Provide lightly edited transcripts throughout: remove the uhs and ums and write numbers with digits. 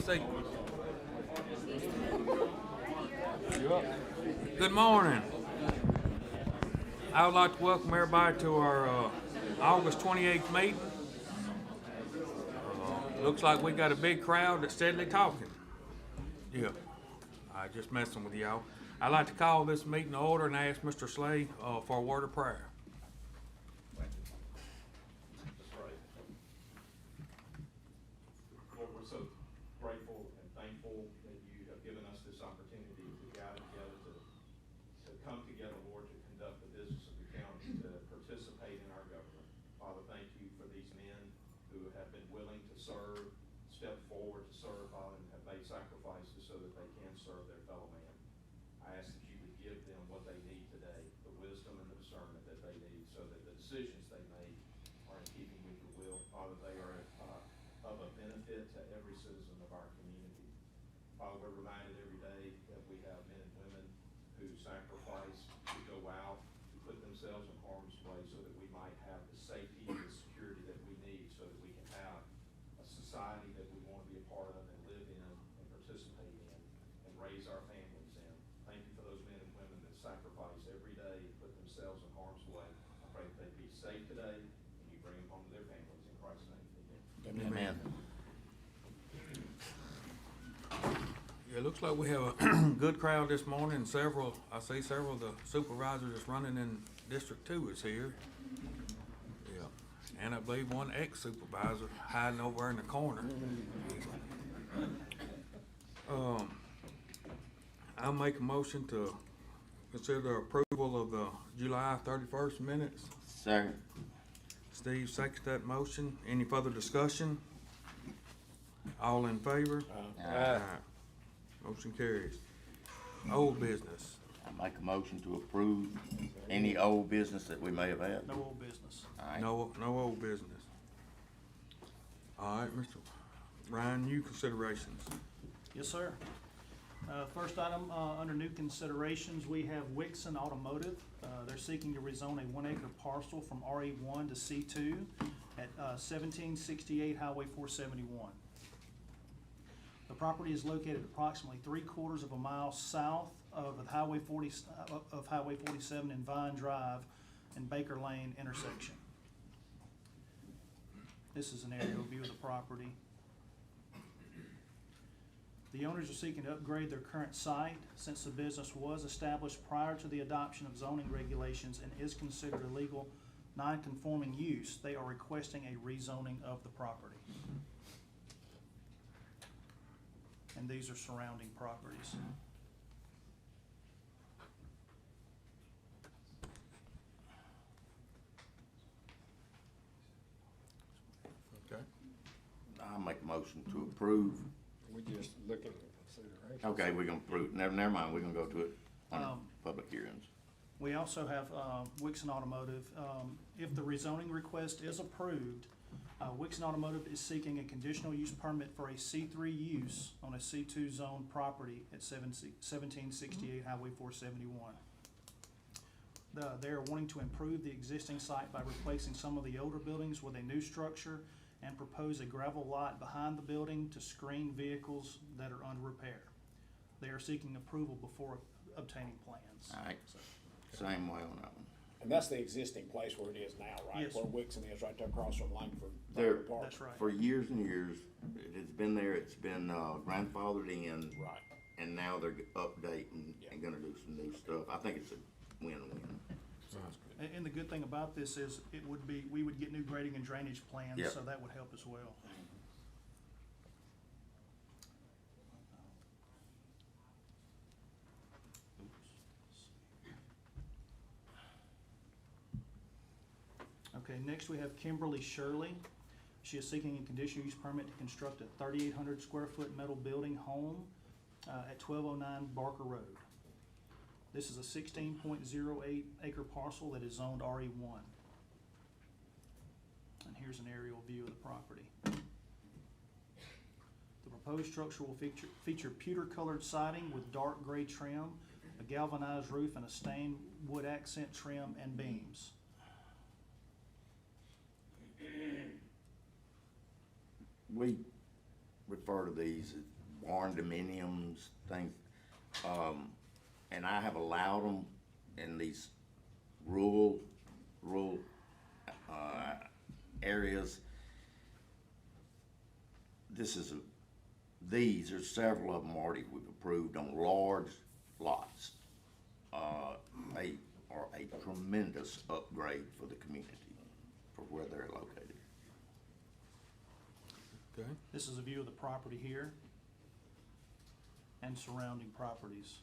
seat. Good morning. I would like to welcome everybody to our August 28th meeting. Looks like we got a big crowd that's steadily talking. Yeah, I just messing with y'all. I'd like to call this meeting to order and ask Mr. Slay for a word of prayer. Lord, we're so grateful and thankful that you have given us this opportunity to gather together, to come together, Lord, to conduct the business of the county, to participate in our government. Father, thank you for these men who have been willing to serve, step forward to serve, Father, and have made sacrifices so that they can serve their fellow man. I ask that you would give them what they need today, the wisdom and the discernment that they need, so that the decisions they make are in keeping with your will. Father, they are of a benefit to every citizen of our community. Father, we're reminded every day that we have men and women who sacrifice, to go out, to put themselves in harm's way so that we might have the safety and the security that we need so that we can have a society that we want to be a part of and live in and participate in and raise our families in. Thank you for those men and women that sacrifice every day and put themselves in harm's way. I pray that they be safe today and you bring them home to their families in Christ's name. Amen. Yeah, it looks like we have a good crowd this morning. I see several of the supervisors that's running in District 2 is here. Yeah, and I believe one ex-supervisor hiding over in the corner. I'll make a motion to consider approval of the July 31st minutes. Second. Steve seconds that motion. Any further discussion? All in favor? Aye. Motion carries. Old business. I make a motion to approve any old business that we may have had. No old business. All right. No old business. All right, Mr. Ryan, new considerations. Yes, sir. First item, under new considerations, we have Wixon Automotive. They're seeking to rezone a 1 acre parcel from RE1 to C2 at 1768 Highway 471. The property is located approximately 3/4 of a mile south of Highway 47 and Vine Drive and Baker Lane intersection. This is an aerial view of the property. The owners are seeking to upgrade their current site since the business was established prior to the adoption of zoning regulations and is considered a legal non-conforming use. They are requesting a rezoning of the property. And these are surrounding properties. Okay. I make a motion to approve. We just looking at consideration. Okay, we're gonna approve. Never mind, we're gonna go to it on public hearings. We also have Wixon Automotive. If the rezoning request is approved, Wixon Automotive is seeking a conditional use permit for a C3 use on a C2 zone property at 1768 Highway 471. They are wanting to improve the existing site by replacing some of the older buildings with a new structure and propose a gravel lot behind the building to screen vehicles that are under repair. They are seeking approval before obtaining plans. All right, same way on that one. And that's the existing place where it is now, right? Yes. Where Wixon is, right there across from Langford There- Park. That's right. For years and years, it has been there, it's been grandfathered in, Right. and now they're updating Yeah. and gonna do some new stuff. I think it's a win-win. Sounds good. And the good thing about this is we would get new grading and drainage plans, Yep. so that would help as well. Okay, next we have Kimberly Shirley. She is seeking a conditional use permit to construct a 3,800 square foot metal building home at 1209 Barker Road. This is a 16.08 acre parcel that is zoned RE1. And here's an aerial view of the property. The proposed structure will feature pewter colored siding with dark gray trim, a galvanized roof, and a stained wood accent trim and beams. refer to these as barn dominiums, things. And I have allowed them in these rural, areas. These are several of them already we've approved on large lots. They are a tremendous upgrade for the community, for where they're located. Okay, This is a view of the property here and surrounding properties.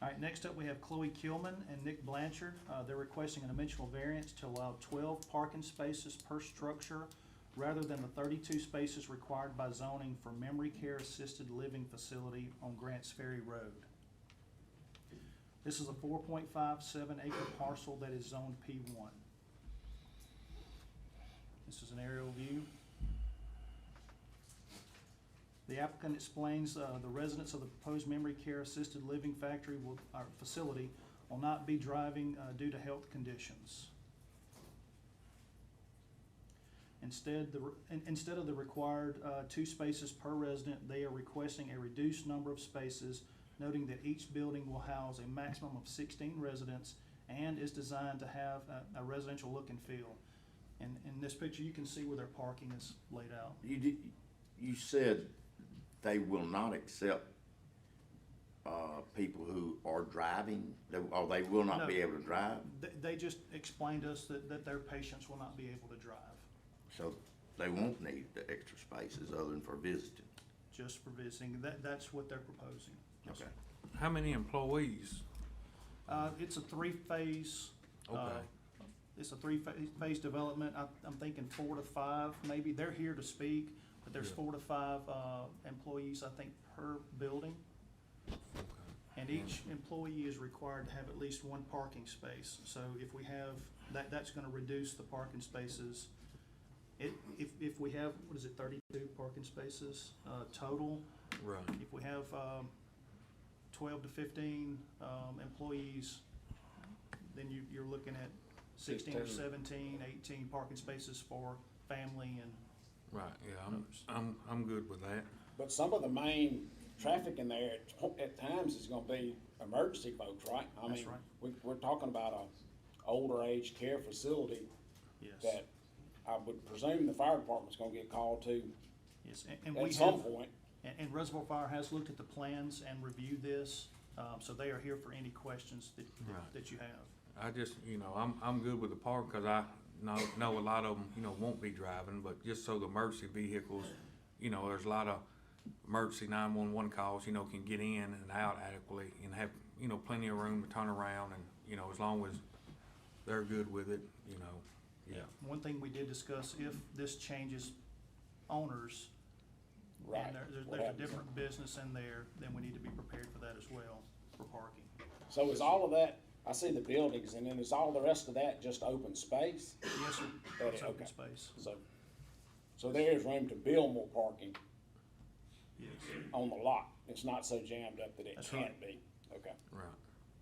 All right, next up we have Chloe Kilman and Nick Blanchard. They're requesting a dimensional variance to allow 12 parking spaces per structure rather than the 32 spaces required by zoning for memory care assisted living facility on Grants Ferry Road. This is a 4.57 acre parcel that is zoned P1. This is an aerial view. The applicant explains the residents of the proposed memory care assisted living facility will not be driving due to health conditions. Instead of the required 2 spaces per resident, they are requesting a reduced number of spaces, noting that each building will house a maximum of 16 residents and is designed to have a residential look and feel. And in this picture, you can see where their parking is laid out. You said they will not accept people who are driving, or they will not No. be able to drive? They just explained to us that their patients will not be able to drive, So they won't need the extra spaces other than for visiting. just for visiting. That's what they're proposing. Yes, Okay. sir. how many employees? It's a three-phase, Okay, it's a three-phase development. I'm thinking 4 to 5, maybe. They're here to speak, but there's Yeah. 4 to 5 employees, I think, per building. And each employee is required to have at least 1 parking space. So if we have, that's gonna reduce the parking spaces. If we have, 32 parking spaces, total, right, if we have, 12 to 15, employees, then you're looking at 16 or 17, 18 parking spaces for family and right, yeah, others. I'm good with that. But some of the main traffic in there at times is gonna be emergency folks, right? I That's mean, right. We're talking about a older age care facility Yes, that I would presume the fire department's gonna get called to yes, and we at some have, point. and Reservoir Fire has looked at the plans and reviewed this, so they are here for any questions Right. that you have. I just, I'm good with the park, cause I know a lot of them, won't be driving, but just so the emergency vehicles, there's a lot of emergency 911 calls, can get in and out adequately and have, plenty of room to turn around and, as long as they're good with it, yeah. One thing we did discuss, if this changes owners, Right. and there's a different business in there, then we need to be prepared for that as well, for parking. So is all of that, I see the buildings, and then is all the rest of that just open space? Yes, sir, That it's is- open okay. space, So there is room to build more parking yes. on the lot? It's not so jammed up that it That's can't be? Okay. Right.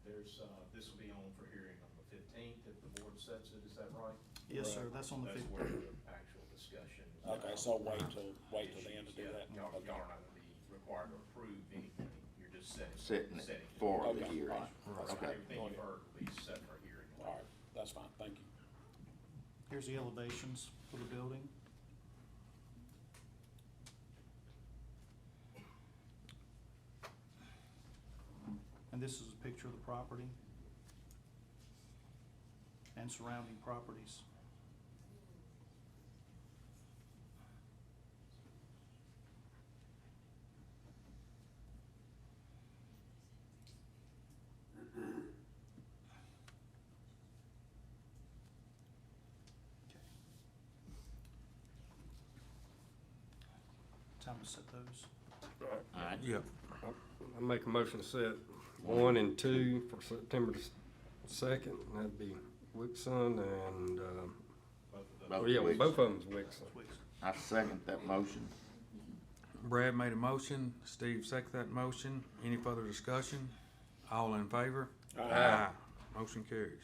There's, this will be on for hearing on the 15th if the board sets it, is that right? Yes, sir, that's on the That's 15th. where the actual discussion. Okay, so wait till the end to do that? Y'all Okay. are not gonna be required to approve anything, you're just setting. Setting it for the Okay. hearing. All right. Okay. Everything you've heard will be set for hearing. All right, that's fine, thank you. Here's the elevations for the building. And this is a picture of the property and surrounding properties. Time to set those. All right. Yeah, I make a motion to set 1 and 2 for September the 2nd. That'd be Wixon and, Both yeah, weeks. both of them's Wixon. Please. I second that motion. Brad made a motion, Steve seconded that motion. Any further discussion? All in favor? Aye. Motion carries.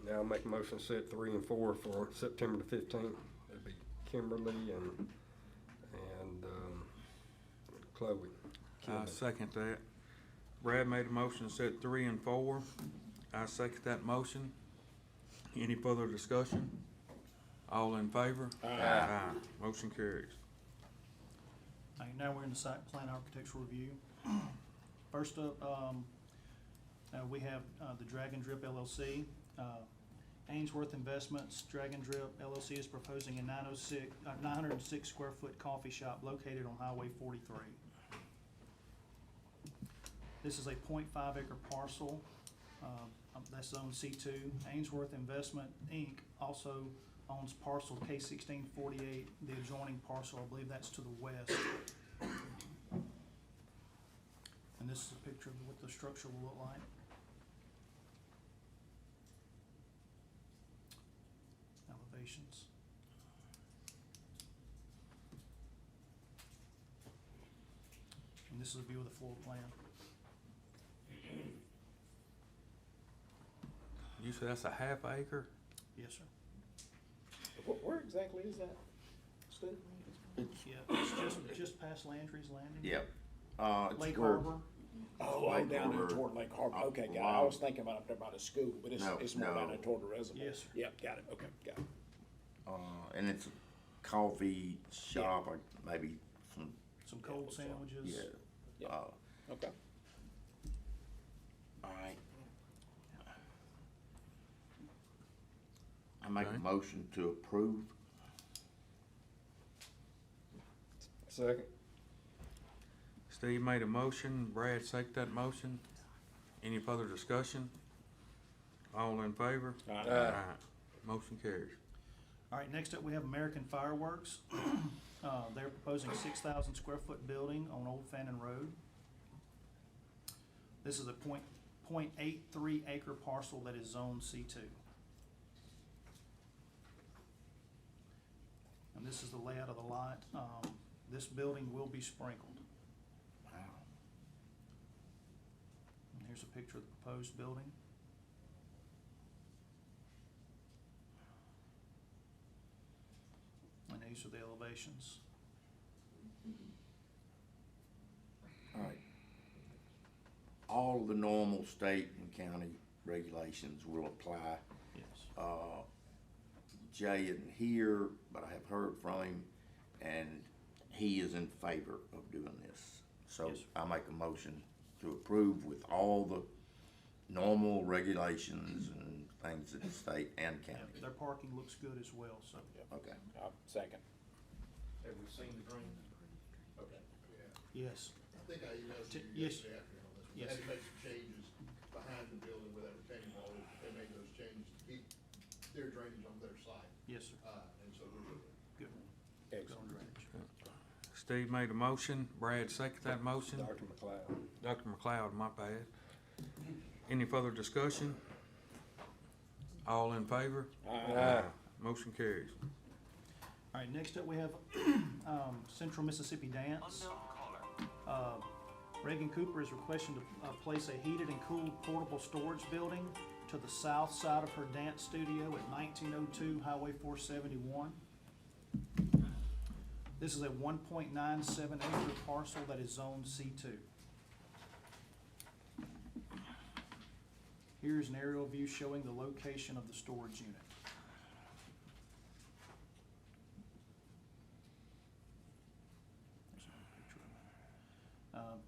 Now I'll make a motion to set 3 and 4 for September the 15th. That'd be Kimberly and Chloe. I second that. Brad made a motion to set 3 and 4. I second that motion. Any further discussion? All in favor? Aye. Motion carries. All right, now we're in the site plan architectural review. First up, we have the Drag and Drip LLC. Ainsworth Investments, Drag and Drip LLC is proposing a 906 square foot coffee shop located on Highway 43. This is a 0.5 acre parcel, that's zone C2. Ainsworth Investment, Inc. also owns parcel K1648, the adjoining parcel, I believe that's to the west. And this is a picture of what the structure will look like. Elevations. And this is a view of the floor plan. You said that's a half acre? Yes, sir. Where exactly is that, Steve? Yeah, it's just past Landry's Landing. Yep. It's Lake where- Harbor. Oh, Lake down there Harbor. toward Lake Harbor, okay, got it. I Wow. was thinking about up there by the school, but it's No, more down no. there toward the reservoir. Yes, sir. Yep, got it, okay, got it. And it's a coffee shop, or maybe some, Some cold sandwiches. yeah. Yeah. Okay. All right. I make a Okay. motion to approve. Second. Steve made a motion, Brad seconded that motion. Any further discussion? All in favor? Aye. Motion carries. All right, next up, we have American Fireworks. They're proposing 6,000 square foot building on Old Fannin Road. This is a .83 acre parcel that is zone C2. And this is the layout of the lot. This building will be sprinkled. Wow. And here's a picture of the proposed building. And these are the elevations. All right. All the normal state and county regulations will apply. Yes. Jay isn't here, but I have heard from him, and he is in favor of doing this. So Yes, sir. I make a motion to approve with all the normal regulations and things that the state and Yeah, county. their parking looks good as well, so. Okay. Second. Have we seen the drains? Okay. Yes. I think I emailed you Yes. yesterday afternoon on this one. Yes. They had to make some changes behind the building where that retaining wall is. They made those changes to keep their drainage on their side. Yes, sir. And so we're good. Good. Excellent. Good on drainage. Steve made a motion, Brad seconded that motion. Dr. McLeod. Dr. McLeod, my bad. Any further discussion? All in favor? Aye. Motion carries. All right, next up, we have Central Mississippi Dance. Reagan Cooper is requesting to place a heated and cooled portable storage building to the south side of her dance studio at 1902 Highway 471. This is a 1.97 acre parcel that is zone C2. Here's an aerial view showing the location of the storage unit.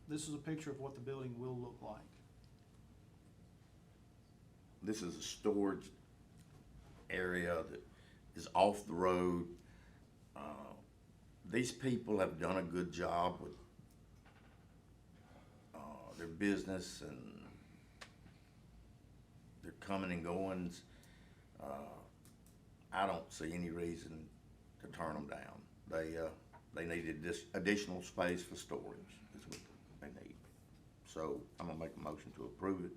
This is a picture of what the building will look like. This is a storage area that is off the road. These people have done a good job with their business and their coming and goings. I don't see any reason to turn them down. They needed this additional space for storage, is what they need. So I'm gonna make a motion to approve it.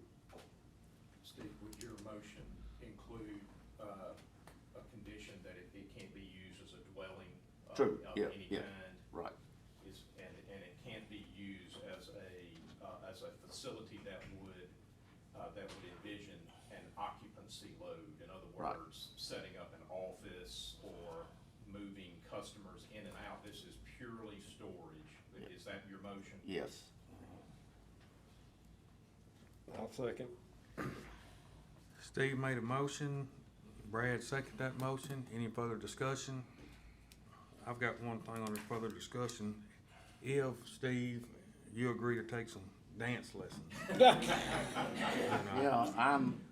Steve, would your motion include a condition that it can't be used as a dwelling True, of yeah, any yeah. kind? Right. And it can't be used as a facility that would envision an emergency load. In other Right. words, setting up an office or moving customers in and out. This is purely storage. Is that your motion? Yes. I'll second. Steve made a motion, Brad seconded that motion. Any further discussion? I've got one thing on the further discussion. If, Steve, you agree to take some dance lessons. Yeah,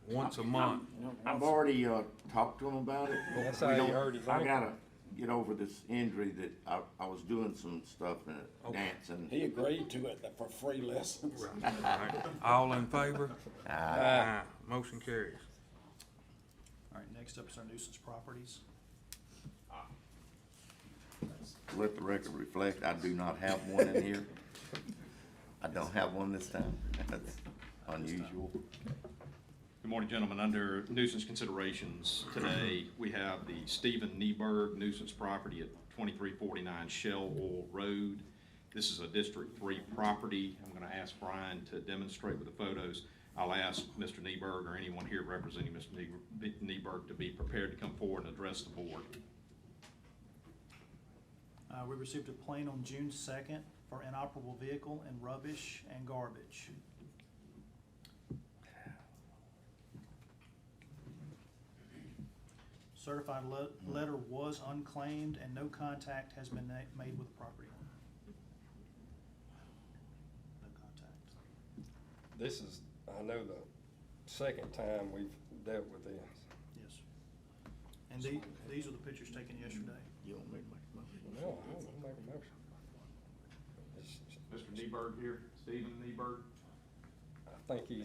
Once a month. I've already, talked to him about it. That's We how you don't- hurt his I ankle. gotta get over this injury that I was doing some stuff in dancing. He agreed to it for free lessons. Alright, all in favor? Aye. Motion carries. All right, next up is our nuisance properties. Let the record reflect, I do not have one in here. I don't have one this time. That's unusual. Good morning, gentlemen. Under nuisance considerations today, we have the Stephen Nieberg nuisance property at 2349 Shell Oil Road. This is a District 3 property. I'm going to ask Brian to demonstrate with the photos. I'll ask Mr. Nieberg or anyone here representing Mr. Nieberg to be prepared to come forward and address the board. We received a complaint on June 2nd for inoperable vehicle and rubbish and garbage. Certified letter was unclaimed and no contact has been made with the property owner. No contact. This is, I know the second time we've dealt with this. Yes. And these are the pictures taken yesterday. You want me to make a motion? No, I won't make a motion. It's- Mr. Nieberg here, Stephen Nieberg. I think he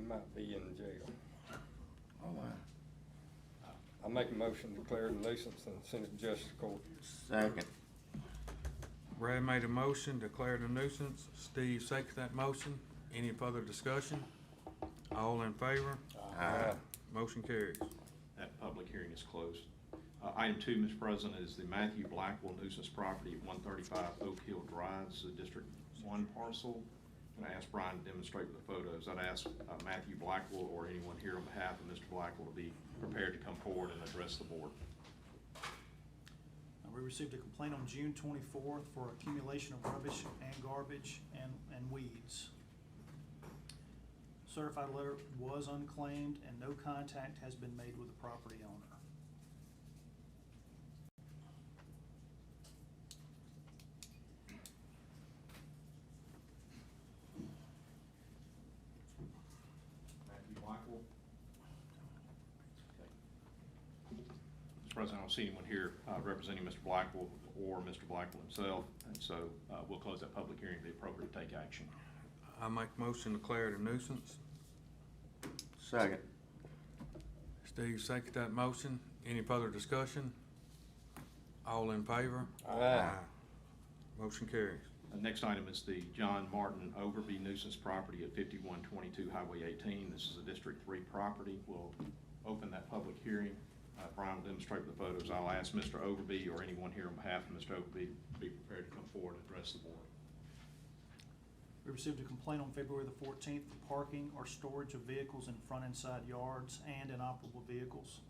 might be in jail. Oh, wow. I make a motion to declare it a nuisance and send it to justice court. Second. Brad made a motion, declared a nuisance. Steve seconded that motion. Any further discussion? All in favor? Aye. Motion carries. That public hearing is closed. Item 2, Mr. President, is the Matthew Blackwell nuisance property at 135 Oak Hill Drive. This is a District 1 parcel. I'm going to ask Brian to demonstrate with the photos. I'd ask Matthew Blackwell or anyone here on behalf of Mr. Blackwell to be prepared to come forward and address the board. We received a complaint on June 24th for accumulation of rubbish and garbage and weeds. Certified letter was unclaimed and no contact has been made with the property owner. Matthew Blackwell. Mr. President, I don't see anyone here representing Mr. Blackwell or Mr. Blackwell himself, and so we'll close that public hearing and be appropriate to take action. I make a motion, declare it a nuisance. Second. Steve seconded that motion. Any further discussion? All in favor? Aye. Motion carries. The next item is the John Martin Overby nuisance property at 5122 Highway 18. This is a District 3 property. We'll open that public hearing. Brian will demonstrate with the photos. I'll ask Mr. Overby or anyone here on behalf of Mr. Overby to be prepared to come forward and address the board. We received a complaint on February the 14th for parking or storage of vehicles in front and side yards and inoperable vehicles.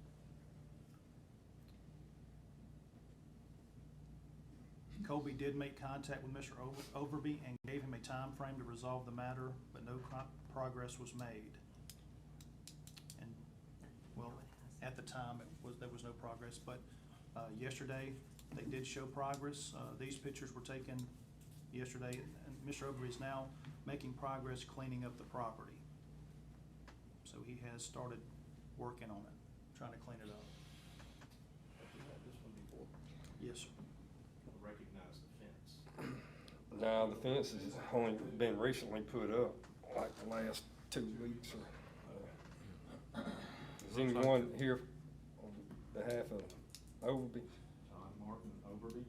Colby did make contact with Mr. Overby and gave him a time frame to resolve the matter, but no progress was made. And, well, at the time, there was no progress, but yesterday, they did show progress. These pictures were taken yesterday, and Mr. Overby is now making progress cleaning up the property. So he has started working on it, trying to clean it up. Have you had this one before? Yes, sir. Recognize the fence. Now, the fence has only been recently put up, like the last 2 weeks or, is anyone here on behalf of Overby? John Martin Overby.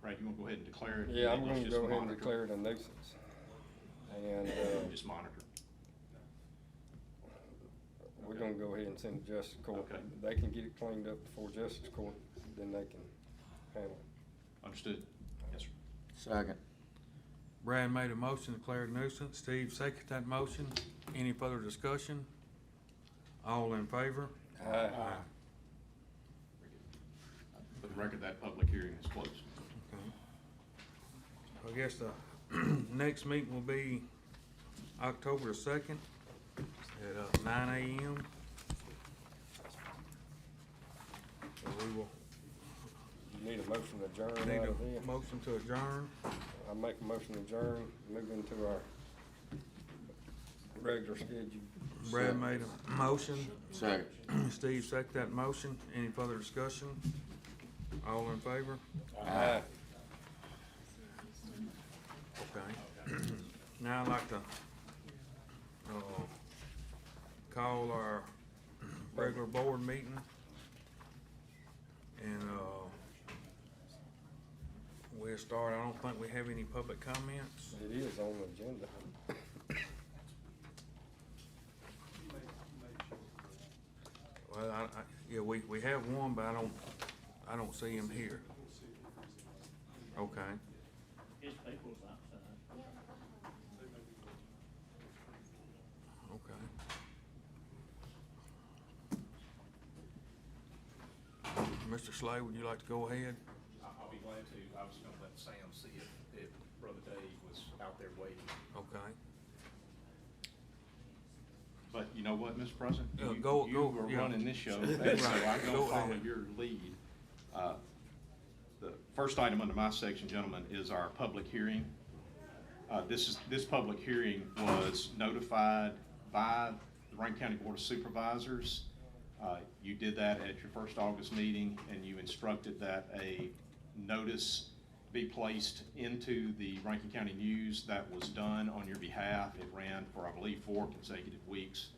Brad, you want to go ahead and declare it? Yeah, I'm Let's gonna just go ahead and monitor. declare it a nuisance. And, Just monitor. we're gonna go ahead and send it to justice court. Okay. They can get it cleaned up before justice court, then they can handle it. Understood? Yes, sir. Second. Brad made a motion, declared nuisance. Steve seconded that motion. Any further discussion? All in favor? Aye. For the record, that public hearing is closed. Okay. I guess the next meeting will be October 2nd at 9 a.m. So we will You need a motion to adjourn need out of a there. motion to adjourn. I make a motion to adjourn, move into our regular schedule. Brad made a motion. Second. Steve seconded that motion. Any further discussion? All in favor? Aye. Okay. Now I'd like to, call our regular board meeting. And, we'll start, I don't think we have any public comments. It is on the agenda. Well, yeah, we have one, but I don't see him here. Okay. His people's outside. Okay. Mr. Slay, would you like to go ahead? I'll be glad to. I was gonna let Sam see if Brother Dave was out there waiting. Okay. But you know what, Mr. President? You go, are yeah. running this show, and so Right. I'm Go gonna follow ahead. your lead. The first item under my section, gentlemen, is our public hearing. This public hearing was notified by the Rankin County Board of Supervisors. You did that at your first August meeting, and you instructed that a notice be placed into the Rankin County News. That was done on your behalf. It ran for, I believe, 4 consecutive weeks,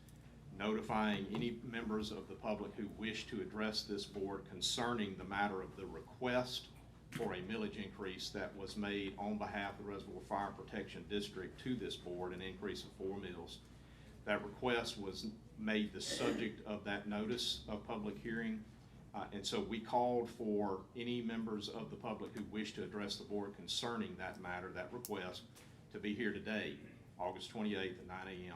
notifying any members of the public who wish to address this board concerning the matter of the request for a millage increase that was made on behalf of the Reservoir Fire Protection District to this board, an increase of 4 mills. That request was made the subject of that notice of public hearing. And so we called for any members of the public who wish to address the board concerning that matter, that request, to be here today, August 28th at 9 a.m.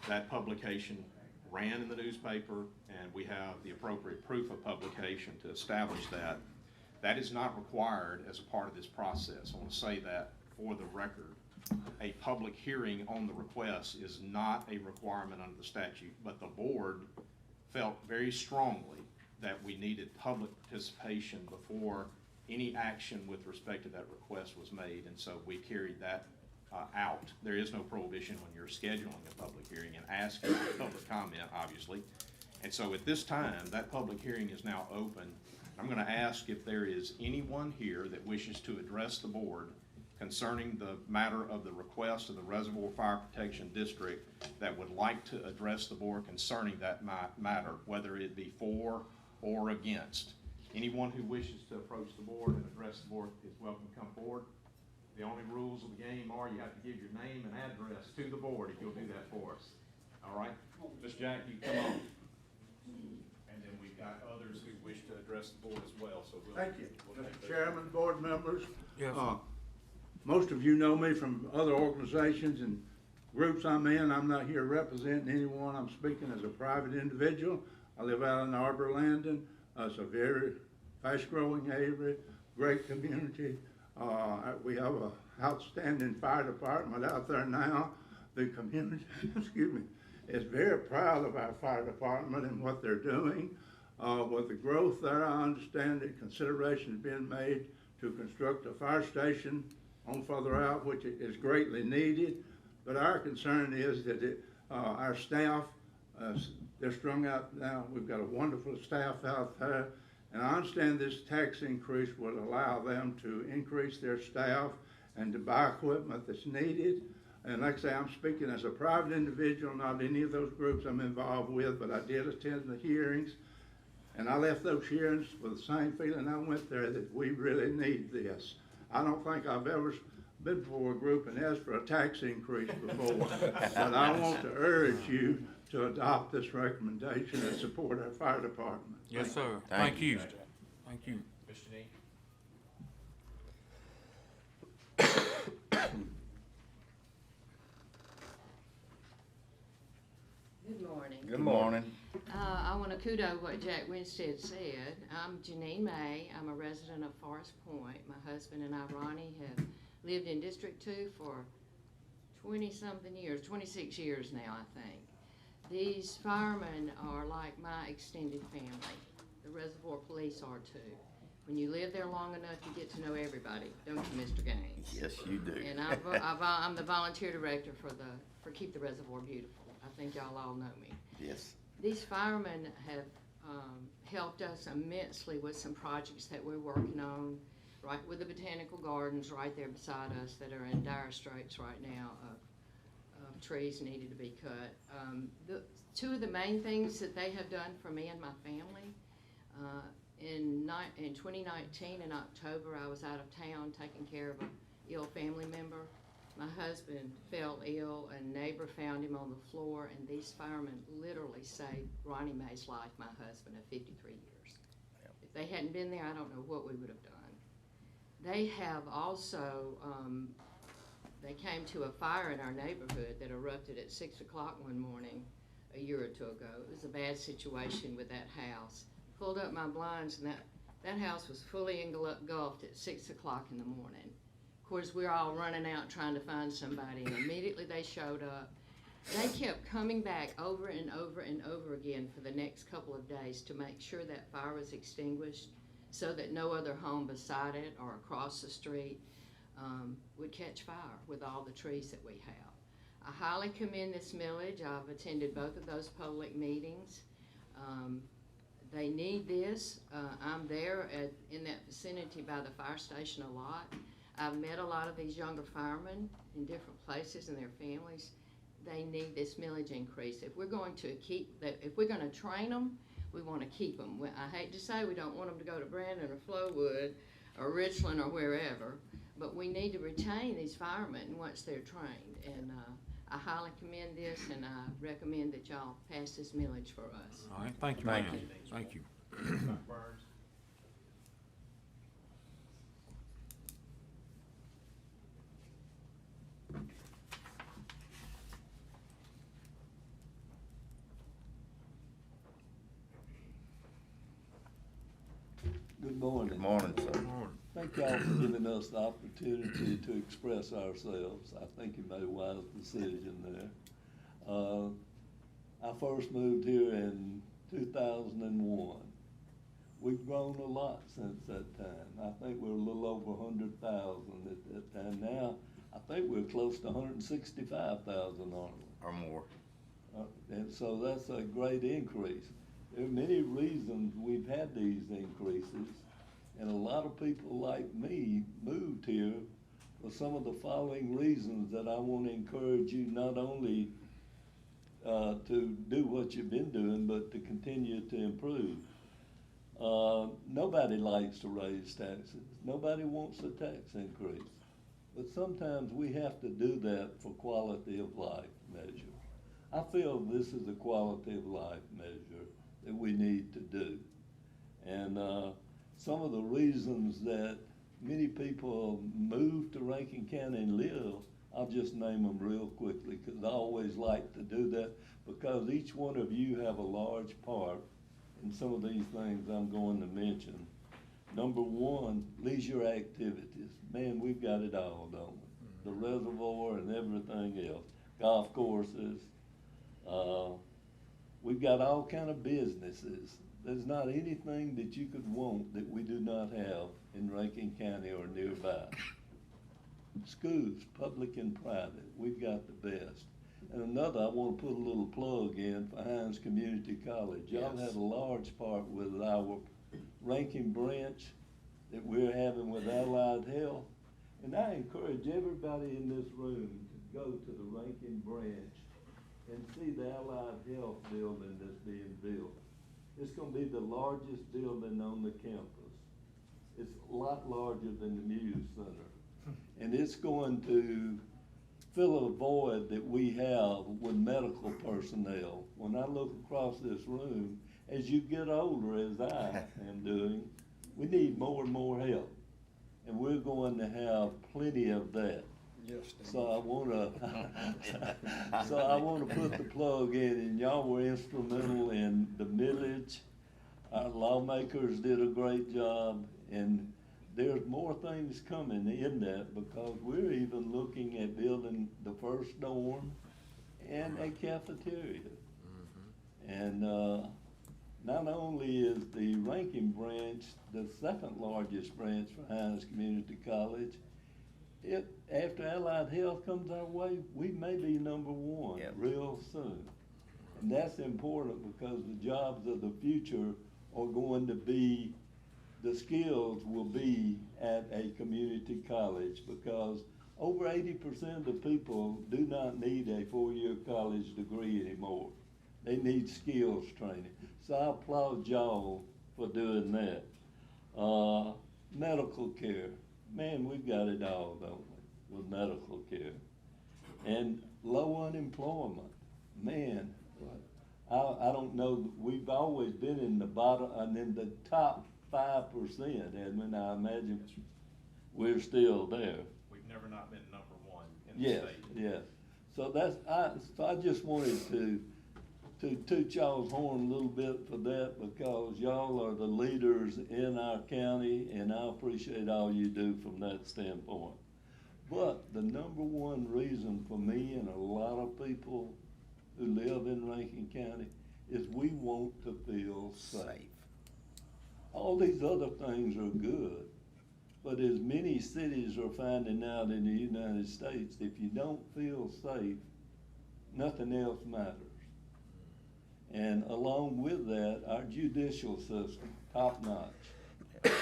That publication ran in the newspaper, and we have the appropriate proof of publication to establish that. That is not required as a part of this process. I want to say that for the record. A public hearing on the request is not a requirement under the statute, but the board felt very strongly that we needed public participation before any action with respect to that request was made, and so we carried that out. There is no prohibition when you're scheduling a public hearing and asking for public comment, obviously. And so at this time, that public hearing is now open. I'm going to ask if there is anyone here that wishes to address the board concerning the matter of the request of the Reservoir Fire Protection District that would like to address the board concerning that matter, whether it be for or against. Anyone who wishes to approach the board and address the board is welcome to come forward. The only rules of the game are you have to give your name and address to the board if you'll do that for us. All right? Ms. Jack, you come on. And then we've got others who wish to address the board as well, so we'll. Thank you, we'll take Mr. those. Chairman, board members. Yes. Most of you know me from other organizations and groups I'm in. I'm not here representing anyone. I'm speaking as a private individual. I live out in Arbor Landon. It's a very fast-growing area, great community. We have an outstanding fire department out there now. The community, excuse me, is very proud of our fire department and what they're doing. With the growth there, I understand that consideration is being made to construct a fire station on further out, which is greatly needed. But our concern is that our staff, they're strung out now. We've got a wonderful staff out there. And I understand this tax increase would allow them to increase their staff and to buy equipment that's needed. And like I say, I'm speaking as a private individual, not any of those groups I'm involved with, but I did attend the hearings. And I left those hearings with the same feeling I went there, that we really need this. I don't think I've ever been before a group and asked for a tax increase before. But I want to urge you to adopt this recommendation and support our fire department. Yes, sir. Thank Thank you. Thank you. Mr. Nee? morning. Good morning. I want to kudo what Jack Winstead said. I'm Janine May. I'm a resident of Forest Point. My husband and I, Ronnie, have lived in District 2 for 20-something years, 26 years now, I think. These firemen are like my extended family. The reservoir police are too. When you live there long enough, you get to know everybody, don't you, Mr. Gaines? Yes, you do. And I'm the volunteer director for Keep the Reservoir Beautiful. I think y'all all know me. Yes. These firemen have helped us immensely with some projects that we're working on, right with the botanical gardens right there beside us that are in dire straits right now of trees needed to be cut. Two of the main things that they have done for me and my family, in 2019 in October, I was out of town taking care of an ill family member. My husband fell ill, and a neighbor found him on the floor, and these firemen literally saved Ronnie Mae's life, my husband, of 53 years. Yep. If they hadn't been there, I don't know what we would have done. They have also, they came to a fire in our neighborhood that erupted at 6 o'clock one morning a year or two ago. It was a bad situation with that house. Pulled up my blinds, and that house was fully engulfed at 6 o'clock in the morning. Of course, we were all running out trying to find somebody, and immediately they showed up. They kept coming back over and over and over again for the next couple of days to make sure that fire was extinguished so that no other home beside it or across the street would catch fire with all the trees that we have. I highly commend this millage. I've attended both of those public meetings. They need this. I'm there in that vicinity by the fire station a lot. I've met a lot of these younger firemen in different places and their families. They need this millage increase. If we're going to if we're going to train them, we want to keep them. I hate to say we don't want them to go to Brandon or Flowood or Richland or wherever, but we need to retain these firemen once they're trained. And I highly commend this, and I recommend that y'all pass this millage for us. All right, thank you, Thank ma'am. you. Thank you. Burns. Good morning. Good morning, sir. Good morning. Thank y'all for giving us the opportunity to express ourselves. I think you made a wise decision there. I first moved here in 2001. We've grown a lot since that time. I think we're a little over 100,000 at that time. Now, I think we're close to 165,000, aren't we? Or more. And so that's a great increase. There are many reasons we've had these increases, and a lot of people like me moved here for some of the following reasons that I want to encourage you not only to do what you've been doing, but to continue to improve. Nobody likes to raise taxes. Nobody wants a tax increase. But sometimes we have to do that for quality of life measure. I feel this is a quality of life measure that we need to do. And some of the reasons that many people move to Rankin County and live, I'll just name them real quickly because I always like to do that, because each one of you have a large part in some of these things I'm going to mention. Number one, leisure activities. Man, we've got it all, don't we? The reservoir and everything else. Golf courses. We've got all kind of businesses. There's not anything that you could want that we do not have in Rankin County or nearby. Schools, public and private, we've got the best. And another, I want to put a little plug in for Hines Community College. Y'all Yes. had a large part with our Rankin branch that we're having with Allied Health. And I encourage everybody in this room to go to the Rankin branch and see the Allied Health building that's being built. It's gonna be the largest building on the campus. It's a lot larger than the Muse Center. And it's going to fill a void that we have with medical personnel. When I look across this room, as you get older, as I am doing, we need more and more help. And we're going to have plenty of that. Yes, Steve. So I wanna put the plug in, and y'all were instrumental in the millage. Our lawmakers did a great job, and there's more things coming in that, because we're even looking at building the first dorm and a cafeteria. And, not only is the Rankin branch the second largest branch for Hines Community College, after Allied Health comes our way, we may be number one Yep. real soon. And that's important, because the jobs of the future are going to be, the skills will be at a community college, because over 80% of the people do not need a four-year college degree anymore. They need skills training. So I applaud y'all for doing that. Medical care, man, we've got it all, don't we, with medical care. And low unemployment, man, I don't know, we've always been in the bottom, and in the top 5%, Edmund, I imagine we're still there. We've never not been number one in the Yes, state. yes. So I just wanted to toot y'all's horn a little bit for that, because y'all are the leaders in our county, and I appreciate all you do from that standpoint. But the number one reason for me and a lot of people who live in Rankin County is we want to feel safe. All these other things are good, but as many cities are finding out in the United States, if you don't feel safe, nothing else matters. And along with that, our judicial system, top notch.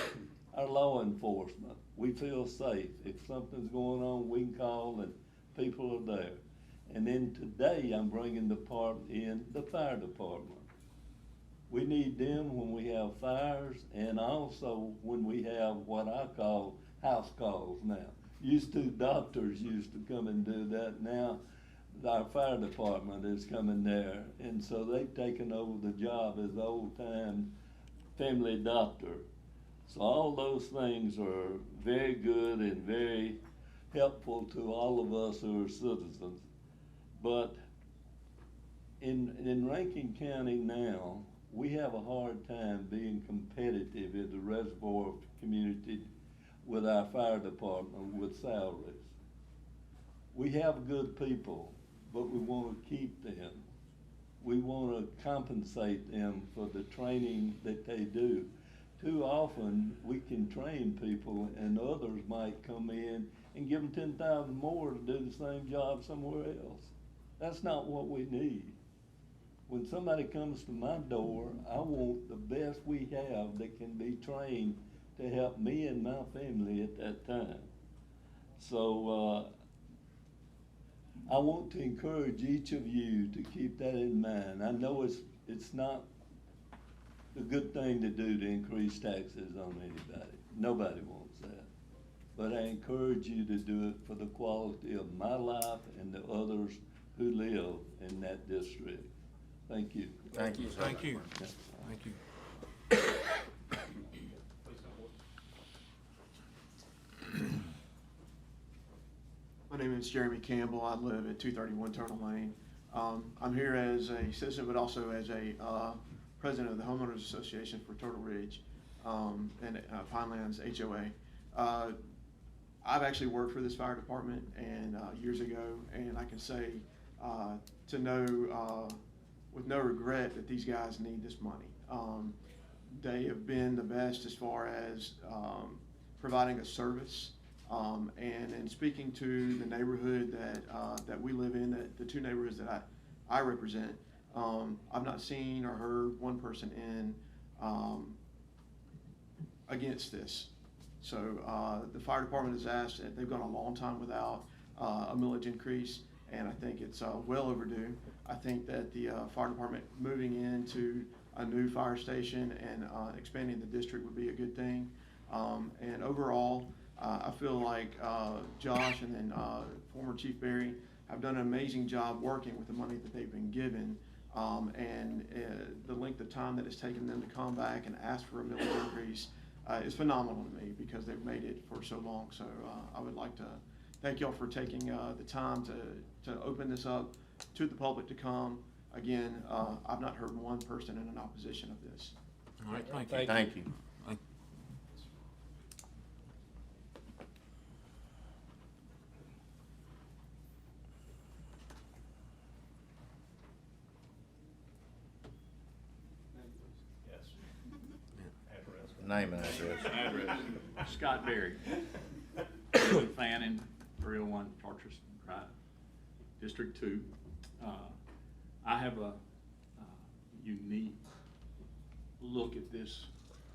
Our law enforcement, we feel safe. If something's going on, we can call and people are there. And then today, I'm bringing the part in the fire department. We need them when we have fires, and also when we have what I call house calls now. Doctors used to come and do that. Now, our fire department is coming there, and so they've taken over the job as old-time family doctor. So all those things are very good and very helpful to all of us who are citizens. But in Rankin County now, we have a hard time being competitive in the reservoir community with our fire department with salaries. We have good people, but we want to keep them. We want to compensate them for the training that they do. Too often, we can train people and others might come in and give them 10,000 more to do the same job somewhere else. That's not what we need. When somebody comes to my door, I want the best we have that can be trained to help me and my family at that time. So, I want to encourage each of you to keep that in mind. I know it's not a good thing to do to increase taxes on anybody. Nobody wants that. But I encourage you to do it for the quality of my life and the others who live in that district. Thank you. Thank you. Thank you. Thank you. Please come forward. My name is Jeremy Campbell. I live at 231 Turtle Lane. I'm here as a citizen, but also as a president of the Homeowners Association for Turtle Ridge and Pinelands HOA. I've actually worked for this fire department and years ago, and I can say to know with no regret that these guys need this money. They have been the best as far as providing a service. And in speaking to the neighborhood that we live in, the two neighborhoods that I represent, I've not seen or heard one person in against this. So the fire department has asked, they've gone a long time without a millage increase, and I think it's well overdue. I think that the fire department moving into a new fire station and expanding the district would be a good thing. And overall, I feel like Josh and then former Chief Berry have done an amazing job working with the money that they've been given, and the length of time that it's taken them to come back and ask for a millage increase is phenomenal to me, because they've made it for so long. So I would like to thank y'all for taking the time to open this up to the public to come. Again, I've not heard one person in opposition of this. All right, thank you. Thank Thank you. Yes. Address. Name and address. Address, Scott Berry, Fannin, 301 Chartres Drive, District 2. I have a unique look at this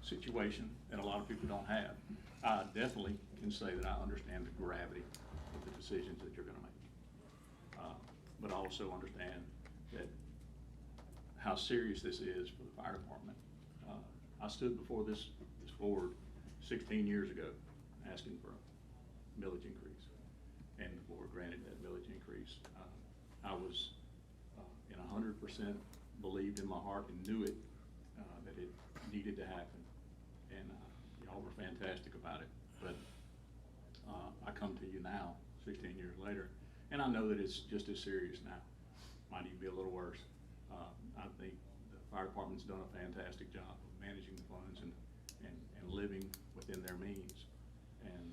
situation that a lot of people don't have. I definitely can say that I understand the gravity of the decisions that you're gonna make. But I also understand that how serious this is for the fire department. I stood before this board 16 years ago asking for a millage increase, and the board granted that millage increase. I was in 100% believed in my heart and knew it, that it needed to happen, and y'all were fantastic about it. But I come to you now, 16 years later, and I know that it's just as serious now. Might even be a little worse. I think the fire department's done a fantastic job of managing the funds and living within their means. And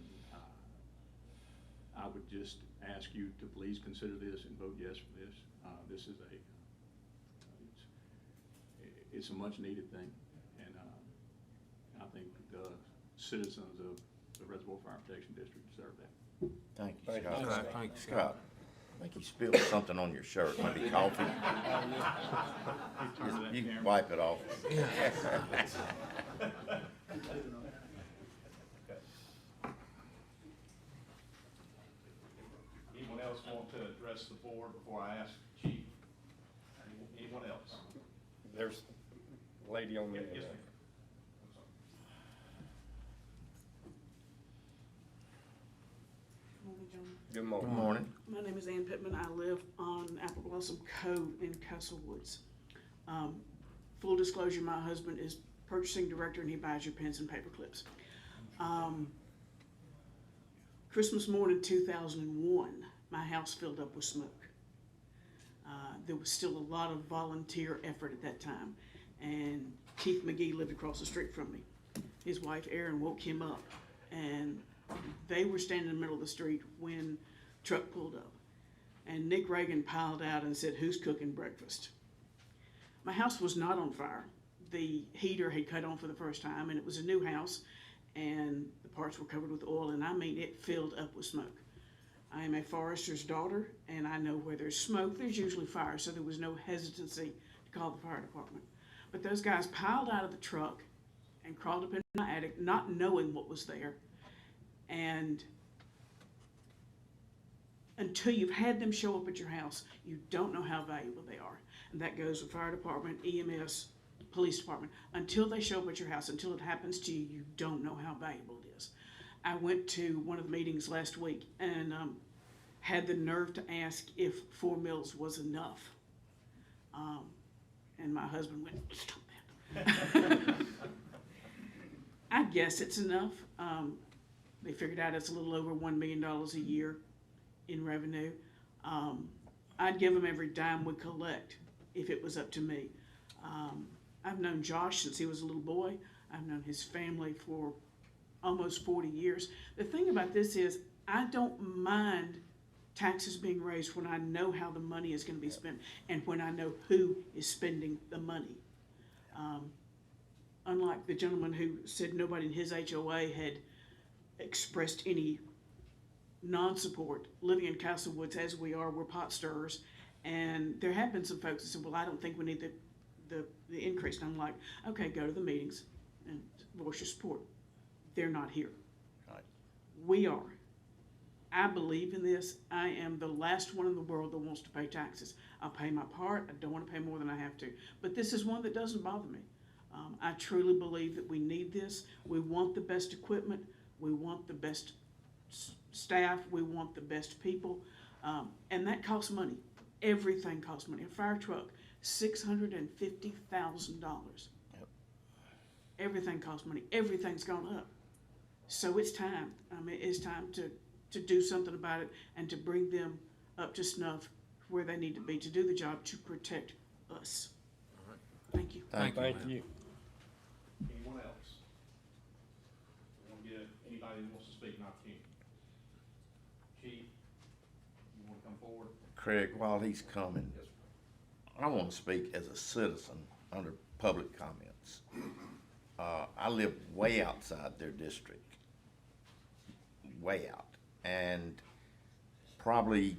I would just ask you to please consider this and vote yes for this. This is it's a much needed thing, and I think the citizens of the Reservoir Fire Protection District deserve that. Thank you, Thank you. Scott. All right, thank you, Scott. Scott, I think you spilled something on your shirt, maybe coffee. You can wipe it off. Anyone else want to address the board before I ask Chief? Anyone else? There's a lady on the. Yes, ma'am. Good Good morning. morning. My name is Ann Pittman. I live on Apple Blossom Cove in Castle Woods. Full disclosure, my husband is purchasing director and he buys your pens and paper clips. Christmas morning 2001, my house filled up with smoke. There was still a lot of volunteer effort at that time, and Keith McGee lived across the street from me. His wife Erin woke him up, and they were standing in the middle of the street when truck pulled up, and Nick Reagan piled out and said, "Who's cooking breakfast?" My house was not on fire. The heater had cut on for the first time, and it was a new house, and the parts were covered with oil, and I mean, it filled up with smoke. I am a forester's daughter, and I know where there's smoke, there's usually fire, so there was no hesitancy to call the fire department. But those guys piled out of the truck and crawled up in my attic, not knowing what was there. And until you've had them show up at your house, you don't know how valuable they are. And that goes with fire department, EMS, police department. Until they show up at your house, until it happens to you, you don't know how valuable it is. I went to one of the meetings last week and had the nerve to ask if 4 meals was enough. And my husband went, "Stop that." I guess it's enough. They figured out it's a little over $1 million a year in revenue. I'd give them every dime we collect if it was up to me. I've known Josh since he was a little boy. I've known his family for almost 40 years. The thing about this is I don't mind taxes being raised when I know how the money is going to be spent and when I know who is spending the money. Unlike the gentleman who said nobody in his HOA had expressed any non-support, living in Castle Woods as we are, we're pot stirrers, and there have been some folks that said, well, I don't think we need the increase. And I'm like, okay, go to the meetings and voice your support. They're not here. Right. We are. I believe in this. I am the last one in the world that wants to pay taxes. I'll pay my part. I don't want to pay more than I have to. But this is one that doesn't bother me. I truly believe that we need this. We want the best equipment. We want the best staff. We want the best people. And that costs money. Everything costs money. A fire truck, $650,000. Yep. Everything costs money. Everything's gone up. So it's time. I mean, it's time to to do something about it and to bring them up to snuff where they need to be to do the job to protect us. Thank you. Thank you, Thank ma'am. you. Anyone else? We want to give anybody who wants to speak an opportunity. Chief, you want to come forward? Craig, while he's coming, Yes, sir. I want to speak as a citizen under public comments. I live way outside their district, way out, and probably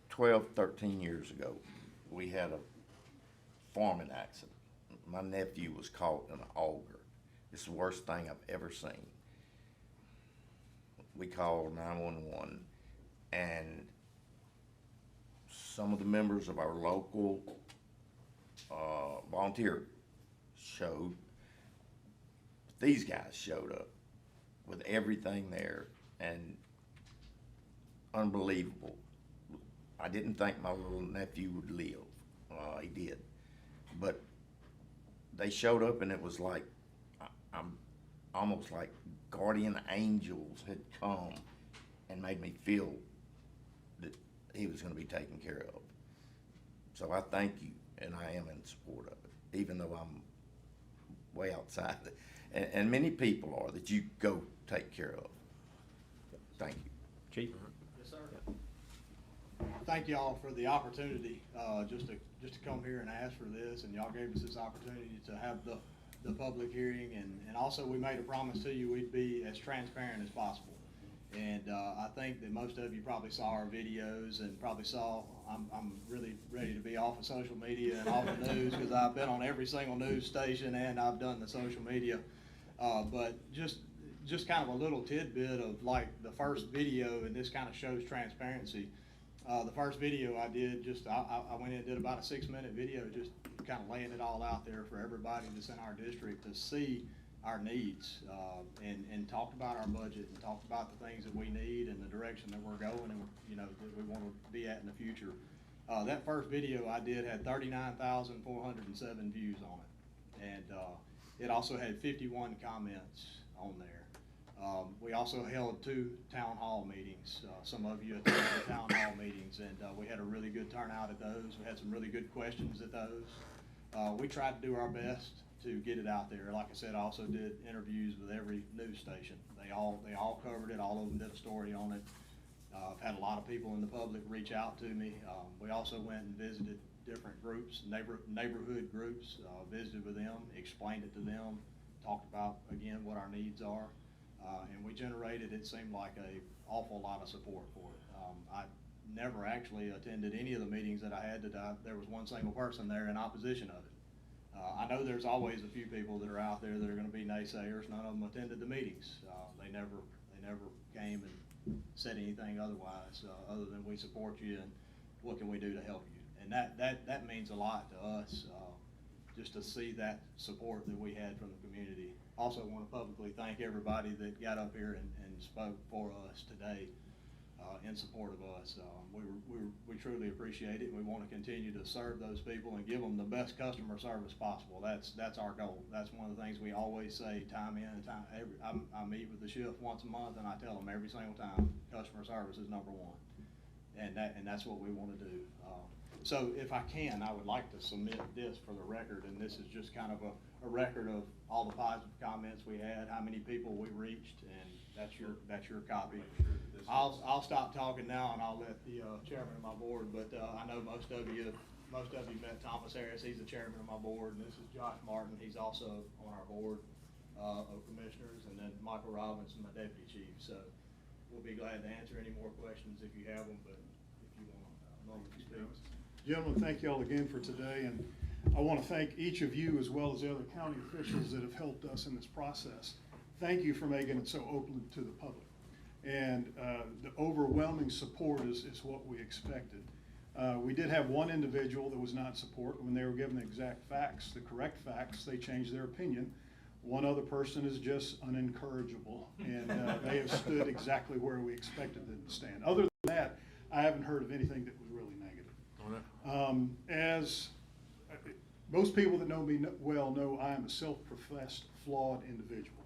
12, 13 years ago, we had a farming accident. My nephew was caught in an auger. It's the worst thing I've ever seen. We called 911, and some of the members of our local volunteer showed. These guys showed up with everything there, and unbelievable. I didn't think my little nephew would live. He did. But they showed up, and it was like, I'm almost like guardian angels had come and made me feel that he was going to be taken care of. So I thank you, and I am in support of it, even though I'm way outside it. And many people are that you go take care of. Thank you. Chief? Yes, sir. Thank y'all for the opportunity, just to come here and ask for this, and y'all gave us this opportunity to have the public hearing, and also we made a promise to you we'd be as transparent as possible. And I think that most of you probably saw our videos and probably saw, I'm really ready to be off of social media and off the news, because I've been on every single news station and I've done the social media. But just kind of a little tidbit of like the first video, and this kind of shows transparency. The first video I did, I went in and did about a 6-minute video, just kind of laying it all out there for everybody that's in our district to see our needs, and talked about our budget and talked about the things that we need and the direction that we're going and, you know, that we want to be at in the future. That first video I did had 39,407 views on it, and it also had 51 comments on there. We also held 2 town hall meetings. Some of you attended the town hall meetings, and we had a really good turnout at those. We had some really good questions at those. We tried to do our best to get it out there. Like I said, I also did interviews with every news station. They all covered it. All of them did a story on it. I've had a lot of people in the public reach out to me. We also went and visited different groups, neighborhood groups, visited with them, explained it to them, talked about, again, what our needs are. And we generated, it seemed like, an awful lot of support for it. I never actually attended any of the meetings that I had there was one single person there in opposition of it. I know there's always a few people that are out there that are going to be naysayers. None of them attended the meetings. They never came and said anything otherwise, other than we support you and what can we do to help you. And that means a lot to us, just to see that support that we had from the community. Also want to publicly thank everybody that got up here and spoke for us today, in support of us. We truly appreciate it. We want to continue to serve those people and give them the best customer service possible. That's our goal. That's one of the things we always say time in and time. I meet with the shift once a month, and I tell them every single time, customer service is number one, and that's what we want to do. So if I can, I would like to submit this for the record, and this is just kind of a record of all the positive comments we had, how many people we reached, and that's your copy. I'll stop talking now, and I'll let the chairman of my board, but I know most of you met Thomas Harris. He's the chairman of my board, and this is Josh Martin. He's also on our board of commissioners, and then Michael Robinson, my deputy chief. So we'll be glad to answer any more questions if you have them, but if you want a moment to speak. Gentlemen, thank you all again for today, and I want to thank each of you as well as the other county officials that have helped us in this process. Thank you for making it so open to the public. And the overwhelming support is what we expected. We did have one individual that was not in support. When they were given the exact facts, the correct facts, they changed their opinion. One other person is just unincorrigible, and they have stood exactly where we expected them to stand. Other than that, I haven't heard of anything that was really negative. As most people that know me well know, I am a self-professed flawed individual.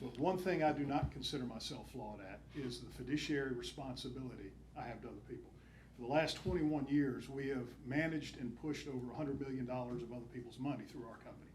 But one thing I do not consider myself flawed at is the fiduciary responsibility I have to other people. For the last 21 years, we have managed and pushed over $100 million of other people's money through our company.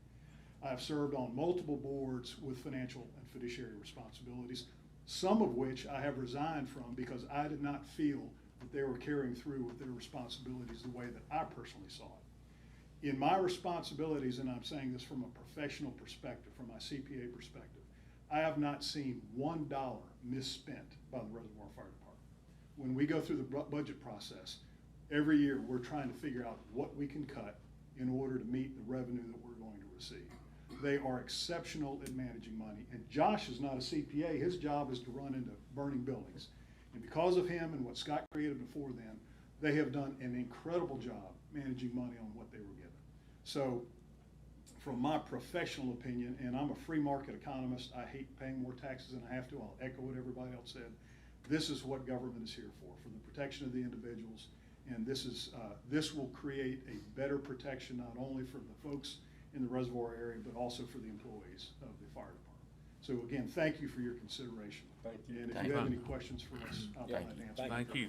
I have served on multiple boards with financial and fiduciary responsibilities, some of which I have resigned from because I did not feel that they were carrying through with their responsibilities the way that I personally saw it. In my responsibilities, and I'm saying this from a professional perspective, from my CPA perspective, I have not seen $1 misspent by the Reservoir Fire Department. When we go through the budget process, every year we're trying to figure out what we can cut in order to meet the revenue that we're going to receive. They are exceptional at managing money, and Josh is not a CPA. His job is to run into burning buildings. And because of him and what Scott created before then, they have done an incredible job managing money on what they were given. So from my professional opinion, and I'm a free market economist, I hate paying more taxes than I have to. I'll echo what everybody else said. This is what government is here for the protection of the individuals. And this will create a better protection not only for the folks in the reservoir area, but also for the employees of the fire department. So again, thank you for your consideration. Thank you. And if Thank you have you. any questions for us, I'll be glad to answer. Thank you.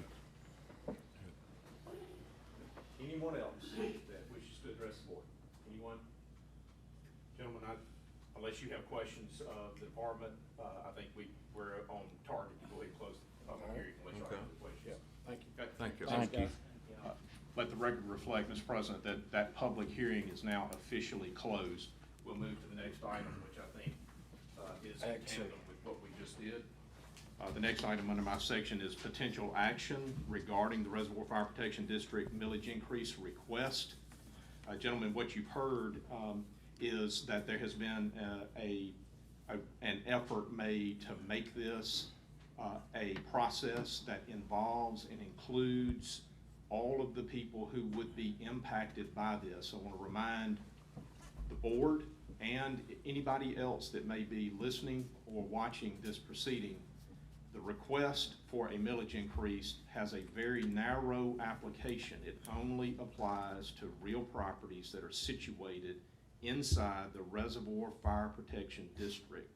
Anyone else that wishes to address the board? Anyone? Gentlemen, unless you have questions of the department, I think we're on target to go ahead and close the public hearing unless you have any questions. Thank you. Okay. Thank you. Thank you. Let the record reflect, Mr. President, that public hearing is now officially closed. We'll move to the next item, which I think is in tandem with what we just did. The next item under my section is potential action regarding the Reservoir Fire Protection District millage increase request. Gentlemen, what you've heard is that there has been an effort made to make this a process that involves and includes all of the people who would be impacted by this. I want to remind the board and anybody else that may be listening or watching this proceeding, the request for a millage increase has a very narrow application. It only applies to real properties that are situated inside the Reservoir Fire Protection District.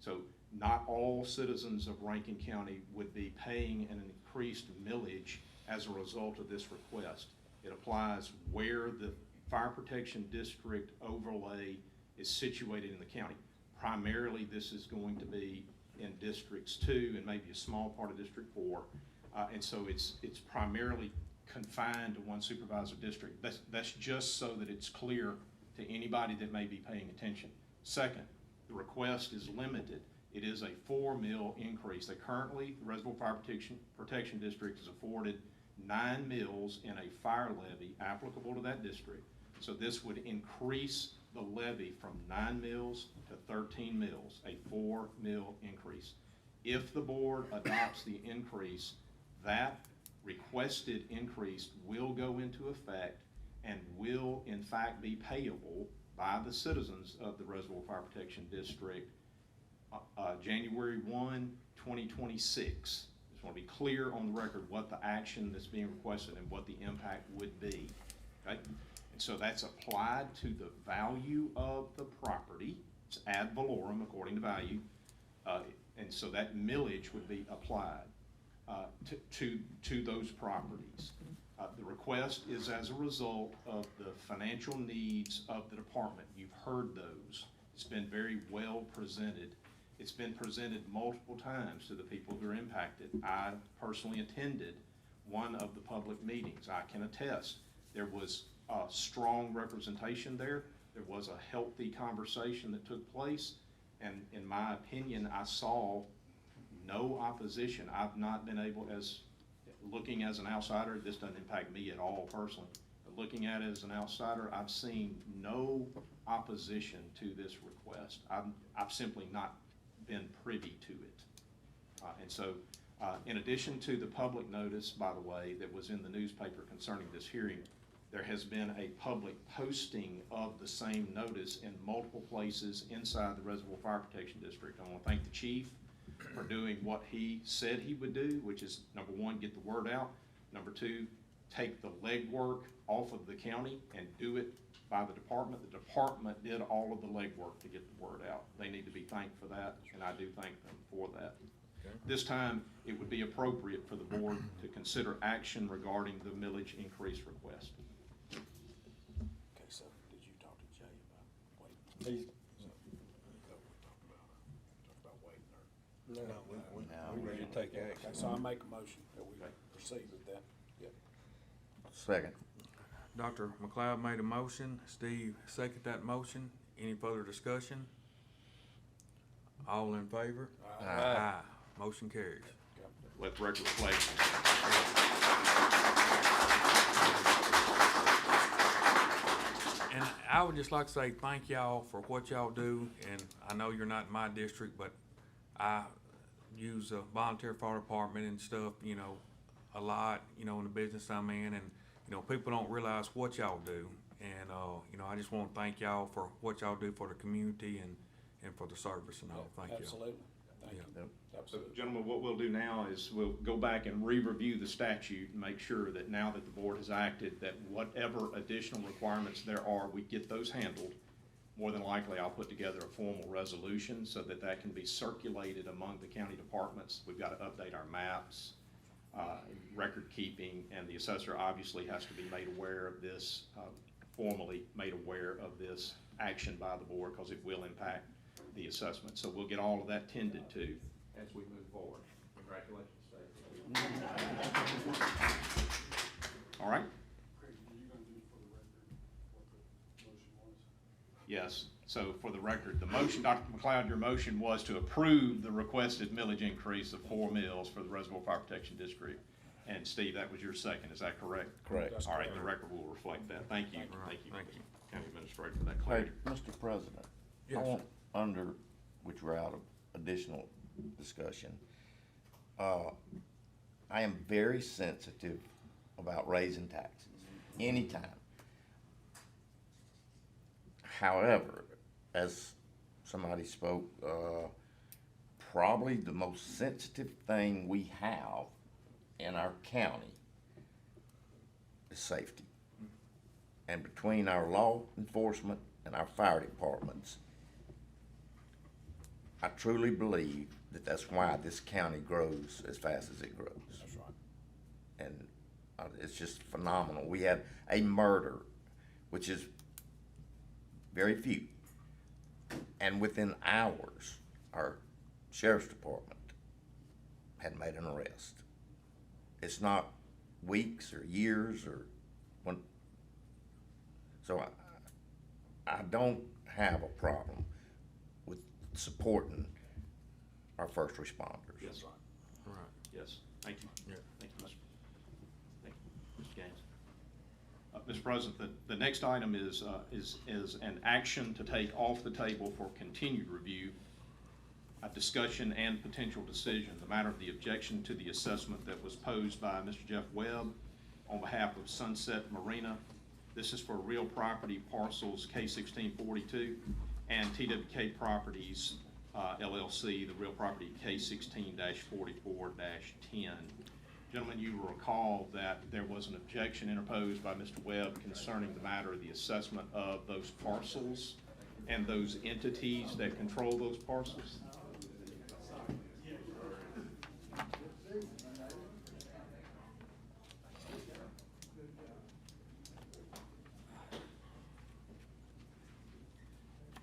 So not all citizens of Rankin County would be paying an increased millage as a result of this request. It applies where the Fire Protection District overlay is situated in the county. Primarily, this is going to be in Districts 2 and maybe a small part of District 4. And so it's primarily confined to one supervisor district. That's just so that it's clear to anybody that may be paying attention. Second, the request is limited. It is a 4 mil increase. That currently, the Reservoir Fire Protection District is afforded 9 mills in a fire levy applicable to that district. So this would increase the levy from 9 mills to 13 mills, a 4 mil increase. If the board adopts the increase, that requested increase will go into effect and will in fact be payable by the citizens of the Reservoir Fire Protection District January 1, 2026. Just want to be clear on the record what the action that's being requested and what the impact would be. Okay? And so that's applied to the value of the property. It's ad valorem according to value. And so that millage would be applied to those properties. The request is as a result of the financial needs of the department. You've heard those. It's been very well presented. It's been presented multiple times to the people who are impacted. I personally attended one of the public meetings. I can attest there was a strong representation there. There was a healthy conversation that took place. And in my opinion, I saw no opposition. I've not been able, looking as an outsider, this doesn't impact me at all personally, but looking at it as an outsider, I've seen no opposition to this request. I've simply not been privy to it. And so in addition to the public notice, by the way, that was in the newspaper concerning this hearing, there has been a public posting of the same notice in multiple places inside the Reservoir Fire Protection District. I want to thank the chief for doing what he said he would do, which is, number one, get the word out. Number two, take the legwork off of the county and do it by the department. The department did all of the legwork to get the word out. They need to be thanked for that, and I do thank them for that. This time, it would be appropriate for the board to consider action regarding the millage increase request. Okay, so did you talk to Jay about waiting? We ready to take Okay, action. so I make a motion that we proceed with that. Yep. Second. Dr. McLeod made a motion, Steve seconded that motion. Any further discussion? All in favor? Aye. Motion carries. Let the record reflect. And I would just like to say thank y'all for what y'all do, and I know you're not in my district, but I use a volunteer fire department and stuff, you know, a lot, you know, in the business I'm in, and, you know, people don't realize what y'all do. And, you know, I just want to thank y'all for what y'all do for the community and for the service and all. Thank you. Absolutely. Thank you. Yep. So, Absolutely. gentlemen, what we'll do now is we'll go back and re-review the statute and make sure that now that the board has acted, that whatever additional requirements there are, we get those handled. More than likely, I'll put together a formal resolution so that that can be circulated among the county departments. We've got to update our maps, record keeping, and the assessor obviously has to be made aware of this, formally made aware of this action by the board, because it will impact the assessment. So we'll get all of that tended to as we move forward. Congratulations, Steve. All right? Yes, so for the record, the motion, Dr. McLeod, your motion was to approve the requested millage increase of 4 mills for the Reservoir Fire Protection District. And Steve, that was your second, is that correct? Correct. That's All right, correct. the record will reflect that. Thank you. Thank you. County Administrator, for that Hey, clarity. Mr. President, I Yes. want, under which we're out of additional discussion, I am very sensitive about raising taxes, anytime. However, as somebody spoke, probably the most sensitive thing we have in our county is safety. And between our law enforcement and our fire departments, I truly believe that that's why this county grows as fast as it grows. That's right. And it's just phenomenal. We had a murder, which is very few, and within hours, our sheriff's department had made an arrest. It's not weeks or years or when. So I don't have a problem with supporting our first responders. Yes, Right. yes, thank you. Yeah. Thank you, Mr. Gaines. Mr. President, the next item is an action to take off the table for continued review, a discussion and potential decision, the matter of the objection to the assessment that was posed by Mr. Jeff Webb on behalf of Sunset Marina. This is for real property parcels K1642 and TWK Properties LLC, the real property K16-44-10. Gentlemen, you will recall that there was an objection interposed by Mr. Webb concerning the matter of the assessment of those parcels and those entities that control those parcels.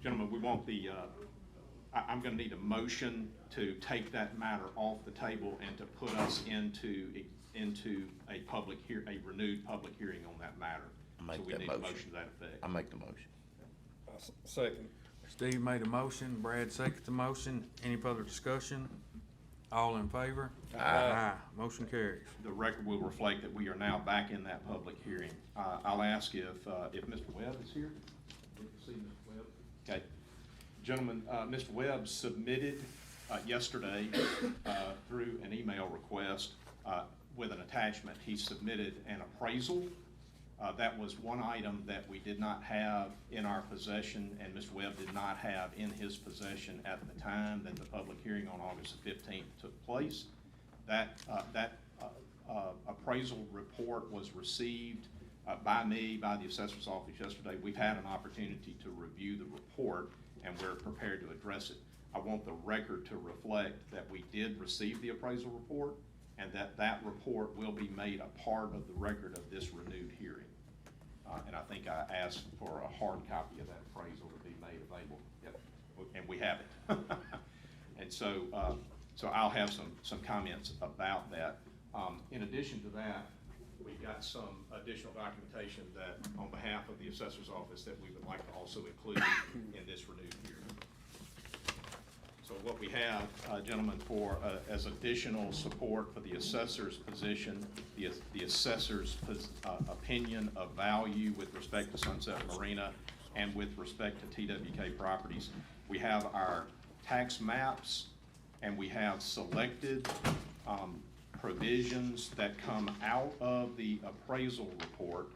Gentlemen, we want the, I'm gonna need a motion to take that matter off the table and to put us into a renewed public hearing on that matter. I make So we that need a motion. motion to that effect. I make the motion. Second. Steve made a motion, Brad seconded the motion. Any further discussion? All in favor? Aye. Motion carries. The record will reflect that we are now back in that public hearing. I'll ask if Mr. Webb is here. We can see Mr. Webb. Okay. Gentlemen, Mr. Webb submitted yesterday through an email request with an attachment. He submitted an appraisal. That was one item that we did not have in our possession, and Mr. Webb did not have in his possession at the time that the public hearing on August the 15th took place. That appraisal report was received by me, by the assessor's office yesterday. We've had an opportunity to review the report, and we're prepared to address it. I want the record to reflect that we did receive the appraisal report, and that report will be made a part of the record of this renewed hearing. And I think I asked for a hard copy of that appraisal to be made available. Yep, and we have it. And so, so I'll have some comments about that. In addition to that, we've got some additional documentation that, on behalf of the assessor's office, that we would like to also include in this renewed hearing. So what we have, gentlemen, for as additional support for the assessor's position, the assessor's opinion of value with respect to Sunset Marina and with respect to TWK properties, we have our tax maps, and we have selected provisions that come out of the appraisal report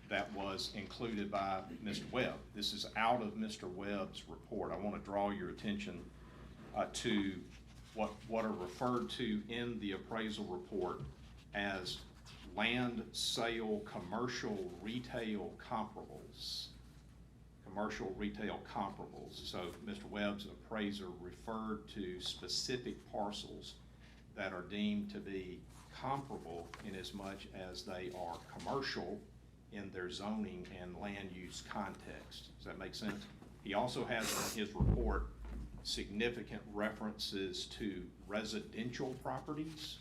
that was included by Mr. Webb. This is out of Mr. Webb's report. I want to draw your attention to what are referred to in the appraisal report as land sale commercial retail comparables. Commercial retail comparables. So Mr. Webb's appraiser referred to specific parcels that are deemed to be comparable in as much as they are commercial in their zoning and land use context. Does that make sense? He also has in his report significant references to residential properties.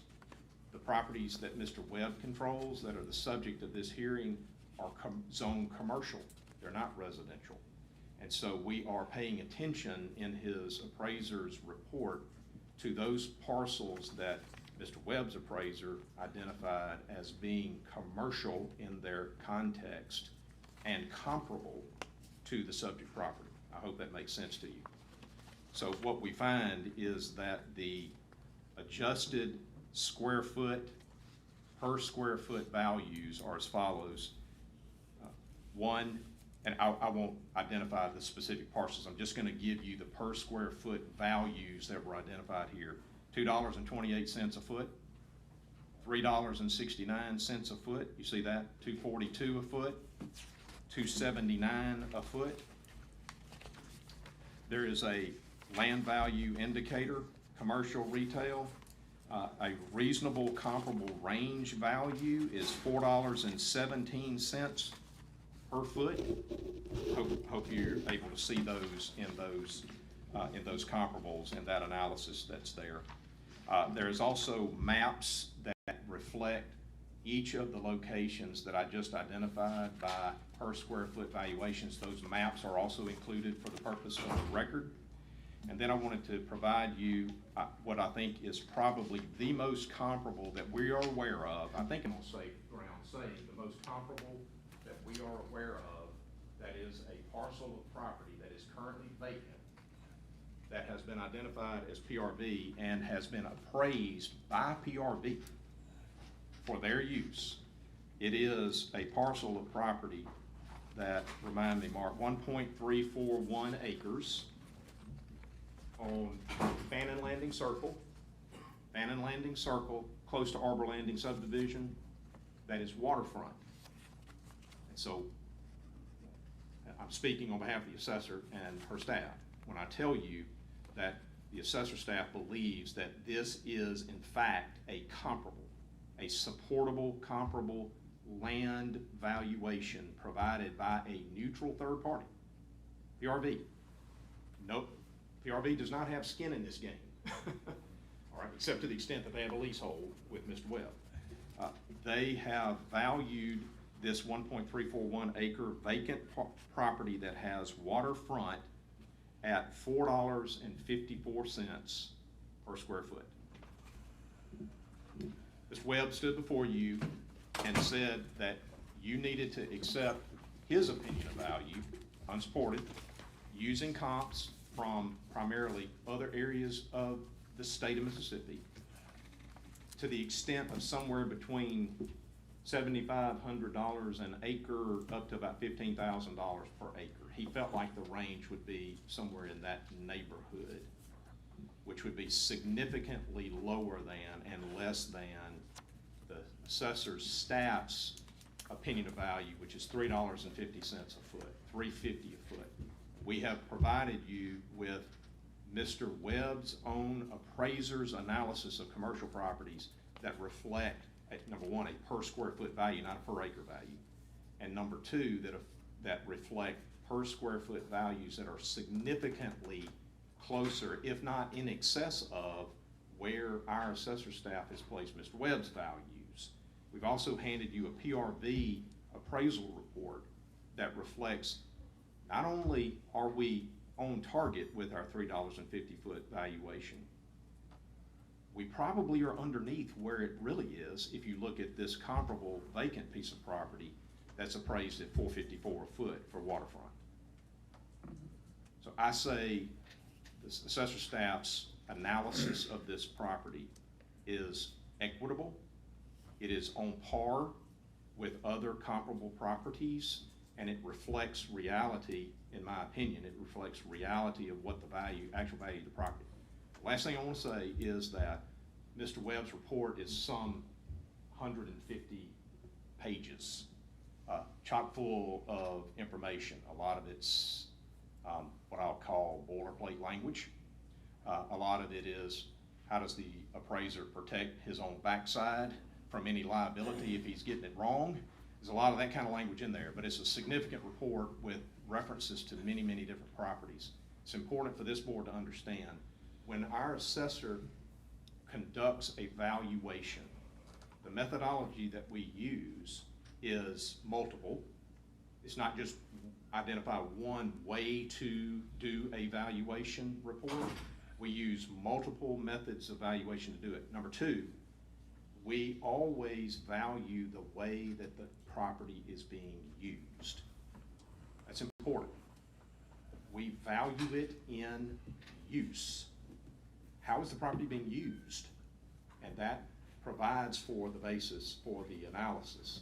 The properties that Mr. Webb controls that are the subject of this hearing are zone commercial. They're not residential. And so we are paying attention in his appraiser's report to those parcels that Mr. Webb's appraiser identified as being commercial in their context and comparable to the subject property. I hope that makes sense to you. So what we find is that the adjusted square foot, per square foot values are as follows. One, and I won't identify the specific parcels, I'm just gonna give you the per square foot values that were identified here. $2.28 a foot, $3.69 a foot, you see that? $2.42 a foot, $2.79 a foot. There is a land value indicator, commercial retail. A reasonable comparable range value is $4.17 per foot. Hope you're able to see those in those comparables and that analysis that's there. There's also maps that reflect each of the locations that I just identified by per square foot valuations. Those maps are also included for the purpose of the record. And then I wanted to provide you what I think is probably the most comparable that we are aware of. I think I'm on safe ground saying the most comparable that we are aware of that is a parcel of property that is currently vacant, that has been identified as PRV and has been appraised by PRV for their use. It is a parcel of property that, remind me, Mark, 1.341 acres on Fannin Landing Circle, close to Arbor Landing subdivision, that is waterfront. And so I'm speaking on behalf of the assessor and her staff when I tell you that the assessor staff believes that this is in fact a comparable, a supportable, comparable land valuation provided by a neutral third party, PRV. Nope, PRV does not have skin in this game, all right, except to the extent that they have a leasehold with Mr. Webb. They have valued this 1.341 acre vacant property that has waterfront at $4.54 per square foot. Mr. Webb stood before you and said that you needed to accept his opinion of value, unsupported, using comps from primarily other areas of the state of Mississippi to the extent of somewhere between $7,500 an acre up to about $15,000 per acre. He felt like the range would be somewhere in that neighborhood, which would be significantly lower than and less than the assessor's staff's opinion of value, which is $3.50 a foot, $3.50 a foot. We have provided you with Mr. Webb's own appraiser's analysis of commercial properties that reflect, number one, a per square foot value, not a per acre value. And number two, that reflect per square foot values that are significantly closer, if not in excess of, where our assessor staff has placed Mr. Webb's values. We've also handed you a PRV appraisal report that reflects not only are we on target with our $3.50 foot valuation, we probably are underneath where it really is if you look at this comparable vacant piece of property that's appraised at $4.54 a foot for waterfront. So I say the assessor staff's analysis of this property is equitable. It is on par with other comparable properties, and it reflects reality, in my opinion. It reflects reality of what the value, actual value of the property. Last thing I want to say is that Mr. Webb's report is some 150 pages, chock full of information. A lot of it's what I'll call boilerplate language. A lot of it is, how does the appraiser protect his own backside from any liability if he's getting it wrong? There's a lot of that kind of language in there, but it's a significant report with references to many, many different properties. It's important for this board to understand, when our assessor conducts a valuation, the methodology that we use is multiple. It's not just identify one way to do a valuation report. We use multiple methods of valuation to do it. Number two, we always value the way that the property is being used. That's important. We value it in use. How is the property being used? And that provides for the basis for the analysis.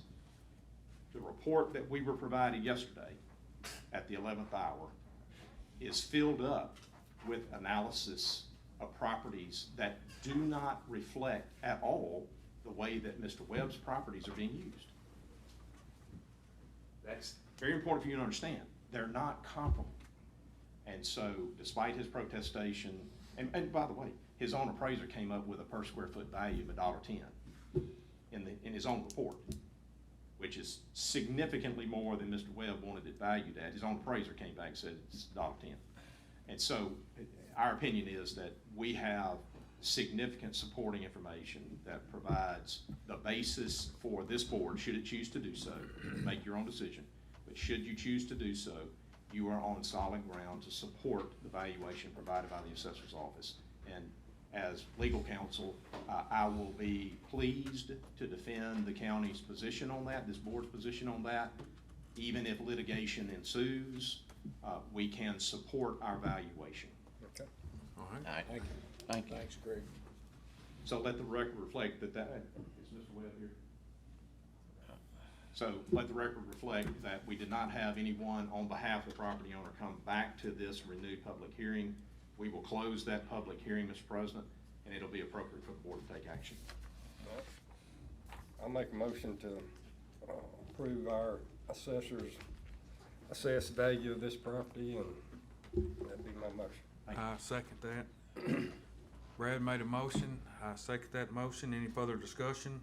The report that we were provided yesterday at the 11th hour is filled up with analysis of properties that do not reflect at all the way that Mr. Webb's properties are being used. That's very important for you to understand. They're not comparable. And so, despite his protestation, and by the way, his own appraiser came up with a per square foot value of $1.10 in his own report, which is significantly more than Mr. Webb wanted it valued at. His own appraiser came back and said it's $1.10. And so, our opinion is that we have significant supporting information that provides the basis for this board, should it choose to do so. Make your own decision. But should you choose to do so, you are on solid ground to support the valuation provided by the assessor's office. And as legal counsel, I will be pleased to defend the county's position on that, this board's position on that. Even if litigation ensues, we can support our valuation. Okay. All right. All right. Thank you. Thank you. Thanks, Greg. So let the record reflect that is Mr. Webb here? So let the record reflect that we did not have anyone on behalf of the property owner come back to this renewed public hearing. We will close that public hearing, Mr. President, and it'll be appropriate for the board to take action. I'll make a motion to approve our assessor's assessed value of this property, and that'd be my motion. I second that. Brad made a motion. I second that motion. Any further discussion?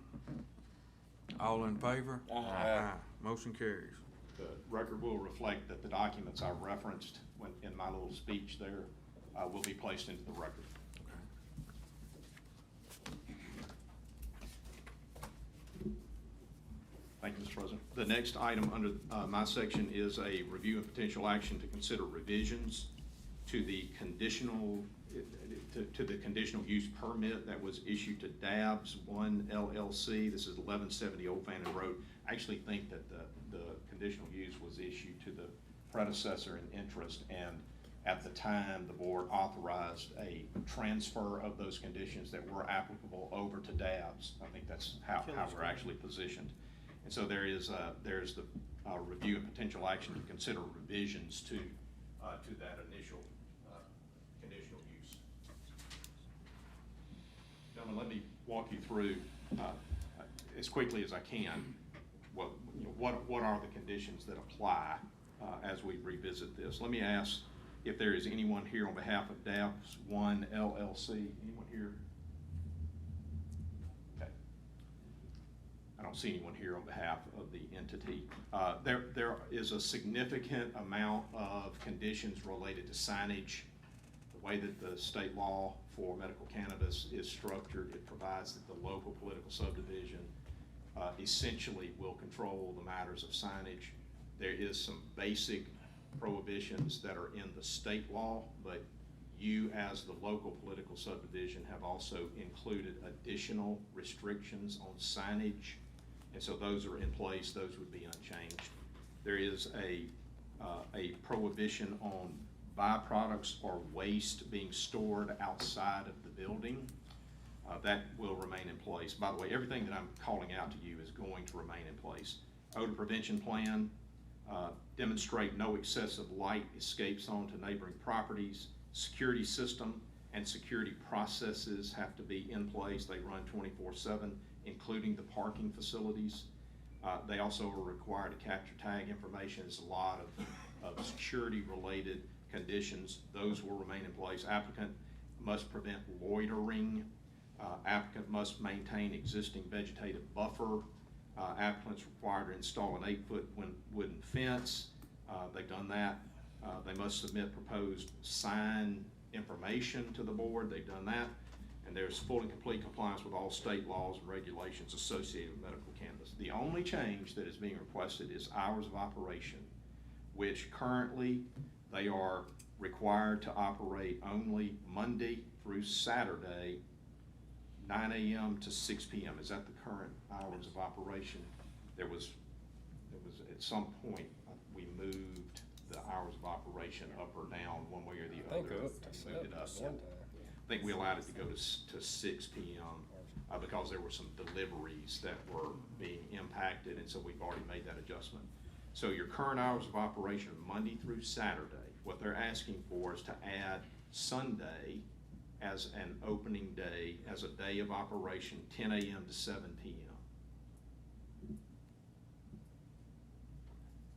All in favor? Aye. Motion carries. The record will reflect that the documents I referenced in my little speech there will be placed into the record. Thank you, Mr. President. The next item under my section is a review and potential action to consider revisions to the conditional use permit that was issued to Dabs 1 LLC. This is 1170 Old Fannin Road. I actually think that the conditional use was issued to the predecessor in interest, and at the time the board authorized a transfer of those conditions that were applicable over to Dabs. I think that's how we're actually positioned. And so there's the review and potential action to consider revisions to that initial conditional use. Gentlemen, let me walk you through as quickly as I can what are the conditions that apply as we revisit this. Let me ask if there is anyone here on behalf of DAPS One LLC. Anyone here? Okay. I don't see anyone here on behalf of the entity. There is a significant amount of conditions related to signage. The way that the state law for medical cannabis is structured, it provides that the local political subdivision essentially will control the matters of signage. There is some basic prohibitions that are in the state law, but you as the local political subdivision have also included additional restrictions on signage, and so those are in place. Those would be unchanged. There is a prohibition on byproducts or waste being stored outside of the building. That will remain in place. By the way, everything that I'm calling out to you is going to remain in place. Odor prevention plan, demonstrate no excessive light escapes onto neighboring properties. Security system and security processes have to be in place. They run 24/7, including the parking facilities. They also are required to capture tag information. There's a lot of security related conditions. Those will remain in place. Applicant must prevent loitering. Applicant must maintain existing vegetative buffer. Applicant's required to install an 8-foot wooden fence. They've done that. They must submit proposed sign information to the board. They've done that. And there's full and complete compliance with all state laws and regulations associated with medical cannabis. The only change that is being requested is hours of operation, which currently they are required to operate only Monday through Saturday, 9 a.m. to 6 p.m. Is that the current hours of operation? There was at some point, we moved the hours of operation up or down one way or the other. I think up to We moved it up. 7%. I think we allowed it to go to 6 p.m. Because there were some deliveries that were being impacted, and so we've already made that adjustment. So your current hours of operation are Monday through Saturday. What they're asking for is to add Sunday as an opening day, as a day of operation, 10 a.m. to 7 p.m.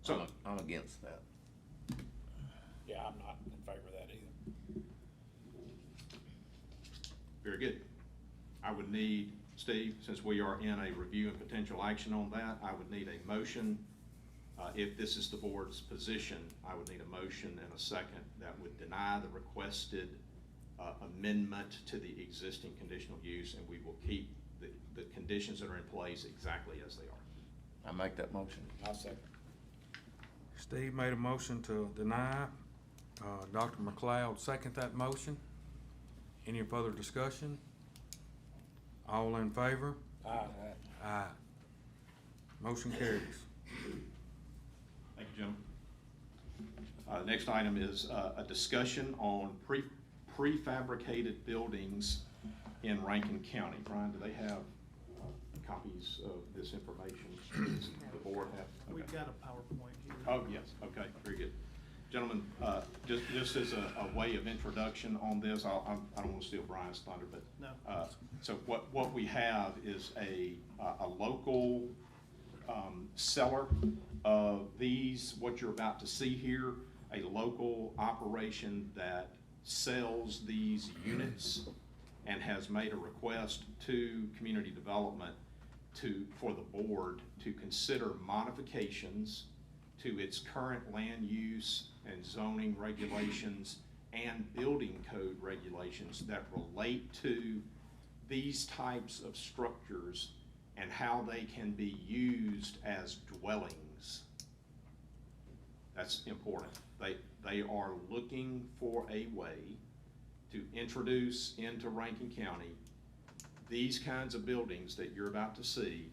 So I'm against that. Yeah, I'm not in favor of that either. very good. I would need, Steve, since we are in a review and potential action on that, I would need a motion. If this is the board's position, I would need a motion and a second that would deny the requested amendment to the existing conditional use, and we will keep the conditions that are in place exactly as they are. I make that motion. I'll second. Steve made a motion to deny. Dr. McLeod second that motion. Any further discussion? All in favor? Aye. Aye. Motion carries. Thank you, gentlemen. Next item is a discussion on prefabricated buildings in Rankin County. Brian, do they have copies of this information? Does the board have? Okay. We've got a PowerPoint here. Oh, yes, okay, very good. Gentlemen, just as a way of introduction on this, I don't want to steal Brian's thunder, but No. so what we have is a local seller of these, what you're about to see here, a local operation that sells these units and has made a request to community development for the board to consider modifications to its current land use and zoning regulations and building code regulations that relate to these types of structures and how they can be used as dwellings. That's important. They are looking for a way to introduce into Rankin County these kinds of buildings that you're about to see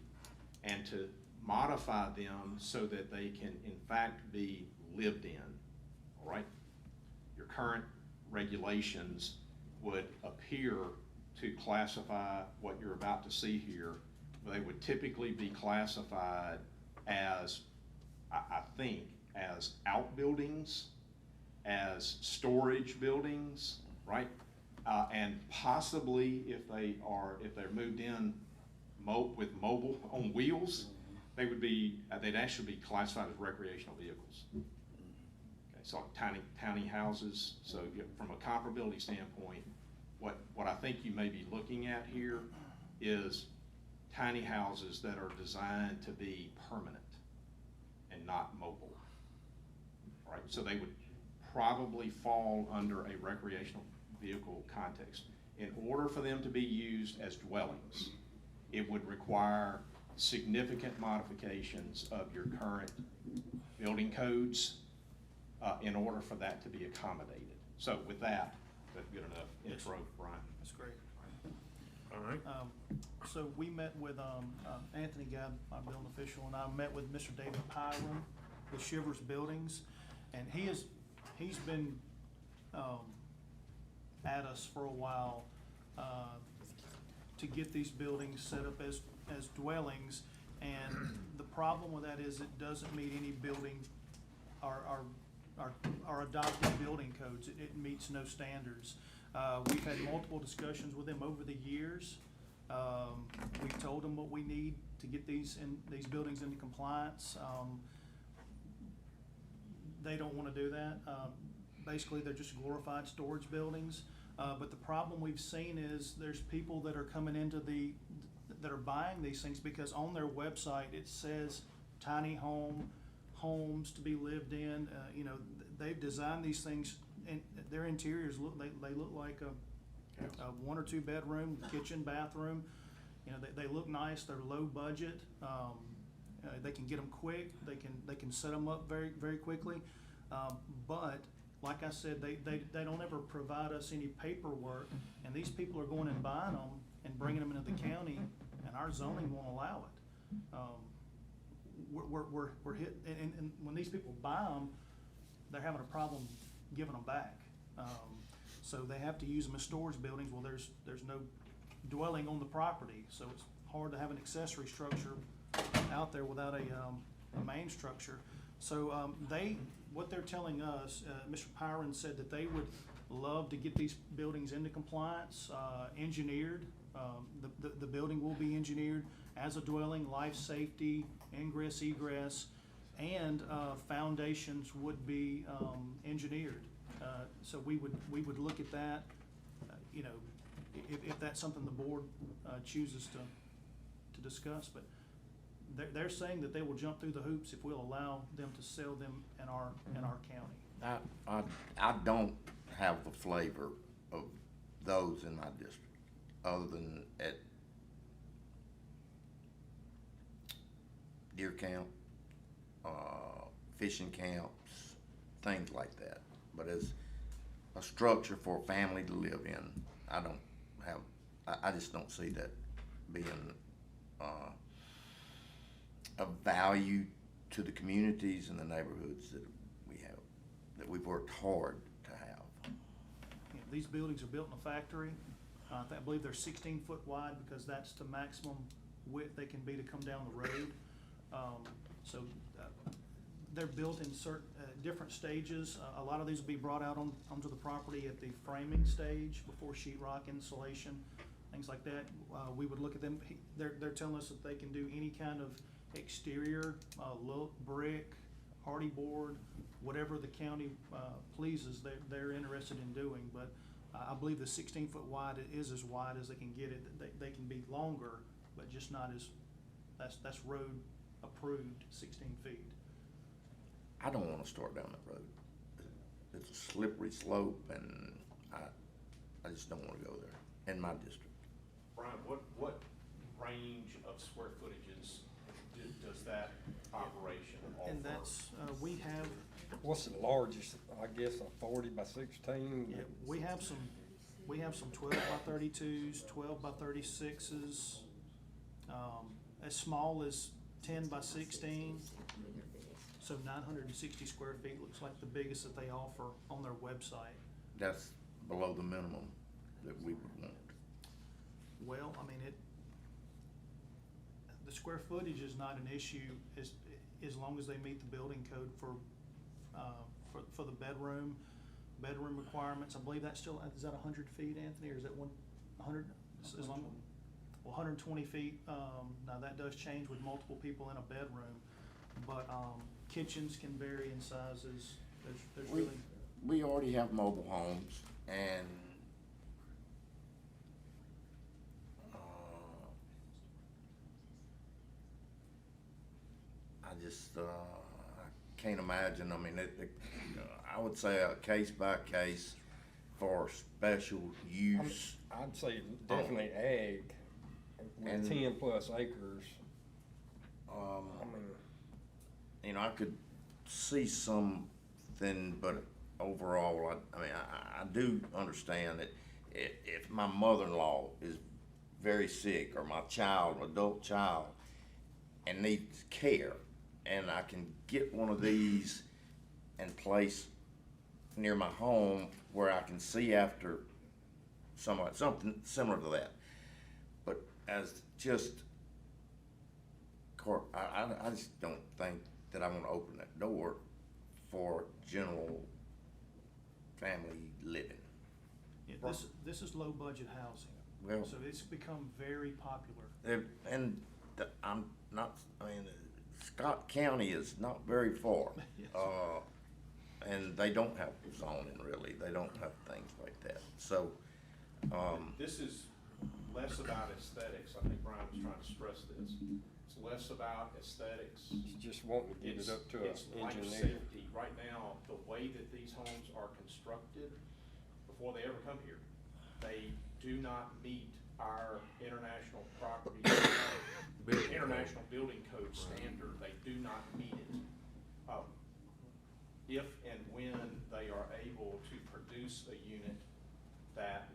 and to modify them so that they can in fact be lived in, all right? Your current regulations would appear to classify what you're about to see here. They would typically be classified as, I think, as outbuildings, as storage buildings, right? And possibly if they're moved in with mobile on wheels, They would be, they'd actually be classified as recreational vehicles. Okay, so tiny houses, so from a comparability standpoint, what I think you may be looking at here is tiny houses that are designed to be permanent and not mobile. Right, so they would probably fall under a recreational vehicle context. In order for them to be used as dwellings, it would require significant modifications of your current building codes in order for that to be accommodated. So with that, that's good enough intro, Brian. That's great. All right. So we met with, Anthony Gabb, our building official, and I met with Mr. David Pyram with Shivers Buildings, and he's been, at us for a while, to get these buildings set up as dwellings, and the problem with that is it doesn't meet any building, our adopted building codes. It meets no standards. We've had multiple discussions with them over the years. We've told them what we need to get these buildings into compliance. They don't wanna do that. Basically, they're just glorified storage buildings. But the problem we've seen is there's people that are coming into that are buying these things because on their website it says tiny homes to be lived in. You know, they've designed these things, and their interiors they look like a 1 or 2 bedroom, kitchen, bathroom. You know, they look nice. They're low budget. They can get them quick. They can set them up very, very quickly. But like I said, they don't ever provide us any paperwork, and these people are going and buying them and bringing them into the county, and our zoning won't allow it. We're hit, and when these people buy them, they're having a problem giving them back. So they have to use them as storage buildings. Well, there's no dwelling on the property, so it's hard to have an accessory structure out there without a main structure. So what they're telling us, Mr. Pyron said that they would love to get these buildings into compliance, engineered. The building will be engineered as a dwelling, life safety, ingress, egress, and foundations would be engineered. So we would look at that, you know, if that's something the board chooses to discuss. But they're saying that they will jump through the hoops if we'll allow them to sell them in our county. I don't have the flavor of those in my district, other than at deer camp, fishing camps, things like that. But as a structure for a family to live in, I just don't see that being of value to the communities and the neighborhoods that we've worked hard to have. Yeah, these buildings are built in a factory. I believe they're 16 foot wide because that's the maximum width they can be to come down the road. They're built in certain different stages. A lot of these will be brought out onto the property at the framing stage before sheetrock insulation, things like that. We would look at them. They're telling us that they can do any kind of exterior look, brick, hardy board, whatever the county pleases. They're interested in doing. But I believe the 16 foot wide is as wide as they can get it. They can be longer, but just not as that's road approved 16 feet. I don't want to start down that road. It's a slippery slope, and I just don't want to go there in my district. Brian, what range of square footages does that operation offer? And that's we have. What's the largest? I guess a 40 by 16. Yeah, we have some 12 by 32s, 12 by 36s, as small as 10 by 16. So 960 square feet looks like the biggest that they offer on their website. That's below the minimum that we would want. Well, I mean, the square footage is not an issue as long as they meet the building code for the bedroom requirements. I believe that's still, is that 100 feet, Anthony, or is that 100? As long, Well, 120 feet, now that does change with multiple people in a bedroom, but kitchens can vary in sizes. There's We, really, we already have mobile homes, and I just, I can't imagine, I mean, I would say a case by case for special use. I'd say definitely ag, And- with 10+ acres. Um, I mean, you know, I could see something, but overall, I mean, I do understand that if my mother-in-law is very sick, or my child, adult child, and needs care, and I can get one of these and place near my home where I can see after something similar to that. But as just, I just don't think that I want to open that door for general family living. yeah, this is low budget housing. Well- So it's become very popular. I'm not, I mean, Scott County is not very far. Yes. And they don't have zoning really, they don't have things like that, so, This is less about aesthetics. I think Brian was trying to stress this. It's less about aesthetics. you just wanting to get it up to It's an life engineer. safety. Right now, the way that these homes are constructed, before they ever come here, they do not meet our international property, Building code. international building code standard. They do not meet it. If and when they are able to produce a unit that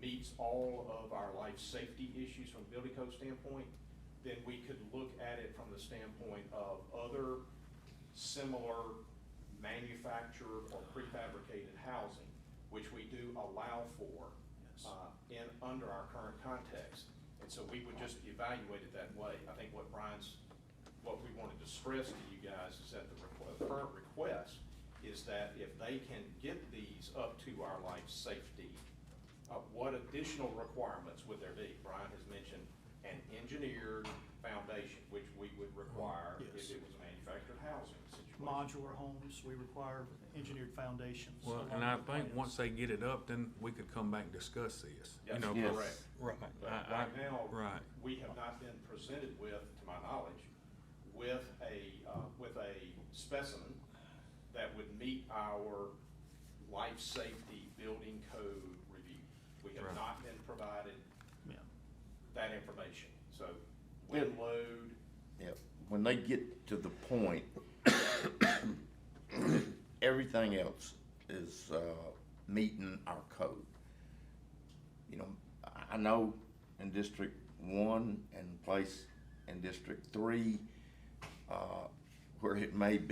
meets all of our life safety issues from a building code standpoint, then we could look at it from the standpoint of other similar manufactured or prefabricated housing, which we do allow for under our current context. And so we would just evaluate it that way. I think what we wanted to stress to you guys is that the current request is that if they can get these up to our life safety, what additional requirements would there be? Brian has mentioned an engineered foundation, which we would require Yes. if it was a manufactured housing situation. Modular homes, we require engineered foundations. Well, along and I with think plans. once they get it up, then we could come back and discuss this. You That's know, Yes. correct. Right. But right now, Right. we have not been presented with, to my knowledge, with a specimen that would meet our life safety building code review. We have Right. not been provided Yeah. that information. So wind load, yeah, when they get to the point, everything else is, meeting our code. You know, I know in District 1 and place in District 3, where it may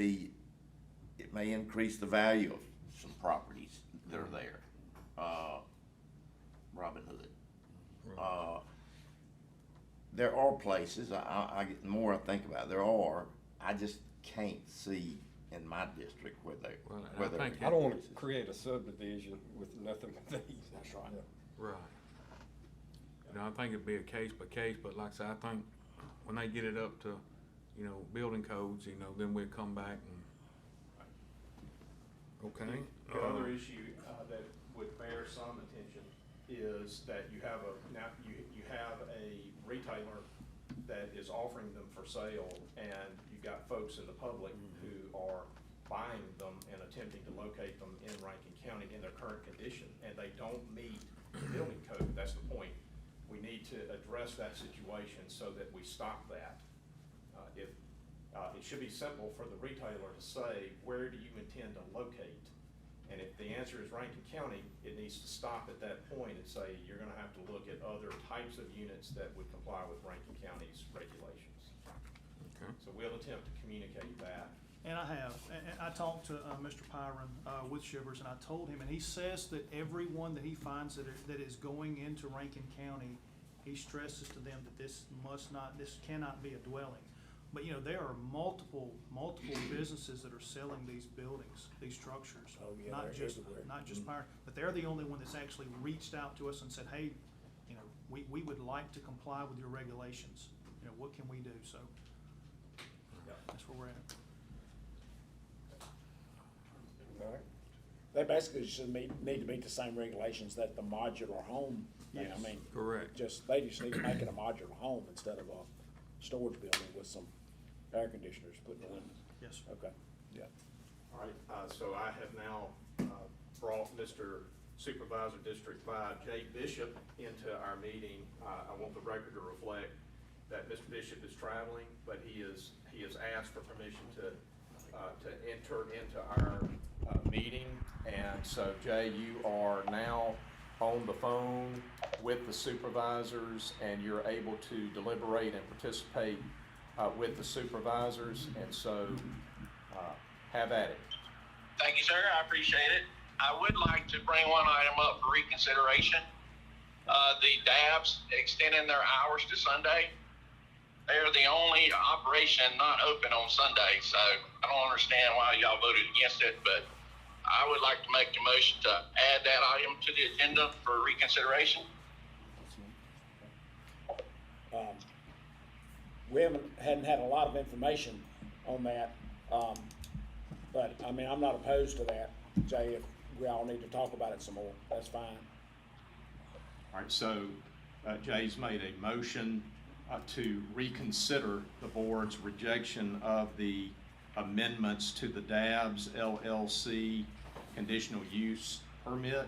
increase the value of some properties that are there. Robin Hood. There are places, I get, the more I think about it, I just can't see in my district where they, Well, and I where they're. think I don't want to create a subdivision with nothing but these. That's right. Yeah. Right. You know, I think it'd be a case by case, but like I said, I think when they get it up to, you know, building codes, you know, then we'll come back and, okay? the other issue that would bear some attention is that you have you have a retailer that is offering them for sale, and you've got folks in the public who are buying them and attempting to locate them in Rankin County in their current condition, and they don't meet the building code. That's the point. We need to address that situation so that we stop that. It should be simple for the retailer to say, where do you intend to locate? And if the answer is Rankin County, it needs to stop at that point and say, you're gonna have to look at other types of units that would comply with Rankin County's regulations. Okay. So we'll attempt to communicate that. And I have, and I talked to Mr. Pyron with Shivers, and I told him, and he says that everyone that he finds that is going into Rankin County, he stresses to them that this cannot be a dwelling. But, you know, there are multiple businesses that are selling these buildings, these structures. Oh, yeah, Not they're just everywhere. Not just Pyron, but they're the only one that's actually reached out to us and said, hey, you know, we would like to comply with your regulations. You know, what can we do? So that's where we're at. All right. They basically should need to meet the same regulations that the modular home, thing. I Yes. mean, Correct. they just need to make it a modular home instead of a storage building with some air conditioners put in. Yes, sir. Okay, yeah. All right, so I have now brought Mr. Supervisor District 5, Jay Bishop, into our meeting. I want the record to reflect that Mr. Bishop is traveling, but he has asked for permission to enter into our meeting. And so, Jay, you are now on the phone with the supervisors, and you're able to deliberate and participate with the supervisors. And so, have at it. Thank you, sir. I appreciate it. I would like to bring one item up for reconsideration. The DABs extending their hours to Sunday. They're the only operation not open on Sunday, so I don't understand why y'all voted against it, but I would like to make the motion to add that item to the agenda for reconsideration. We hadn't had a lot of information on that, but I mean, I'm not opposed to that, Jay, if we all need to talk about it some more, that's fine. All right, so Jay's made a motion to reconsider the board's rejection of the amendments to the DABS LLC conditional use permit,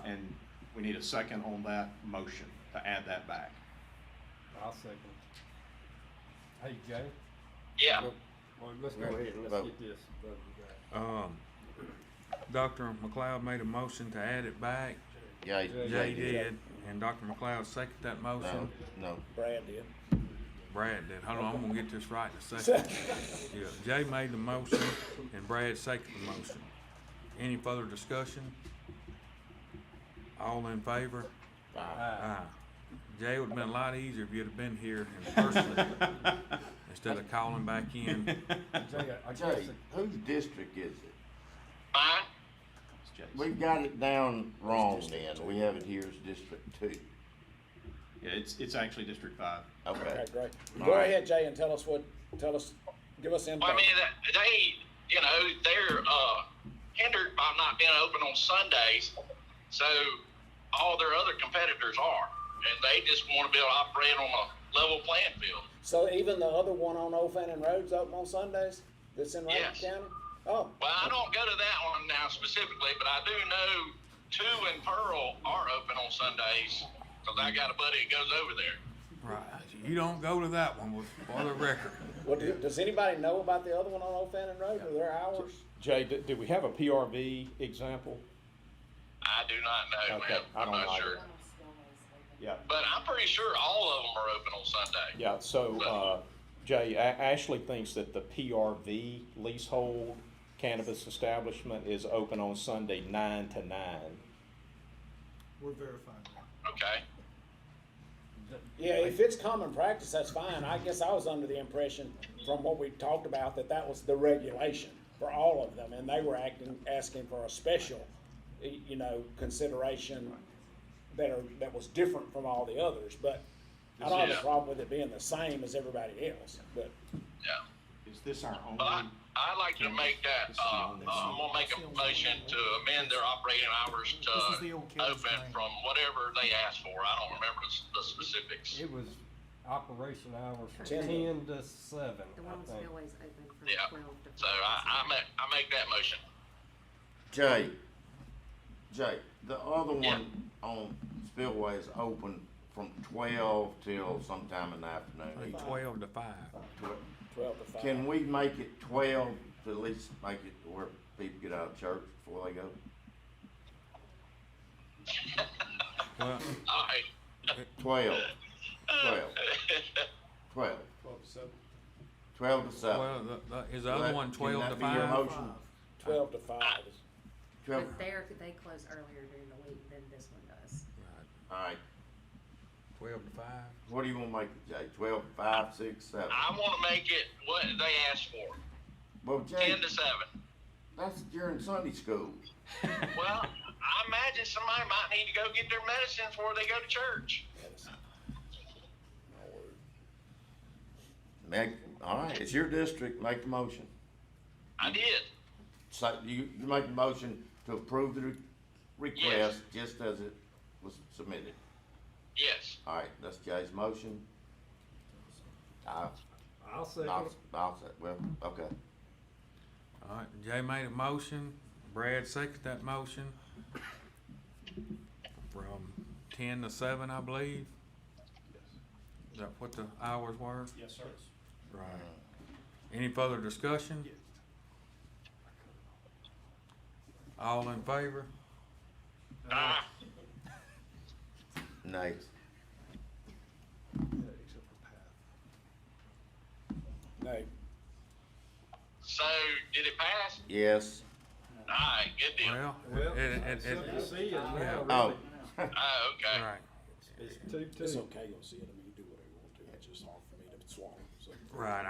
and we need a second on that motion to add that back. I'll second. Hey, Jay? Yeah. Well, let's go ahead, let's get this done. Dr. McLeod made a motion to add it back. Yeah, Jay did, and Dr. McLeod seconded that motion. No. Brad did. Brad did. Hold on, I'm gonna get this right in a second. Yeah, Jay made the motion and Brad seconded the motion. Any further discussion? All in favor? Aye. Jay, it would've been a lot easier if you'd have been here in person instead of calling back in. Jay, I guess, Jay, whose district is it? Mine? We've got it down wrong then. We have it here as District 2. Yeah, it's actually District 5. Okay. Okay, great. All Go right. ahead, Jay, and give us input. Well, I mean, they're hindered by not being open on Sundays, so all their other competitors are, and they just want to be able to operate on a level playing field. So even the other one on Old Fannin Road's open on Sundays, that's in Rankin Yes. County? Oh. Well, I don't go to that one now specifically, but I do know 2 and Pearl are open on Sundays, because I got a buddy that goes over there. Right, you don't go to that one for the record. Well, does anybody know about the other one on Old Fannin Road, or their hours? Jay, do we have a PRV example? I do not know, Okay, man. I don't I'm not either. sure. Yeah. But I'm pretty sure all of them are open on Sunday. Yeah, so, Jay, Ashley thinks that the PRV leasehold cannabis establishment is open on Sunday 9 to 9. We're verifying that. Okay. Yeah, if it's common practice, that's fine. I guess I was under the impression from what we talked about that was the regulation for all of them, and they were asking for a special, consideration that was different from all the others, but I don't have a problem with it being the same as everybody else, but. Yeah. Is this our only? Well, I'd like to make that, I'm gonna make a motion to amend their operating hours This is the to old Kelly's open thing. from whatever they asked for. I don't remember the specifics. it was operation hours from 10 10 to 7, The I one's think. always open from Yeah. 12 to 5. So I make that motion. Jay, the other one on Spillway is open from 12 till sometime in the afternoon. 12 to 5. 12 to 5. Can we make it 12 to at least make it where people get out of church before they go? Well, All right. 12. 12 to 7. well, is the other one 12 to Can that be your 5? motion? 12 to 5. 12. But they close earlier during the week than this one does. Right, All right. 12 to 5. What do you want to make it, Jay? 12, 5, 6, 7? I wanna make it what they asked for, Well, Jay, 10 to 7. That's during Sunday school. Well, I imagine somebody might need to go get their medicine before they go to church. All right, it's your district, make the motion. I did. So you make the motion to approve the request just as it was submitted. Yes. All right, that's Jay's motion. I'll second it. I'll say, well, okay. All right, Jay made a motion, Brad seconded that motion. From 10 to 7, I believe. Is that what the hours were? Yes, sir. Right. Any further discussion? All in favor? Nay. No. So, did it pass? Yes. All right, good deal. Well, See it now, yeah. really. Oh, Oh, okay. Right. It's 2-2. It's okay, you'll see it, I mean, you do whatever you want to, it's just hard for me to swallow, so. Right,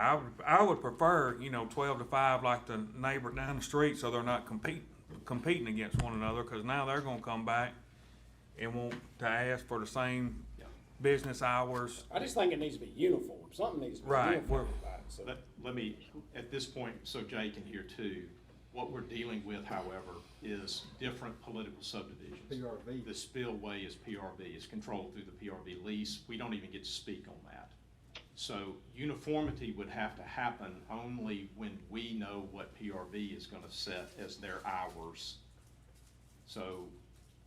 I would prefer, 12 to 5 like the neighbor down the street, so they're not competing against one another, cause now they're gonna come back and want to ask for the same business hours. I just think it needs to be uniform, something needs to be Right, uniform about it, so. Let me, at this point, so Jay can hear too, what we're dealing with, however, is different political subdivisions. PRV. The spillway is PRV, it's controlled through the PRV lease, we don't even get to speak on that. So uniformity would have to happen only when we know what PRV is gonna set as their hours. So.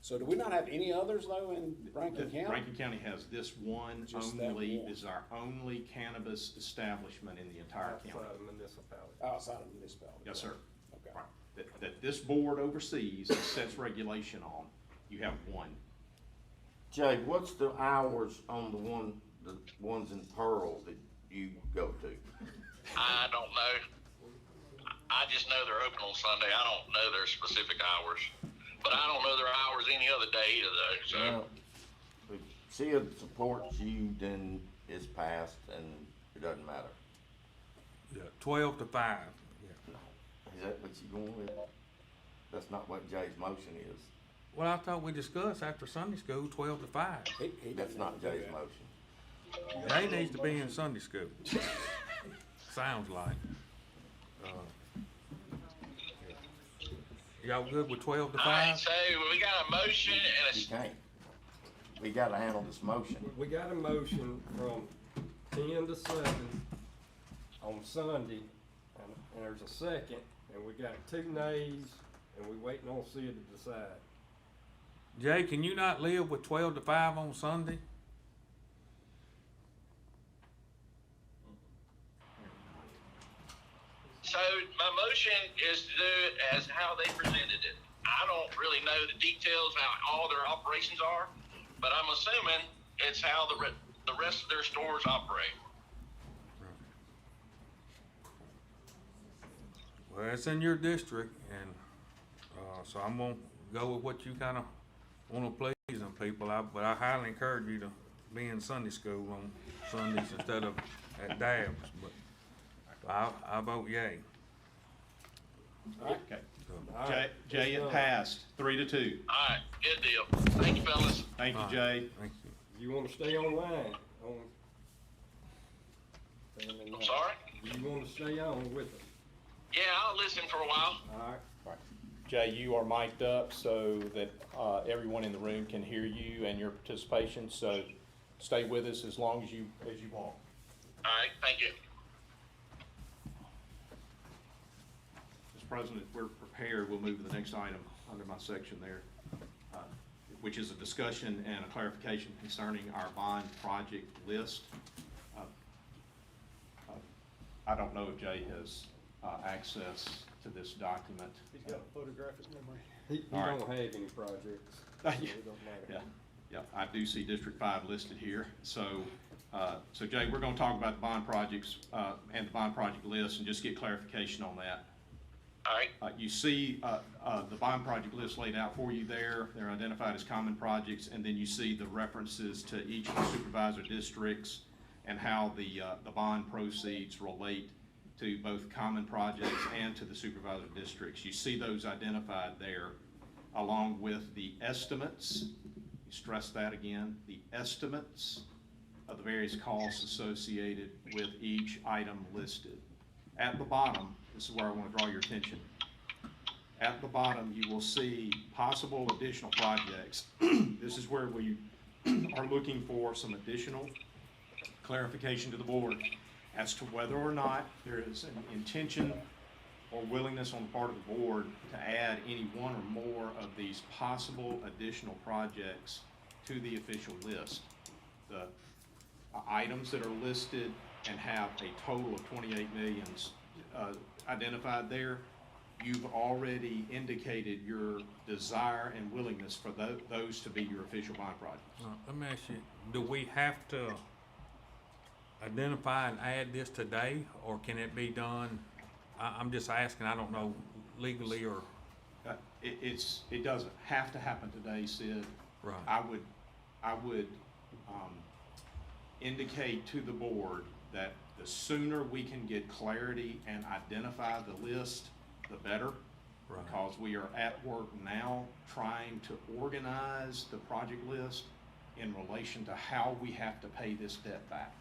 So do we not have any others though in Rankin County? Rankin County has this one Just that only, one. is our only cannabis establishment in the entire county. Outside of municipality. Outside of municipality? Yes, sir. Okay. Right. That this board oversees and sets regulation on, you have one. Jay, what's the hours on the ones in Pearl that you go to? I don't know. I just know they're open on Sunday. I don't know their specific hours. But I don't know their hours any other day either, though, so. Well, if SID supports you, then it's passed and it doesn't matter. Yeah, 12 to 5. Is that what you going with? That's not what Jay's motion is. Well, I thought we discussed after Sunday school, 12 to 5. That's not Jay's motion. Jay needs to be in Sunday school. Sounds like. Y'all good with 12 to 5? All right, so we got a motion and You can't. We gotta handle this motion. We got a motion from 10 to 7 on Sunday, and there's a second, and we got 2 nays, and we waiting on Sid to decide. Jay, can you not live with 12 to 5 on Sunday? So my motion is to do it as how they presented it. I don't really know the details, how all their operations are, but I'm assuming it's how the rest of their stores operate. Well, it's in your district, and so I'm gonna go with what you kind of want to please them people. But I highly encourage you to be in Sunday school on Sundays instead of at Dabs. But I vote yay. Okay. Jay, it passed 3-2. All right, good deal. Thank you, fellas. Thank you, Jay. Thank you. You wanna stay online? I'm sorry? You wanna stay on with us? Yeah, I'll listen for a while. All right. Jay, you are mic'd up so that everyone in the room can hear you and your participation, so stay with us as long as you want. All right, thank you. Mr. President, if we're prepared, we'll move to the next item under my section there, which is a discussion and a clarification concerning our bond project list. I don't know if Jay has access to this document. He's got a photographic memory. He All right. don't have any projects. So it don't matter. Yeah, I do see District 5 listed here. So Jay, we're gonna talk about the bond projects, and the bond project list and just get clarification on that. All right. You see, the bond project list laid out for you there. They're identified as common projects, and then you see the references to each of the supervisor districts and how the bond proceeds relate to both common projects and to the supervisor districts. You see those identified there, along with the estimates, stress that again, the estimates of the various costs associated with each item listed. At the bottom, this is where I want to draw your attention. At the bottom, you will see possible additional projects. This is where we are looking for some additional clarification to the board as to whether or not there is an intention or willingness on the part of the board to add any one or more of these possible additional projects to the official list. The items that are listed and have a total of 28 millions identified there, you've already indicated your desire and willingness for those to be your official bond projects. Let me ask you, do we have to identify and add this today, or can it be done? I'm just asking, I don't know legally or. It doesn't have to happen today, Sid. Right. I would indicate to the board that the sooner we can get clarity and identify the list, the better. Right. Because we are at work now trying to organize the project list in relation to how we have to pay this debt back.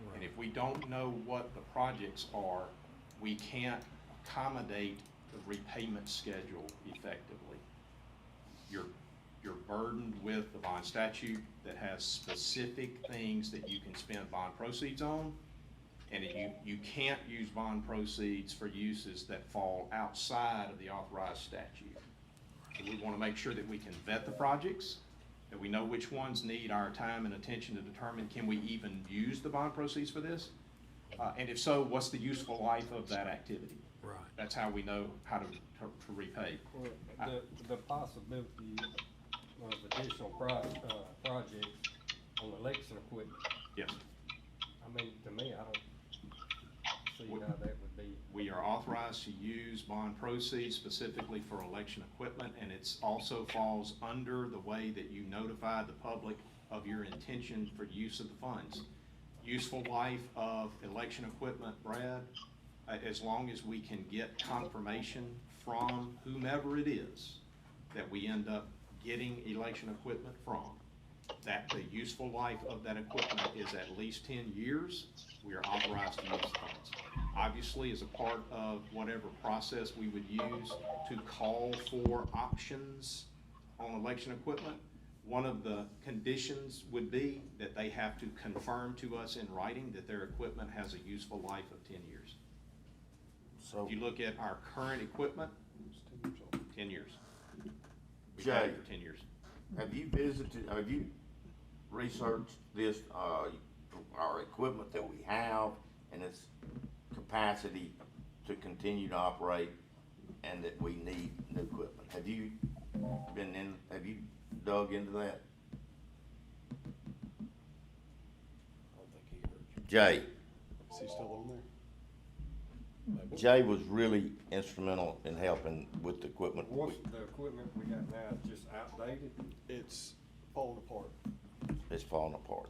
Right. And if we don't know what the projects are, we can't accommodate the repayment schedule effectively. You're burdened with the bond statute that has specific things that you can spend bond proceeds on, and you can't use bond proceeds for uses that fall outside of the authorized statute. So we want to make sure that we can vet the projects, that we know which ones need our time and attention to determine, can we even use the bond proceeds for this? And if so, what's the useful life of that activity? Right. That's how we know how to repay. Well, the possibility of additional projects on election equipment. Yes. I mean, to me, I don't see how that would be. We are authorized to use bond proceeds specifically for election equipment, and it's also falls under the way that you notify the public of your intention for use of the funds. Useful life of election equipment, Brad, as long as we can get confirmation from whomever it is that we end up getting election equipment from, that the useful life of that equipment is at least 10 years, we are authorized to use the funds. Obviously, as a part of whatever process we would use to call for options on election equipment, one of the conditions would be that they have to confirm to us in writing that their equipment has a useful life of 10 years. So if you look at our current equipment, 10 years. We've had it for 10 years. Have you researched this, our equipment that we have and its capacity to continue to operate, and that we need new equipment? Have you dug into that? I don't think he heard you. Jay? Is he still on there? Jay was really instrumental in helping with the equipment. What's the equipment we got now, just outdated? It's falling apart. It's falling apart.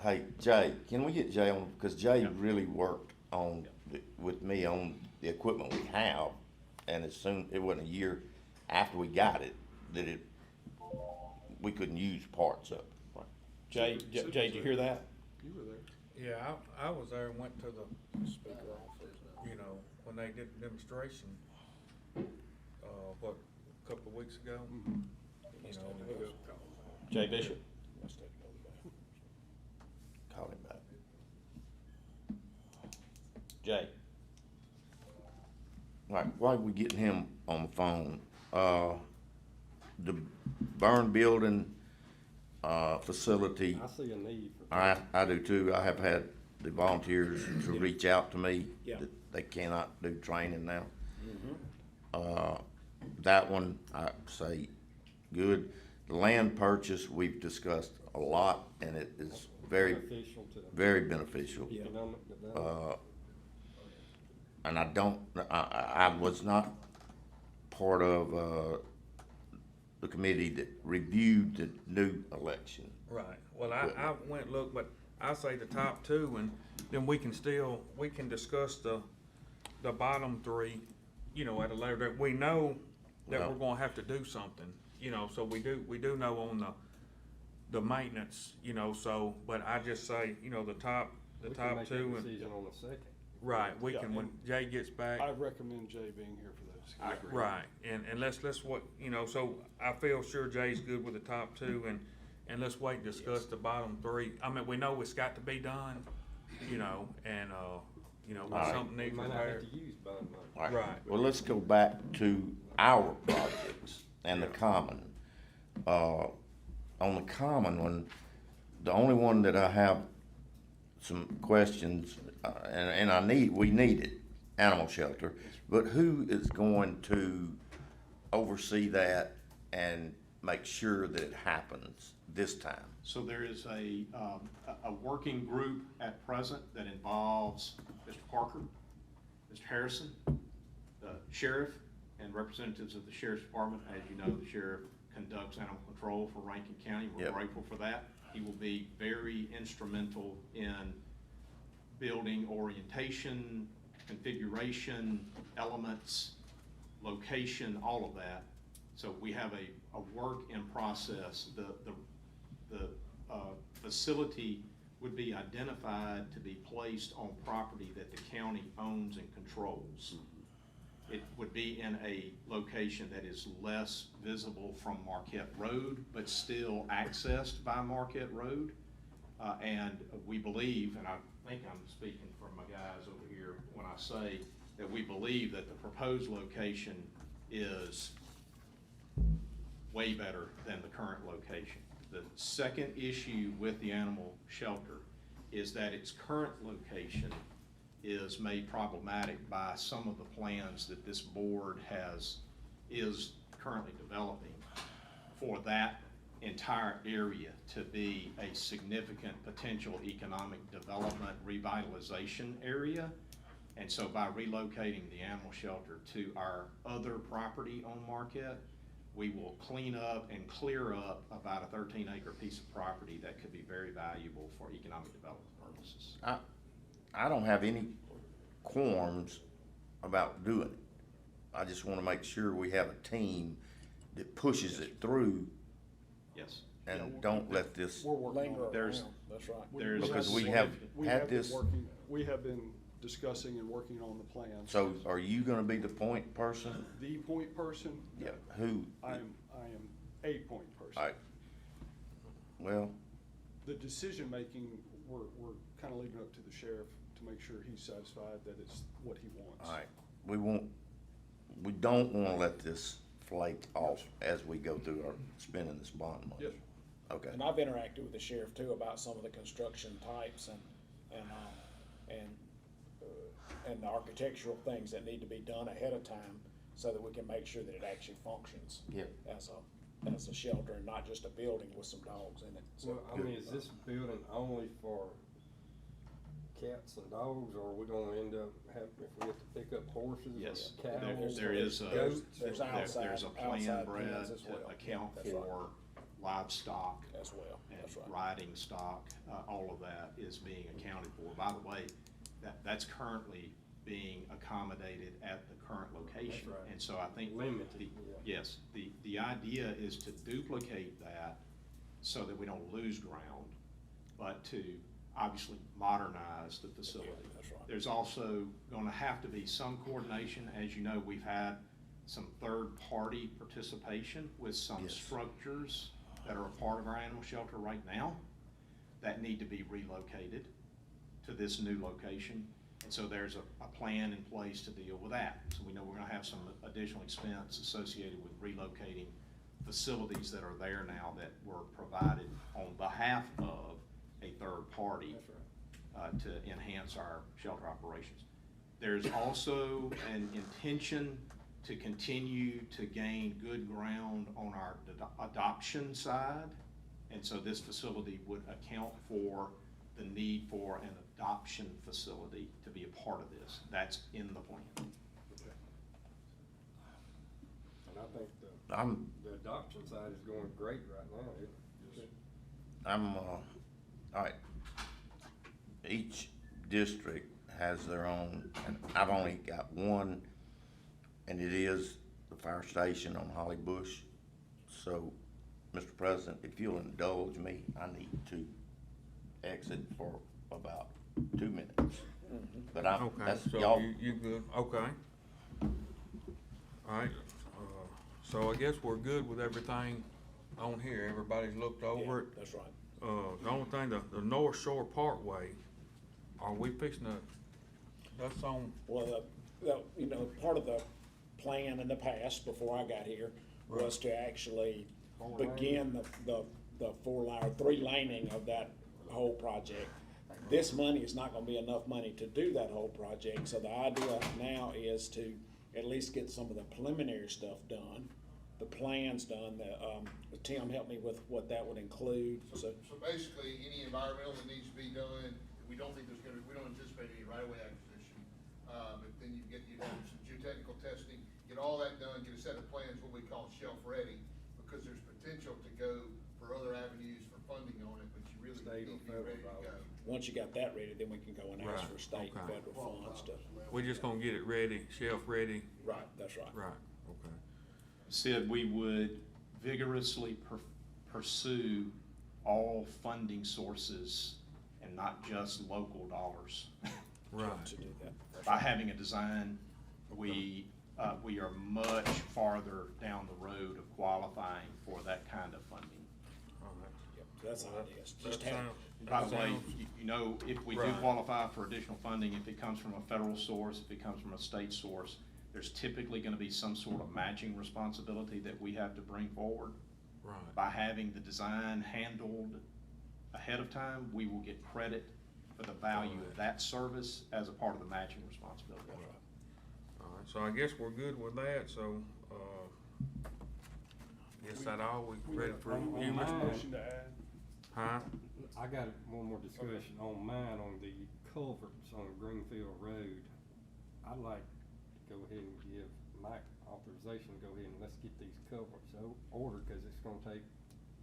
Hey, Jay, can we get Jay on, because Jay really worked on, with me on the equipment we have, and as soon, it wasn't a year after we got it, that we couldn't use parts of it. Jay, did you hear that? You were there. Yeah, I was there and went to the speaker office, you know, when they did the demonstration, what, a couple of weeks ago? You know, Jay Bishop? Call him back. Jay? All right, while we getting him on the phone, the burn building, facility. I see a need for. I do too. I have had the volunteers to reach out to me. Yeah. That they cannot do training now. That one, I say, good. The land purchase, we've discussed a lot, and it is very, Beneficial to them. very beneficial. Yeah. Economic development. And I was not part of, the committee that reviewed the new election. right, well, I went and looked, but I say the top two, and then we can discuss the bottom three, you know, at a later date. We know that Well- we're gonna have to do something, you know, so we do know on the maintenance, you know, so, but I just say, you know, the top We can two make that and, decision on the second. right, we Yeah, can, when Jay gets back. I recommend Jay being here for those. I agree. Right, and let's what, you know, so I feel sure Jay's good with the top two, and let's wait and discuss the bottom three. I mean, we know it's got to be done, you know, and, you know, when All right. something We needs might not have repaired. to use bond money. All right. Right. Well, let's go back to our projects and the common. On the common one, the only one that I have some questions, and we need it, animal shelter, but who is going to oversee that and make sure that it happens this time? So there is a working group at present that involves Mr. Parker, Mr. Harrison, the sheriff, and representatives of the sheriff's department. As you know, the sheriff conducts animal control for Rankin County. We're Yep. grateful for that. He will be very instrumental in building orientation, configuration, elements, location, all of that. So we have a work in process. The facility would be identified to be placed on property that the county owns and controls. It would be in a location that is less visible from Marquette Road, but still accessed by Marquette Road. And we believe, and I think I'm speaking for my guys over here when I say that we believe that the proposed location is way better than the current location. The second issue with the animal shelter is that its current location is made problematic by some of the plans that this board is currently developing for that entire area to be a significant potential economic development revitalization area. And so by relocating the animal shelter to our other property on Marquette, we will clean up and clear up about a 13-acre piece of property that could be very valuable for economic development purposes. I don't have any qualms about doing it. I just wanna make sure we have a team that pushes it through Yes. and don't let this, We're working on it. There's, That's right. there's. because we have had this. We have been discussing and working on the plans. So are you gonna be the point person? The point person? No. Yeah, who? I am a point person. All right. Well, The decision-making, we're kind of leaving up to the sheriff to make sure he's satisfied that it's what he wants. all right, we don't wanna let this flake off as we go through our spending this bond money. Yes. Okay. And I've interacted with the sheriff too about some of the construction types and the architectural things that need to be done ahead of time so that we can make sure that it actually functions Yeah. as a shelter and not just a building with some dogs in it. So, Well, I mean, is this building only for cats and dogs, or are we gonna end up having, if we have to pick up horses Yes, or cows? there is a, goats? There's there's outside a plan, pens Brad, as well. to account That's right. for livestock as well, and that's right. riding stock. All of that is being accounted for. By the way, that's currently being accommodated at the current location. That's right. And so I think. Limited, yeah. Yes, the idea is to duplicate that so that we don't lose ground, but to obviously modernize the facility. Yeah, that's right. There's also gonna have to be some coordination. As you know, we've had some third-party participation with some Yes. structures that are a part of our animal shelter right now that need to be relocated to this new location. And so there's a plan in place to deal with that. So we know we're gonna have some additional expense associated with relocating facilities that are there now that were provided on behalf of a third party. That's right. To enhance our shelter operations. There's also an intention to continue to gain good ground on our adoption side. And so this facility would account for the need for an adoption facility to be a part of this. That's in the plan. Okay. And I think the adoption side is going great right now. All right. each district has their own, and I've only got one, and it is the fire station on Holly Bush. So, Mr. President, if you'll indulge me, I need to exit for about 2 minutes. But I'm, Okay, that's, so y'all, you good, okay. All right, so I guess we're good with everything on here, everybody's looked over it. That's right. The only thing, the North Shore Parkway, are we fixing to, that's on, Well, you know, part of the plan in the past, before I got here, was to actually begin the 3-laning of that whole project. This money is not gonna be enough money to do that whole project, so the idea now is to at least get some of the preliminary stuff done, the plans done. Tim helped me with what that would include, so. So basically, any environmental that needs to be done, we don't anticipate any right-of-way acquisition. But then you have some geotechnical testing, get all that done, get a set of plans, what we call shelf-ready, because there's potential to go for other avenues for funding on it, but you really need to be ready to go. Once you got that ready, then we can go and ask Right, for state and okay. federal funds to. we're just gonna get it ready, shelf ready? Right, that's right. Right, okay. Said we would vigorously pursue all funding sources and not just local dollars. Right. To do that. By having a design, we are much farther down the road of qualifying for that kind of funding. All right. Yep, that's how it is. That Just have, sounds- By the that way, sounds- you know, if we do Right. qualify for additional funding, if it comes from a federal source, if it comes from a state source, there's typically gonna be some sort of matching responsibility that we have to bring forward. Right. By having the design handled ahead of time, we will get credit for the value of that service as a part of the matching responsibility. All right, so I guess we're good with that, so, guess that all, we ready for On you, mine, Mr. Huh? I got one more discussion on mine, on the culverts on Greenfield Road. I'd like to go ahead and give Mike authorization to go ahead and let's get these culverts ordered, cause it's gonna take,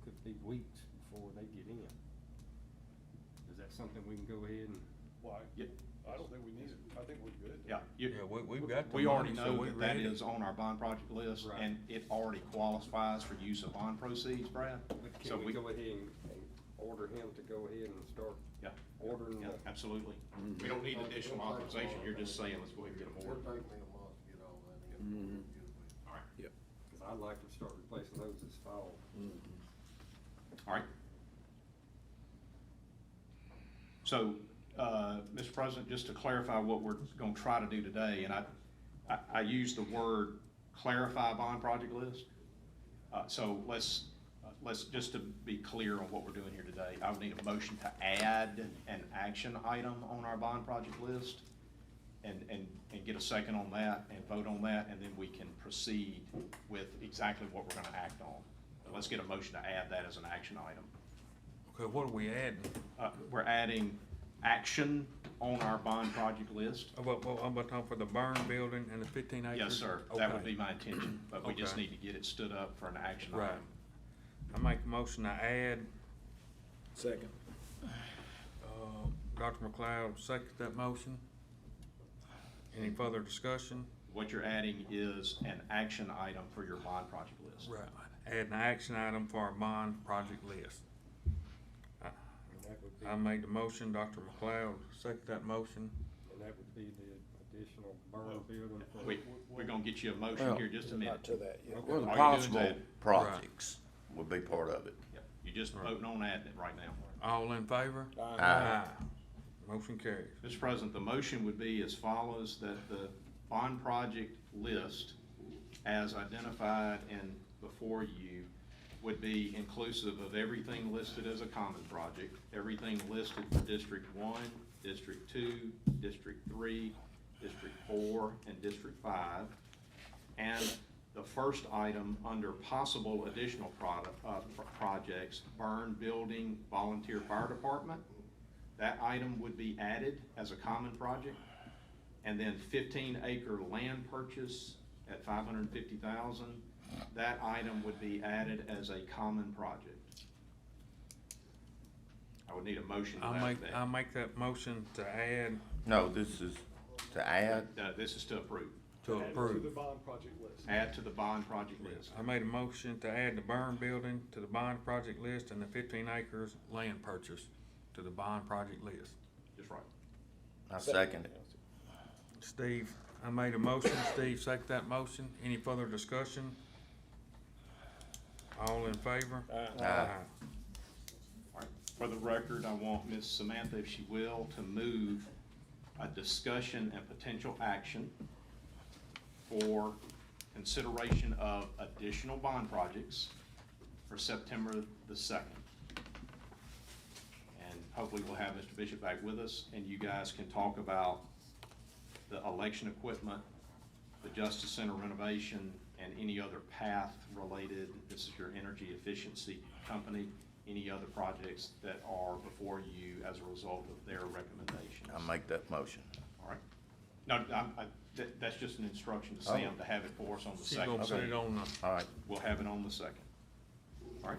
could be weeks before they get in. Is that something we can go ahead and? Why? Yep. I don't think we need it. I think we're good. Yeah. Yeah, we've got the We already money, so know we that that ready. is on our bond project list, Right. and it already qualifies for use of bond proceeds, Brad. But So can we go ahead and order him to go ahead and start Yeah, ordering? yeah, absolutely. We don't need additional authorization, you're just saying, let's go ahead and get them ordered. All right, Cause I'd like to start replacing those this fall. all right. So, Mr. President, just to clarify what we're gonna try to do today, and I use the word clarify bond project list. So let's just to be clear on what we're doing here today, I would need a motion to add an action item on our bond project list and get a second on that and vote on that, and then we can proceed with exactly what we're gonna act on. Let's get a motion to add that as an action item. Okay, what are we adding? We're adding action on our bond project list. I'm about talking for the burn building and the 15 acres? Yes, sir, that would Okay. be my intention, but we just Okay. need to get it stood up for an action Right. item. I make a motion to add, second. Dr. McLeod second that motion. Any further discussion? What you're adding is an action item for your bond project list. Right. Add an action item for our bond project list. And that would be, I made the motion, Dr. McLeod second that motion. and that would be the additional burn building for. We're gonna get you a motion Well, here just a Not minute. to that yet. well, the All you're doing is possible add- projects would be part of it. Yep, you're just voting on adding it right now. All in favor? Aye. Motion carries. Mr. President, the motion would be as follows, that the bond project list as identified and before you would be inclusive of everything listed as a common project, everything listed for District 1, District 2, District 3, District 4, and District 5. And the first item under possible additional projects, burn building volunteer fire department, that item would be added as a common project. And then 15-acre land purchase at $550,000, that item would be added as a common project. I would need a motion to I'll that make, effect. I'll make that motion to add, No, this is to add. This is to approve. to approve. bond project list. Add to the bond project list. I made a motion to add the burn building to the bond project list and the 15 acres land purchase to the bond project list. Just right. I second it. Steve, I made a motion, Steve seconded that motion. Any further discussion? All in favor? Aye. All right. For the record, I want Ms. Samantha, if she will, to move a discussion and potential action for consideration of additional bond projects for September the 2nd. And hopefully we'll have Mr. Bishop back with us, and you guys can talk about the election equipment, the Justice Center renovation, and any other path-related, this is your energy efficiency company, any other projects that are before you as a result of their recommendations. I make that motion. All right. No, that's just an instruction to Sam to have it for us on the She's second. gonna put it on the, All right. We'll have it on the second. All right.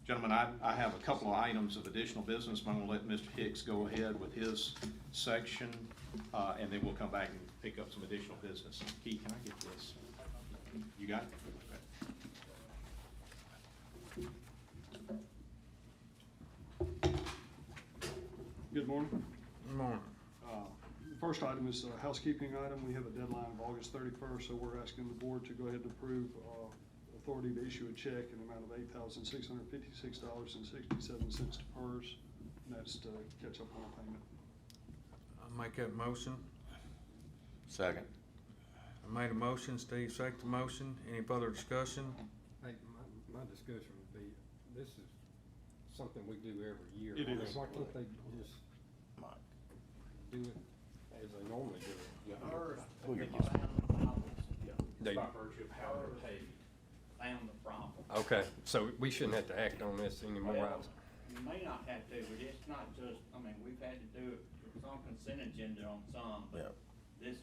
Gentlemen, I have a couple of items of additional business, but I'm gonna let Mr. Hicks go ahead with his section, and then we'll come back and pick up some additional business. Keith, can I get this? You got it? Good morning. good morning. The first item is a housekeeping item. We have a deadline of August 31st, so we're asking the board to go ahead and approve authority to issue a check in the amount of $8,656.67 to PERS, and that's to catch up on a payment. I'll make that motion. Second. I made a motion, Steve seconded the motion. Any further discussion? Hey, my discussion would be, this is something we do every year. It I mean, is. why can't they just Mike. do it as they normally do it? Pull your mic. They- By virtue of how they're paid. Found the problem. Okay, so we shouldn't have to act on this anymore. Well, you may not have to, but it's not just, I mean, we've had to do it, it's on consent agenda on some, Yeah. but this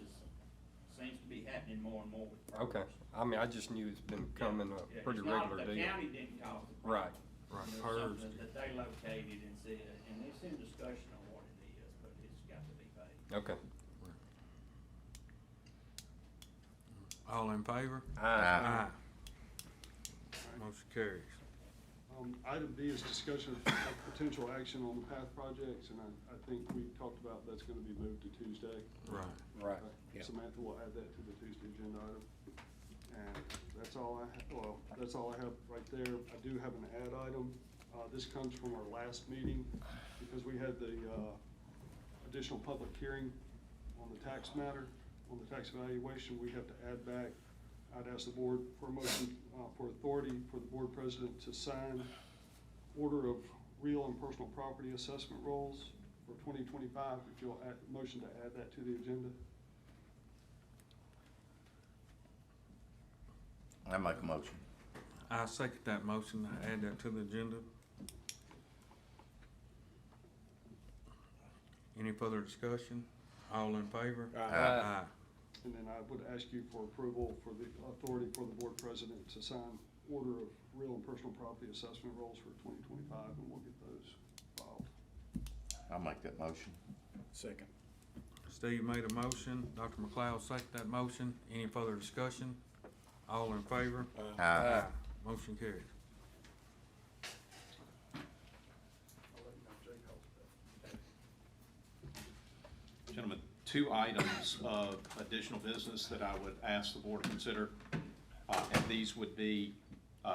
seems to be happening more and more with. Okay, I mean, I just knew it's been coming a Yeah, pretty it's not- regular deal. The county didn't cause the problem. Right. Right, There's PERS something did. that they located and said, and it's in discussion on what it is, but it's got to be paid. Okay. All in favor? Aye. Motion carries. Item B is discussion of potential action on the PATH projects, and I think we talked about that's gonna be moved to Tuesday. Right. Right. Samantha will add that to the Tuesday agenda item. And that's all that's all I have right there. I do have an add item. This comes from our last meeting, because we had the, additional public hearing on the tax matter, on the tax evaluation. We have to add back, I'd ask the board for a motion, for authority for the board president to sign order of real and personal property assessment rolls for 2025. If you'll add, motion to add that to the agenda. I make a motion. I second that motion, to add that to the agenda. Any further discussion? All in favor? Aye. And then I would ask you for approval for the authority for the board president to sign order of real and personal property assessment rolls for 2025, and we'll get those filed. I'll make that motion. Second. Steve made a motion, Dr. McLeod seconded that motion. Any further discussion? All in favor? Aye. Motion carries. Gentlemen, two items of additional business that I would ask the board to consider. And these would be,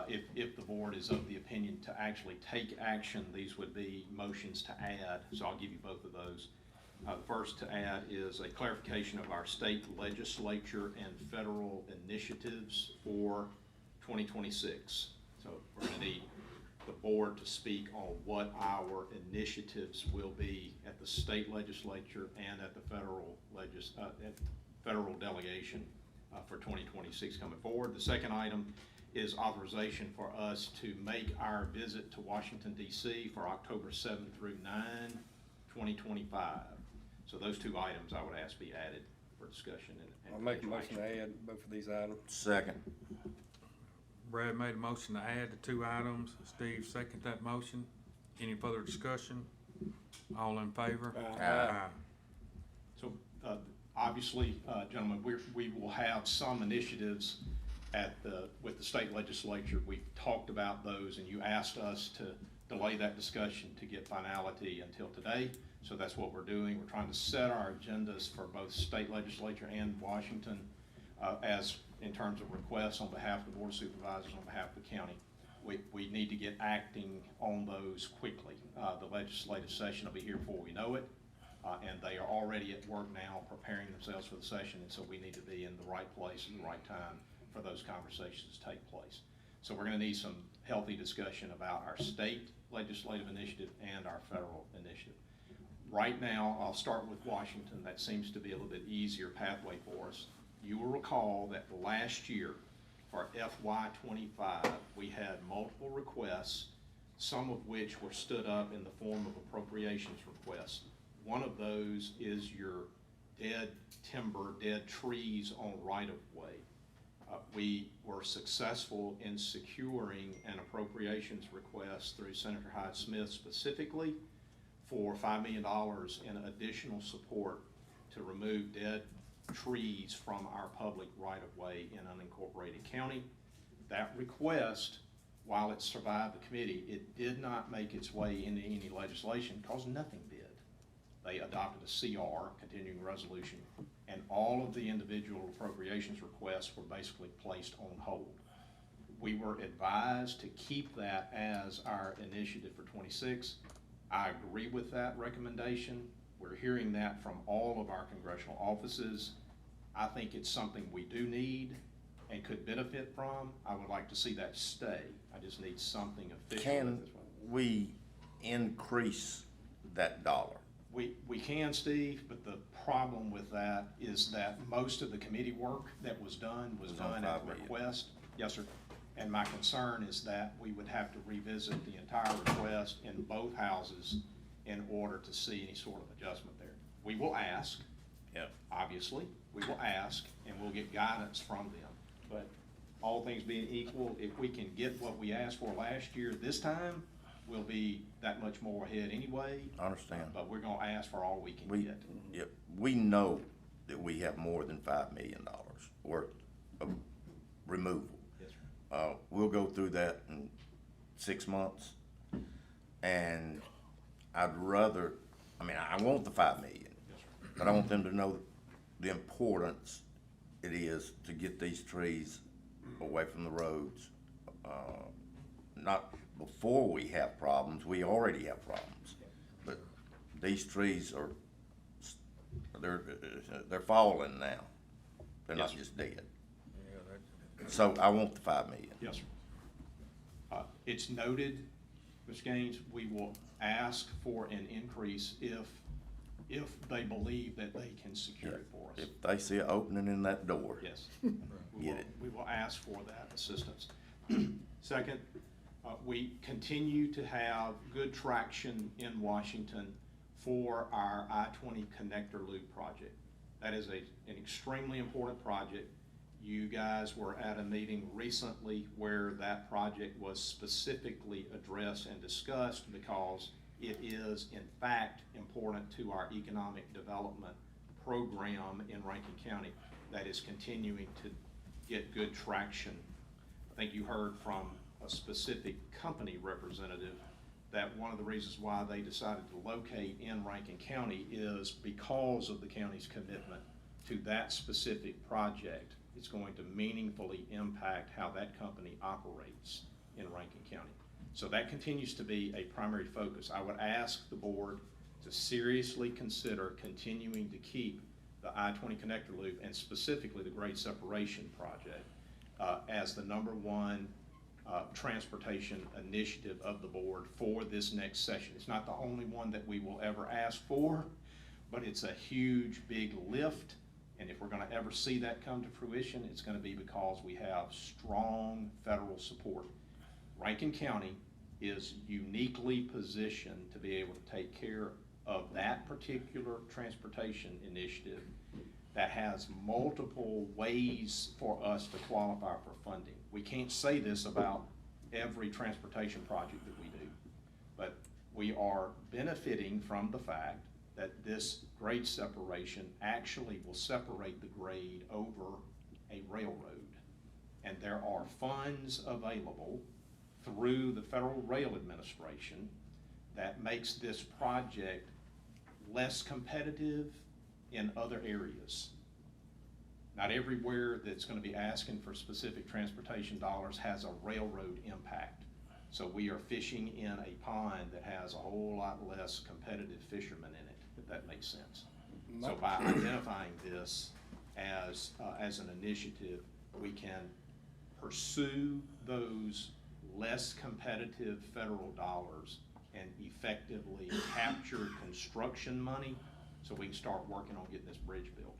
if the board is of the opinion to actually take action, these would be motions to add. So I'll give you both of those. The first to add is a clarification of our state legislature and federal initiatives for 2026. So we're going to need the board to speak on what our initiatives will be at the state legislature and at the federal delegation for 2026 coming forward. The second item is authorization for us to make our visit to Washington, D.C. for October 7 through 9, 2025. So those two items I would ask be added for discussion and I'll make a potential motion to action. add both of these items. Second. Brad made a motion to add the two items. Steve seconded that motion. Any further discussion? All in favor? Aye. So, obviously, gentlemen, we will have some initiatives with the state legislature. We've talked about those, and you asked us to delay that discussion to get finality until today. So that's what we're doing. We're trying to set our agendas for both state legislature and Washington, as in terms of requests on behalf of the Board of Supervisors, on behalf of the county. We need to get acting on those quickly. The legislative session will be here before we know it, and they are already at work now preparing themselves for the session, and so we need to be in the right place at the right time for those conversations to take place. So we're going to need some healthy discussion about our state legislative initiative and our federal initiative. Right now, I'll start with Washington. That seems to be a little bit easier pathway for us. You will recall that last year, for FY25, we had multiple requests, some of which were stood up in the form of appropriations requests. One of those is your dead timber, dead trees on right-of-way. We were successful in securing an appropriations request through Senator Hyde Smith specifically for $5 million in additional support to remove dead trees from our public right-of-way in unincorporated county. That request, while it survived the committee, it did not make its way into any legislation because nothing did. They adopted a CR, continuing resolution, and all of the individual appropriations requests were basically placed on hold. We were advised to keep that as our initiative for 26. I agree with that recommendation. We're hearing that from all of our congressional offices. I think it's something we do need and could benefit from. I would like to see that stay. I just need something official. Can we increase that dollar? We can, Steve, but the problem with that is that most of the committee work that was done at request. Yes, sir. And my concern is that we would have to revisit the entire request in both houses in order to see any sort of adjustment there. We will ask, obviously, we will ask, and we'll get guidance from them. But all things being equal, if we can get what we asked for last year this time, we'll be that much more ahead anyway. I understand. But we're gonna ask for all we can get. Yep, we know that we have more than $5 million worth of removal. Yes, sir. We'll go through that in 6 months, and I'd rather, I want the $5 million, Yes, sir. but I want them to know the importance it is to get these trees away from the roads. Not before we have problems, we already have problems, but these trees are, they're falling now. They're not just dead. So I want the $5 million. Yes, sir. It's noted, Mr. Gaines, we will ask for an increase if they believe that they can secure it for us. If they see an opening in that door. Yes. Get it. We will ask for that assistance. Second, we continue to have good traction in Washington for our I-20 connector loop project. That is an extremely important project. You guys were at a meeting recently where that project was specifically addressed and discussed because it is in fact important to our economic development program in Rankin County that is continuing to get good traction. I think you heard from a specific company representative that one of the reasons why they decided to locate in Rankin County is because of the county's commitment to that specific project. It's going to meaningfully impact how that company operates in Rankin County. So that continues to be a primary focus. I would ask the board to seriously consider continuing to keep the I-20 connector loop and specifically the grade separation project as the #1 transportation initiative of the board for this next session. It's not the only one that we will ever ask for, but it's a huge, big lift. And if we're gonna ever see that come to fruition, it's gonna be because we have strong federal support. Rankin County is uniquely positioned to be able to take care of that particular transportation initiative that has multiple ways for us to qualify for funding. We can't say this about every transportation project that we do, but we are benefiting from the fact that this grade separation actually will separate the grade over a railroad. And there are funds available through the Federal Rail Administration that makes this project less competitive in other areas. Not everywhere that's going to be asking for specific transportation dollars has a railroad impact. So we are fishing in a pond that has a whole lot less competitive fishermen in it, if that makes sense. So by identifying this as an initiative, we can pursue those less competitive federal dollars and effectively capture construction money so we can start working on getting this bridge built.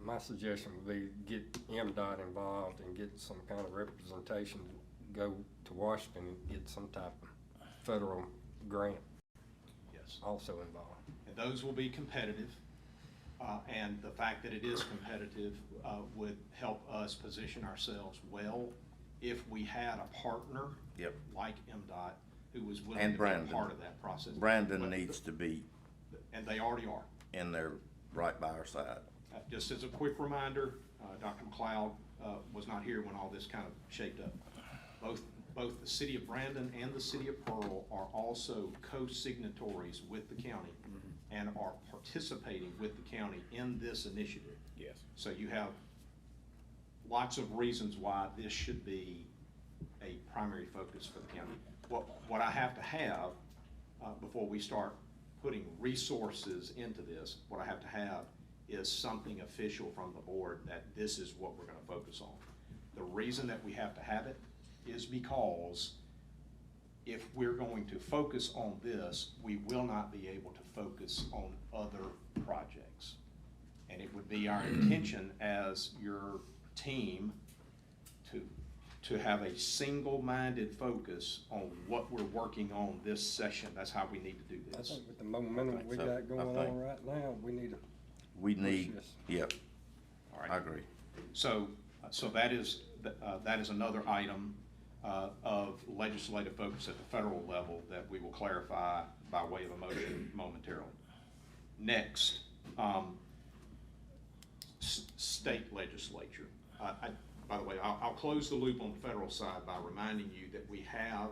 My suggestion would be get MDOT involved and get some kind of representation, go to Washington and get some type of federal grant. Yes. Also involved. And those will be competitive, and the fact that it is competitive would help us position ourselves well if we had a partner like MDOT who was willing And to Brandon. be a part of that process. Brandon needs to be. And they already are. And they're right by our side. Just as a quick reminder, Dr. McLeod was not here when all this kind of shaped up. Both the city of Brandon and the city of Pearl are also co-signatories with the county and are participating with the county in this initiative. Yes. So you have lots of reasons why this should be a primary focus for the county. What I have to have before we start putting resources into this, what I have to have is something official from the board that this is what we're going to focus on. The reason that we have to have it is because if we're going to focus on this, we will not be able to focus on other projects. And it would be our intention as your team to have a single-minded focus on what we're working on this session. That's how we need to do I this. think with the momentum we got going on right now, we need to We push this. yep, All right. I agree. So that is another item of legislative focus at the federal level that we will clarify by way of a motion momentarily. Next, state legislature. By the way, I'll close the loop on the federal side by reminding you that we have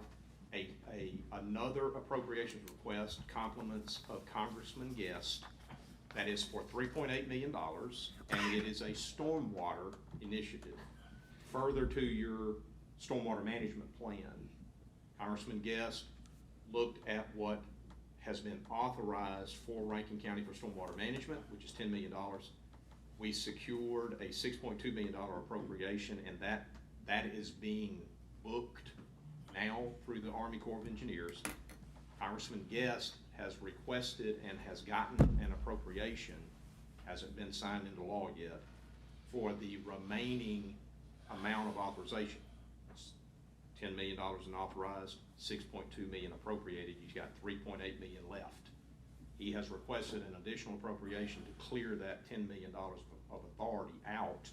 another appropriations request, compliments of Congressman Guest, that is for $3.8 million, and it is a stormwater initiative. Further to your stormwater management plan, Congressman Guest looked at what has been authorized for Rankin County for stormwater management, which is $10 million. We secured a $6.2 million appropriation, and that is being booked now through the Army Corps of Engineers. Congressman Guest has requested and has gotten an appropriation, hasn't been signed into law yet, for the remaining amount of authorization. It's $10 million in authorized, $6.2 million appropriated. You've got $3.8 million left. He has requested an additional appropriation to clear that $10 million of authority out.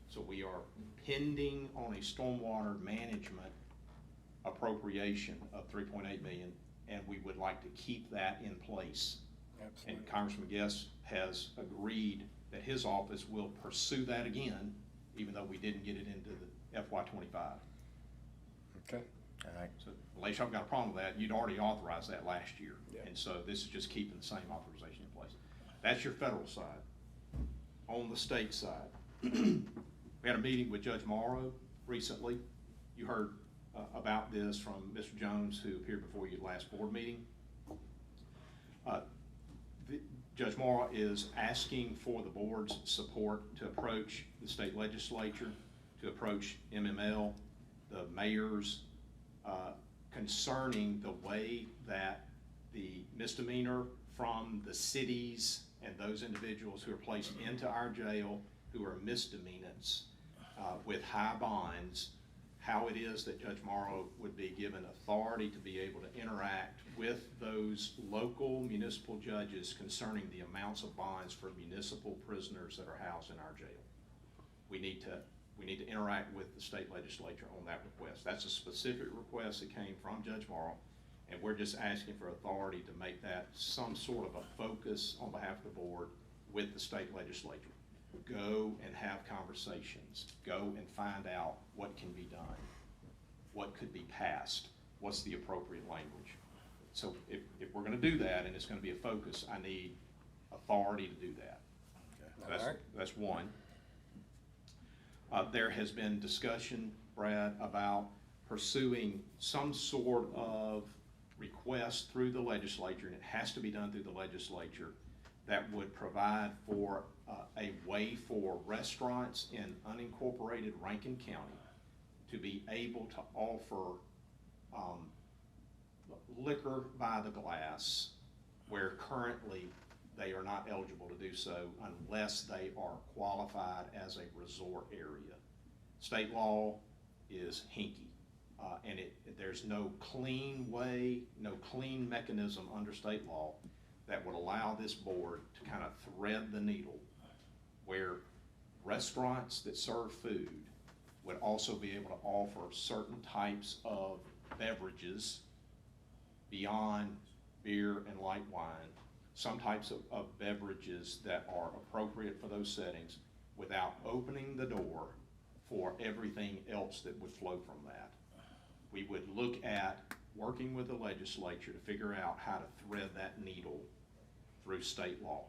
So we are pending on a stormwater management appropriation of $3.8 million, and we would like to keep that in place. Absolutely. And Congressman Guest has agreed that his office will pursue that again, even though we didn't get it into the FY25. Okay. All right. So, unless y'all got a problem with that, you'd already authorized that last year. And so this is just keeping the same authorization in place. That's your federal side. On the state side, we had a meeting with Judge Morrow recently. You heard about this from Mr. Jones, who appeared before you last board meeting. Judge Morrow is asking for the board's support to approach the state legislature, to approach MML, the mayors, concerning the way that the misdemeanor from the cities and those individuals who are placed into our jail who are misdemeanants with high bonds, how it is that Judge Morrow would be given authority to be able to interact with those local municipal judges concerning the amounts of bonds for municipal prisoners that are housed in our jail. We need to interact with the state legislature on that request. That's a specific request that came from Judge Morrow. And we're just asking for authority to make that some sort of a focus on behalf of the board with the state legislature. Go and have conversations. Go and find out what can be done, what could be passed, what's the appropriate language. So if we're gonna do that and it's gonna be a focus, I need authority to do that. That's one. There has been discussion, Brad, about pursuing some sort of request through the legislature, and it has to be done through the legislature, that would provide for a way for restaurants in unincorporated Rankin County to be able to offer liquor by the glass, where currently they are not eligible to do so unless they are qualified as a resort area. State law is hinky, and there's no clean way, no clean mechanism under state law that would allow this board to kind of thread the needle where restaurants that serve food would also be able to offer certain types of beverages beyond beer and light wine, some types of beverages that are appropriate for those settings without opening the door for everything else that would flow from that. We would look at working with the legislature to figure out how to thread that needle through state law.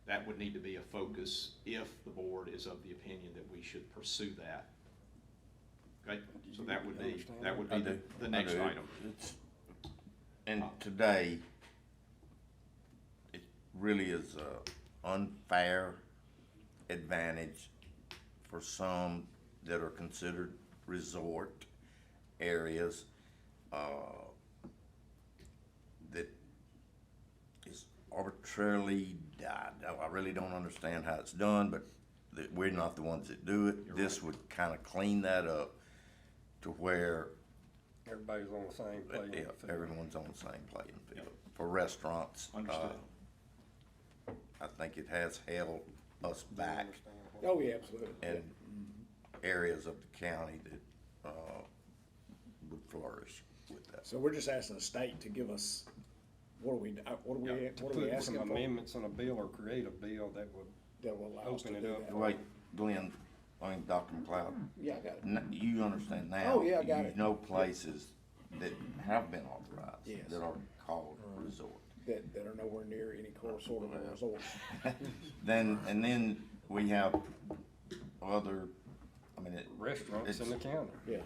That would need to be a focus if the board is of the opinion that we should pursue that. Okay, so that would be the next item. And today, it really is a unfair advantage for some that are considered resort areas, that is arbitrarily, I really don't understand how it's done, but we're not the ones that do it. This would kind of clean that up to where Everybody's on the same playing field. everyone's on the same playing field. For restaurants, Understood. I think it has held us back Oh, yeah, absolutely. in areas of the county that would flourish with that. So we're just asking the state to give us, what are we Put asking some for? amendments in a bill or create a bill that would That will allow us to open do it up. that. Wait, Glenn, Dr. McLeod, Yeah, I got it. you understand now? Oh, yeah, I got it. You know places that have been authorized, Yes. that are called resort. That are nowhere near any sort of a resort. And then we have other, I mean, restaurants in the county. Yeah.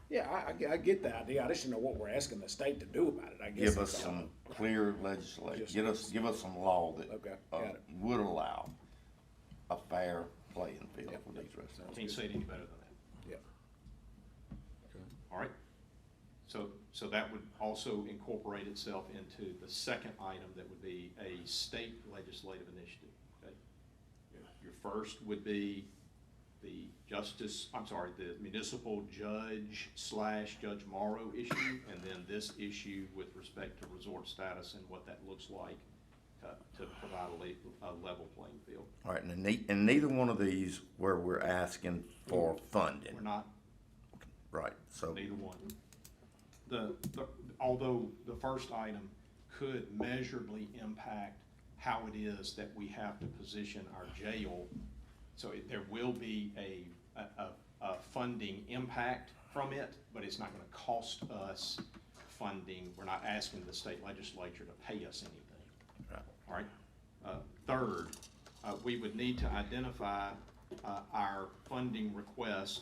Yeah, I get the idea. I just don't know what we're asking the state to do about it, I guess. give us that's all. some clear legislation, Just- give us some law that Okay, got it. would allow a fair playing field for these restaurants. Can't say it any better than that. Yeah. All right? So that would also incorporate itself into the second item that would be a state legislative initiative, okay? Your first would be the the municipal judge / Judge Morrow issue, and then this issue with respect to resort status and what that looks like to provide a level playing field. All right, and neither one of these where we're asking for funding. We're not, Right, so. neither one. Although the first item could measurably impact how it is that we have to position our jail, so there will be a funding impact from it, but it's not gonna cost us funding. We're not asking the state legislature to pay us anything. Right. All right? Third, we would need to identify our funding request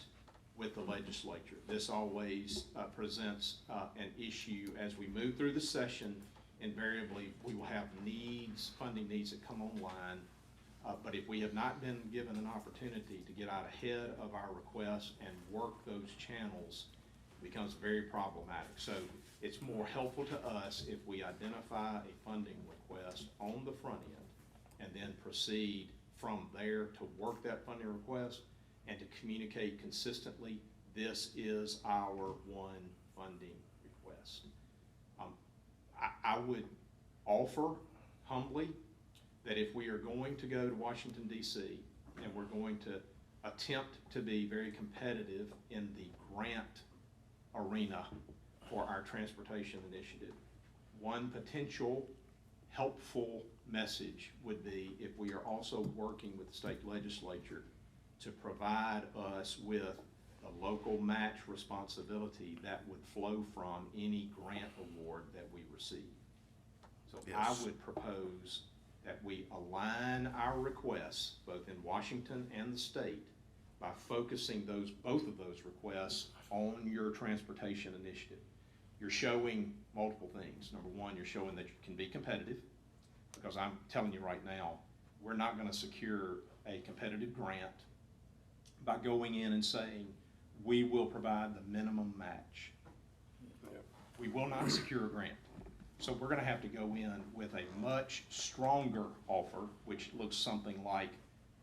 with the legislature. This always presents an issue as we move through the session. Invariably, we will have funding needs that come online. But if we have not been given an opportunity to get out ahead of our requests and work those channels, it becomes very problematic. So it's more helpful to us if we identify a funding request on the front end and then proceed from there to work that funding request and to communicate consistently, this is our one funding request. I would offer humbly that if we are going to go to Washington, D.C., and we're going to attempt to be very competitive in the grant arena for our transportation initiative, one potential helpful message would be if we are also working with the state legislature to provide us with the local match responsibility that would flow from any grant award that we receive. So I Yes. would propose that we align our requests, both in Washington and the state, by focusing both of those requests on your transportation initiative. You're showing multiple things. Number one, you're showing that you can be competitive, because I'm telling you right now, we're not gonna secure a competitive grant by going in and saying, we will provide the minimum match. We will not secure a grant. So we're gonna have to go in with a much stronger offer, which looks something like,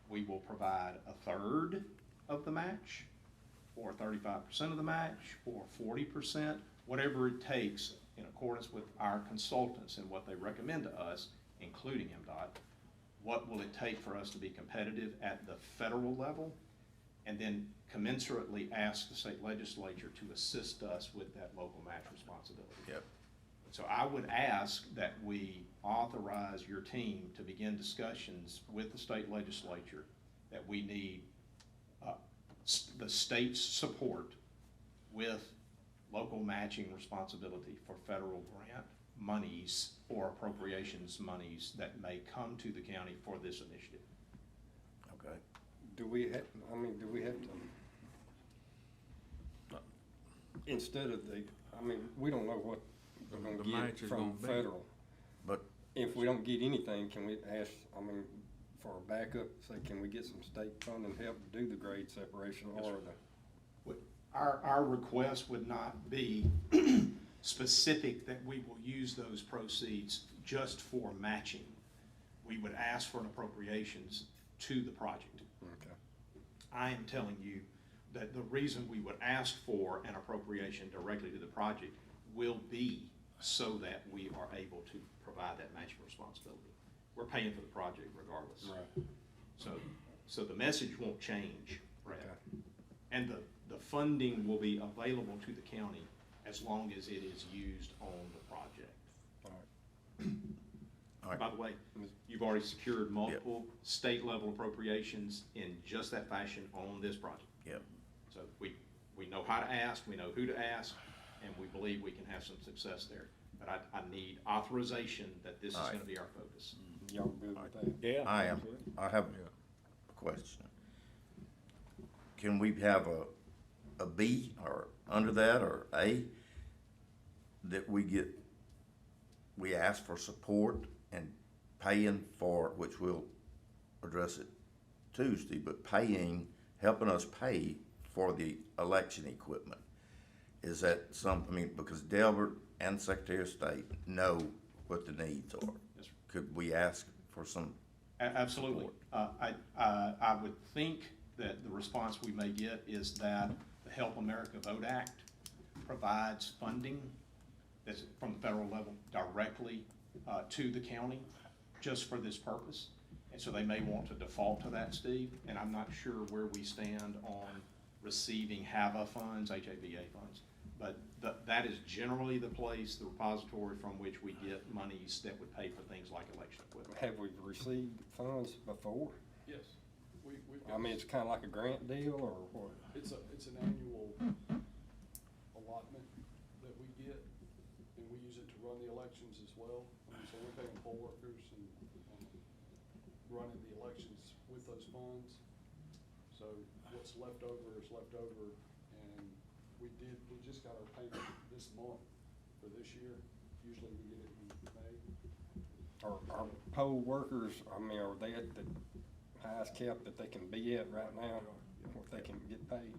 we will provide a third of the match, or 35% of the match, or 40%, whatever it takes in accordance with our consultants and what they recommend to us, including MDOT. What will it take for us to be competitive at the federal level? And then commensurately ask the state legislature to assist us with that local match responsibility. Yep. So I would ask that we authorize your team to begin discussions with the state legislature that we need the state's support with local matching responsibility for federal grant monies or appropriations monies that may come to the county for this initiative. Okay. Do we have to, instead of we don't know what we're The gonna match get is from gonna be. federal. But If we don't get anything, can we ask, for a backup, say, can we get some state funding to help do the grade separation Yes, or sir. the? Our request would not be specific that we will use those proceeds just for matching. We would ask for an appropriations to the project. Okay. I am telling you that the reason we would ask for an appropriation directly to the project will be so that we are able to provide that matching responsibility. We're paying for the project regardless. Right. So the message won't change, Brad. Okay. And the funding will be available to the county as long as it is used on the project. All right. All right. By the way, you've already secured multiple state level appropriations in just that fashion on this project. Yep. So we know how to ask, we know who to ask, and we believe we can have some success there. But I need authorization that this is All right. gonna be our focus. Y'all good with that? Yeah. I am. I have a question. Can we have a B or under that or A that we ask for support and paying for, which we'll address it Tuesday, but helping us pay for the election equipment? Is that something, because Delbert and Secretary of State know what the needs are? Yes, sir. Could we ask for some? Absolutely. I would think that the response we may get is that the Help America Vote Act provides funding that's from the federal level directly to the county just for this purpose. And so they may want to default to that, Steve, and I'm not sure where we stand on receiving HAVA funds, HAVA funds. But that is generally the place, the repository from which we get monies that would pay for things like election equipment. Have we received funds before? Yes. We've It's kinda like a grant deal or what? It's an annual allotment that we get, and we use it to run the elections as well. So we're paying poll workers and running the elections with those funds. So what's left over is left over, and we just got our payment this month for this year. Usually we get it in May. Are poll workers, are they at the highest cap that they can be at right now, what they can get paid?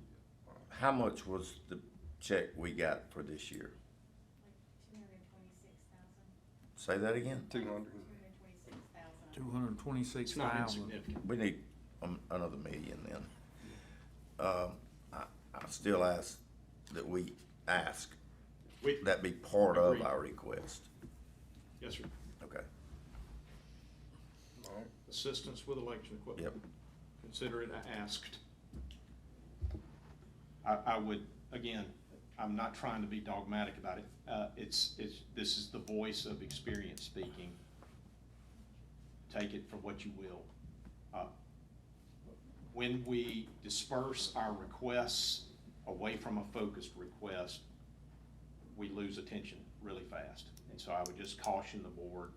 How much was the check we got for this year? Say that again? 200. 226,000. It's not insignificant. We need another million then. I still ask that we ask that be part of Agreed. our request. Yes, sir. Okay. All right. Assistance with election equipment. Yep. Consider it asked. I would, again, I'm not trying to be dogmatic about it. This is the voice of experience speaking. Take it for what you will. When we disperse our requests away from a focused request, we lose attention really fast. And so I would just caution the board,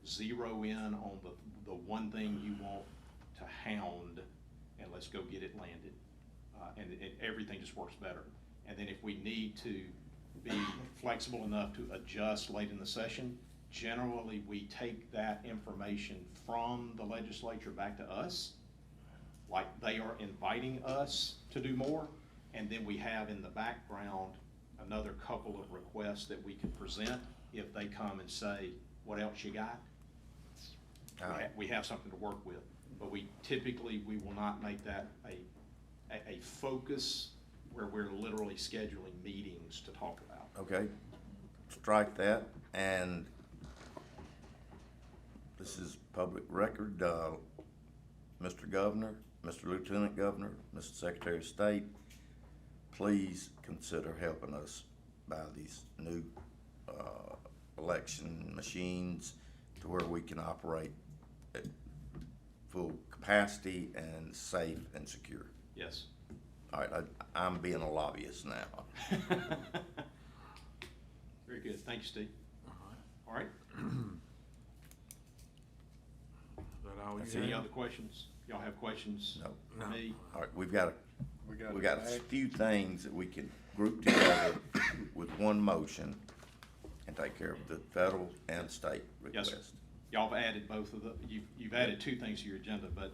zero in on the one thing you want to hound, and let's go get it landed. And everything just works better. And then if we need to be flexible enough to adjust late in the session, generally we take that information from the legislature back to us, like they are inviting us to do more, and then we have in the background another couple of requests that we can present if they come and say, what else you got? We have something to work with, but we will not make that a focus where we're literally scheduling meetings to talk about. Okay, strike that, and this is public record. Mr. Governor, Mr. Lieutenant Governor, Mr. Secretary of State, please consider helping us buy these new election machines to where we can operate at full capacity and safe and secure. Yes. All right, I'm being a lobbyist now. Very good. Thank you, Steve. All right. Is that all you Any have? other questions? Y'all have questions? No. For me? All right, we've got a a few things that we can group together with one motion and take care of the federal and state Yes, request. sir. Y'all have added both of the, you've added two things to your agenda, but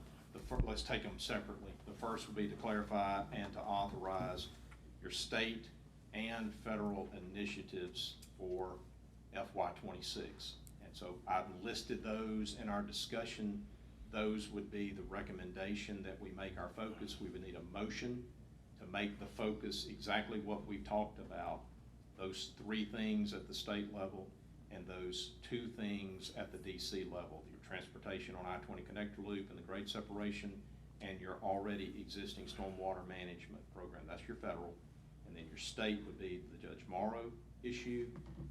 let's take them separately. The first would be to clarify and to authorize your state and federal initiatives for FY26. And so I've listed those in our discussion. Those would be the recommendation that we make our focus. We would need a motion to make the focus exactly what we've talked about. Those three things at the state level and those two things at the DC level, your transportation on I-20 connector loop and the grade separation, and your already existing stormwater management program. That's your federal. And then your state would be the Judge Morrow issue,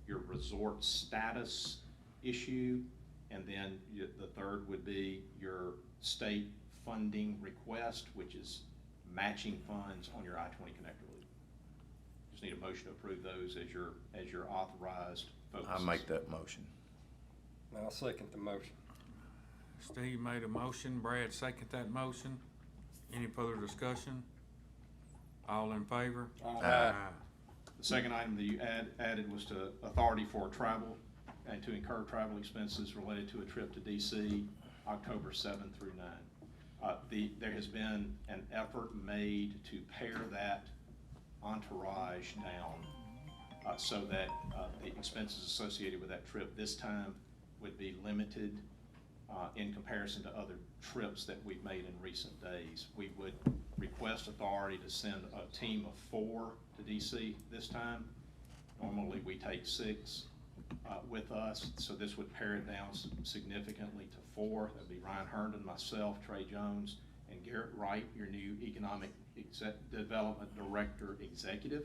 your resort status issue, and then the third would be your state funding request, which is matching funds on your I-20 connector loop. Just need a motion to approve those as your authorized focuses. I make that motion. I'll second the motion. Steve made a motion, Brad seconded that motion. Any further discussion? All in favor? Aye. The second item that you added was to authority for travel and to incur travel expenses related to a trip to DC, October 7th through 9th. There has been an effort made to pare that entourage down so that the expenses associated with that trip this time would be limited in comparison to other trips that we've made in recent days. We would request authority to send a team of 4 to DC this time. Normally we take 6 with us, so this would pare it down significantly to 4. That'd be Ryan Herndon, myself, Trey Jones, and Garrett Wright, your new Economic Development Director Executive,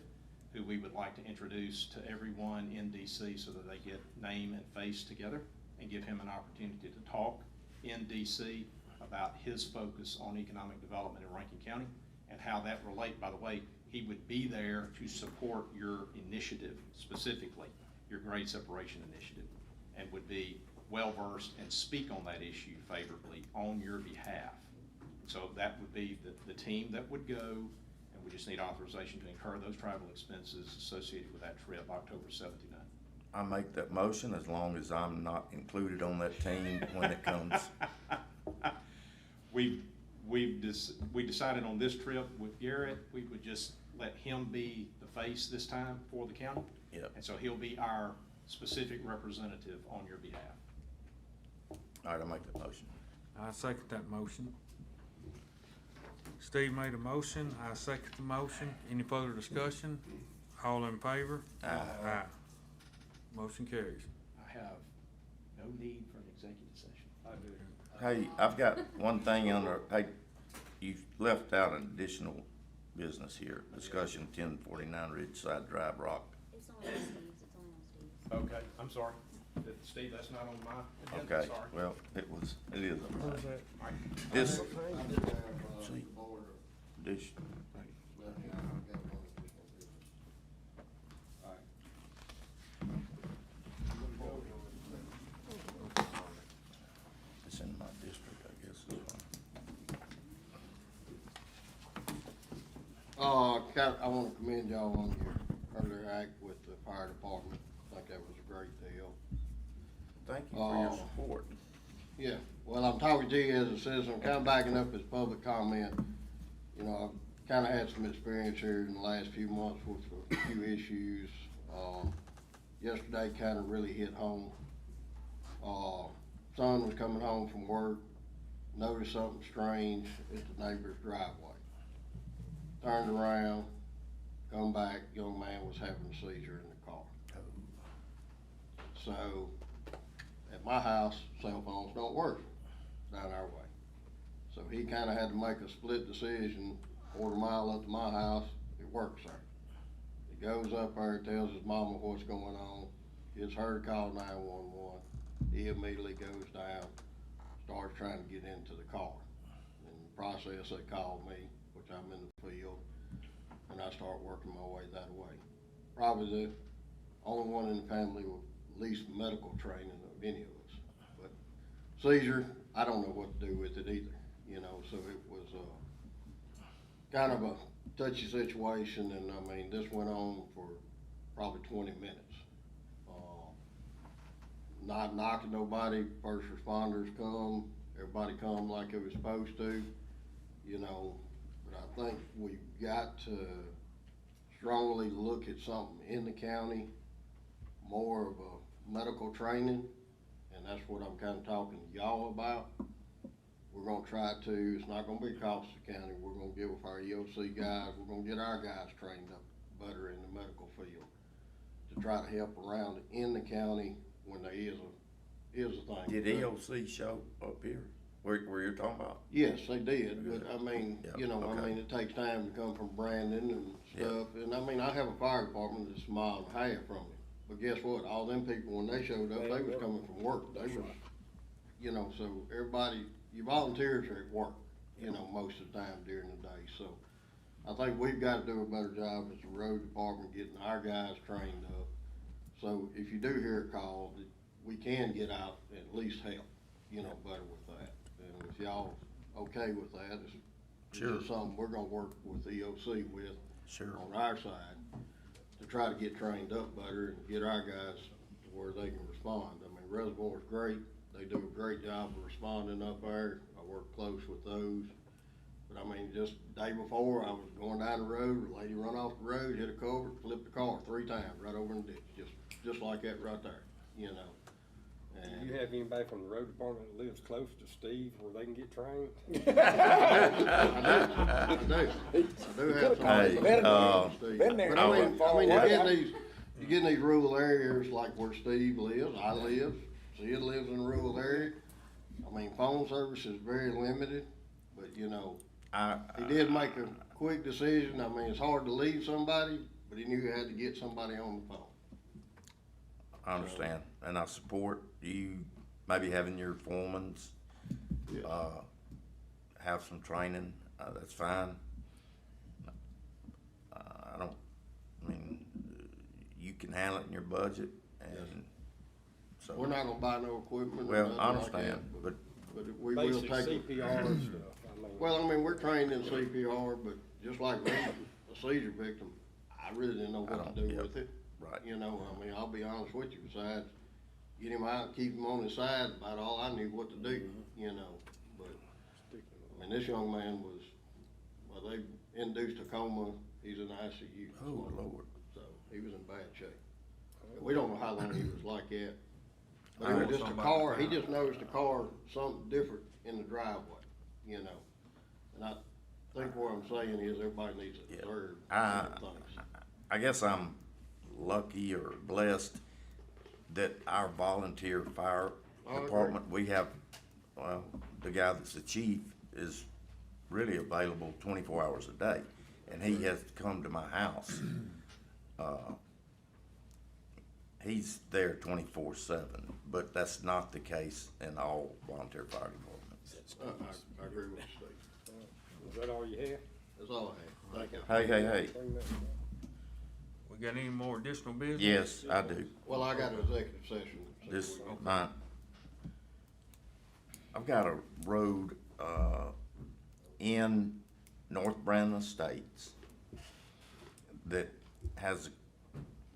who we would like to introduce to everyone in DC so that they get name and face together and give him an opportunity to talk in DC about his focus on economic development in Rankin County and how that relate. By the way, he would be there to support your initiative, specifically your grade separation initiative, and would be well-versed and speak on that issue favorably on your behalf. So that would be the team that would go, and we just need authorization to incur those travel expenses associated with that trip, October 7th to 9th. I make that motion as long as I'm not included on that team when it comes. We decided on this trip with Garrett, we would just let him be the face this time for the county. Yep. And so he'll be our specific representative on your behalf. All right, I make that motion. I second that motion. Steve made a motion, I second the motion. Any further discussion? All in favor? Aye. Motion carries. I have no need for an executive session. I do. Hey, I've got one thing on there. Hey, you left out an additional business here. Discussion 1049 Ridgeside Drive, Rock. It's only on Steve's, it's only on Steve's. Okay, I'm sorry. Steve, that's not on my agenda, Okay, sorry. well, it is. Where's that? All right. This, I did have, See. board this, let me, I've got one additional business. All right. it's in my district, I guess. This one. I want to commend y'all on your earlier act with the fire department. I think that was a great deal. Thank you for your support. Yeah, well, I'm talking to you as a citizen, kind of backing up as public comment. You know, I've kind of had some experience here in the last few months with a few issues. Yesterday kind of really hit home. Son was coming home from work, noticed something strange at the neighbor's driveway. Turned around, come back, young man was having a seizure in the car. So, at my house, cell phones don't work down our way. So he kinda had to make a split decision, quarter mile up to my house, it works there. He goes up there, tells his mama what's going on, gets her to call 911. He immediately goes down, starts trying to get into the car. In the process, they called me, which I'm in the field, and I start working my way that way. Probably the only one in the family with least medical training of any of us. But seizure, I don't know what to do with it either, you know, so it was kind of a touchy situation, and I mean, this went on for probably 20 minutes. Not knocking nobody, first responders come, everybody come like it was supposed to, you know, but I think we've got to strongly look at something in the county, more of a medical training, and that's what I'm kind of talking to y'all about. We're gonna try to, it's not gonna be cost to the county, we're gonna get with our EOC guys, we're gonna get our guys trained up better in the medical field to try to help around in the county when there is a thing. Did EOC show up here, where you're talking about? Yes, they did, but I mean, Yeah, you know, I okay. mean, it takes time to come from Brandon and stuff, and I mean, I have a fire department that's a mile and a half from me. But guess what, all them people, when they showed up, they was coming from work, they was, you know, so everybody, your volunteers are at work, you know, most of the time during the day, so. I think we've gotta do a better job as the road department, getting our guys trained up. So if you do hear a call, we can get out and at least help, you know, better with that. And if y'all okay with that, it's Sure. just something we're gonna work with EOC with Sure. on our side to try to get trained up better and get our guys to where they can respond. I mean, Reservoir's great, they do a great job of responding up there, I work close with those. But I mean, just the day before, I was going down the road, a lady run off the road, hit a culvert, flipped the car 3 times, right over in the ditch, just like that right there, you know. Do And you have anybody from the road department that lives close to Steve where they can get trained? I do have some. Hey, Been there. But I mean, you get in these rural areas like where Steve lives, I live, Sid lives in a rural area. I mean, phone service is very limited, but you know, he did make a quick decision. I mean, it's hard to leave somebody, but he knew he had to get somebody on the phone. I understand, and I support you maybe having your foremans, have some training, that's fine. I mean, you can handle it in your budget, and so. We're not gonna buy no equipment or Well, nothing I like understand, that, but we will Basic take it. CPR stuff, I mean. Well, I mean, we're trained in CPR, but just like me, a seizure victim, I really didn't know what to do with it. Right. You know, I mean, I'll be honest with you, besides get him out and keep him on his side, about all I knew what to do, you know. But, I mean, this young man was, well, they induced a coma, he's in ICU. Oh, Lord. So, he was in bad shape. We don't know how long he was like that. But I it know was just a somebody car, he found just noticed a car, something different in the driveway, you know. And I think what I'm saying is everybody needs to observe things. I guess I'm lucky or blessed that our volunteer fire department, we have, well, the guy that's the chief is really available 24 hours a day. and he has to come to my house. He's there 24/7, but that's not the case in all volunteer fire departments. I agree with you, Steve. Is that all you have? That's all I have. Thank you. Hey, We got any more additional business? yes, I do. Well, I got an executive session. This, mine, I've got a road, in North Brandon Estates that has,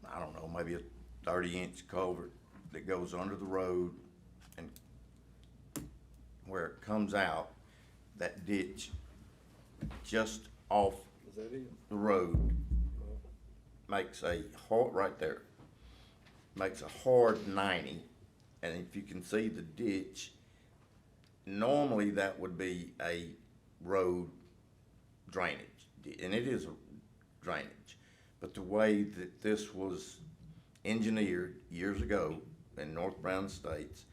I don't know, maybe a 30-inch culvert that goes under the road, and where it comes out, that ditch just off Is that it? the road makes a hard, right there, makes a hard 90, and if you can see the ditch, normally that would be a road drainage, and it is a drainage, but the way that this was engineered years ago in North Brown Estates,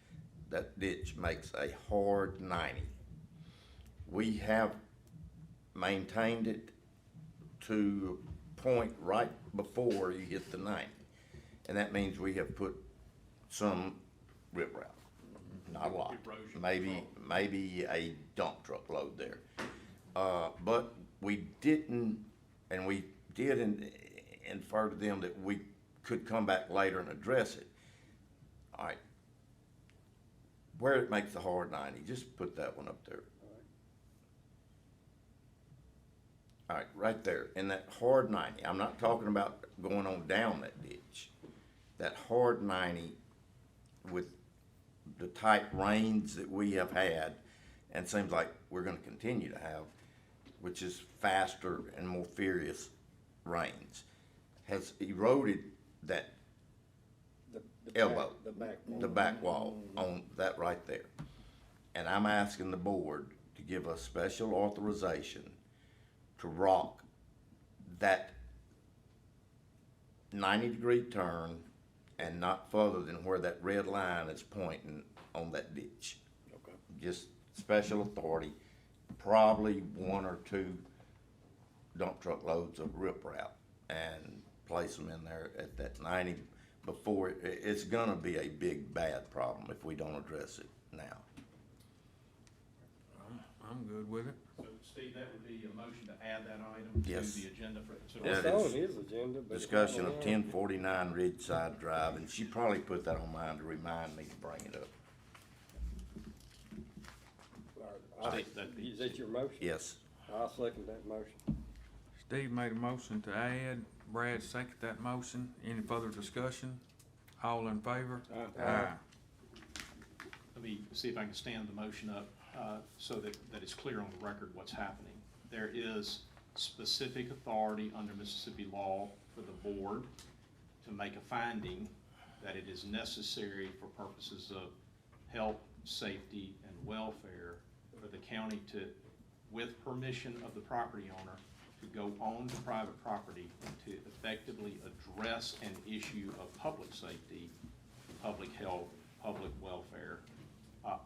that ditch makes a hard 90. We have maintained it to a point right before you hit the 90, and that means we have put some riprap, not a lot, maybe a dump truck load there. But we didn't, and we did infer to them that we could come back later and address it. All right, where it makes the hard 90, just put that one up there. All right, right there, in that hard 90, I'm not talking about going on down that ditch. That hard 90 with the tight rains that we have had, and seems like we're gonna continue to have, which is faster and more furious rains, has eroded that elbow, the back wall on that right there. And I'm asking the board to give us special authorization to rock that 90-degree turn and not further than where that red line is pointing on that ditch. Okay. Just special authority, probably 1 or 2 dump truck loads of riprap, and place them in there at that 90 before, it's gonna be a big, bad problem if we don't address it now. I'm good with it. So Steve, that would be a motion to add that item to Yes. the agenda for Yeah, consideration. It's on his agenda, but. Discussion of 1049 Ridgeside Drive, and she probably put that on mine to remind me to bring it up. Is that your motion? Yes. I'll second that motion. Steve made a motion to add, Brad seconded that motion. Any further discussion? All in favor? Aye. Let me see if I can stand the motion up, so that it's clear on the record what's happening. There is specific authority under Mississippi law for the board to make a finding that it is necessary for purposes of health, safety, and welfare for the county to, with permission of the property owner, to go on to private property and to effectively address an issue of public safety, public health, public welfare,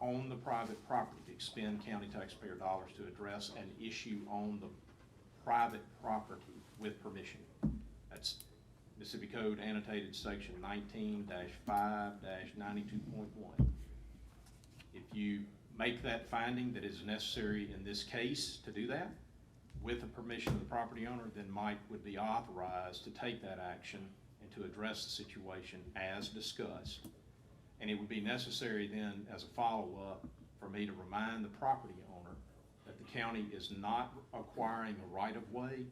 on the private property, to expend county taxpayer dollars to address an issue on the private property with permission. That's Mississippi Code annotated section 19-5-92.1. If you make that finding that is necessary in this case to do that, with the permission of the property owner, then Mike would be authorized to take that action and to address the situation as discussed. And it would be necessary then, as a follow-up, for me to remind the property owner that the county is not acquiring a right-of-way,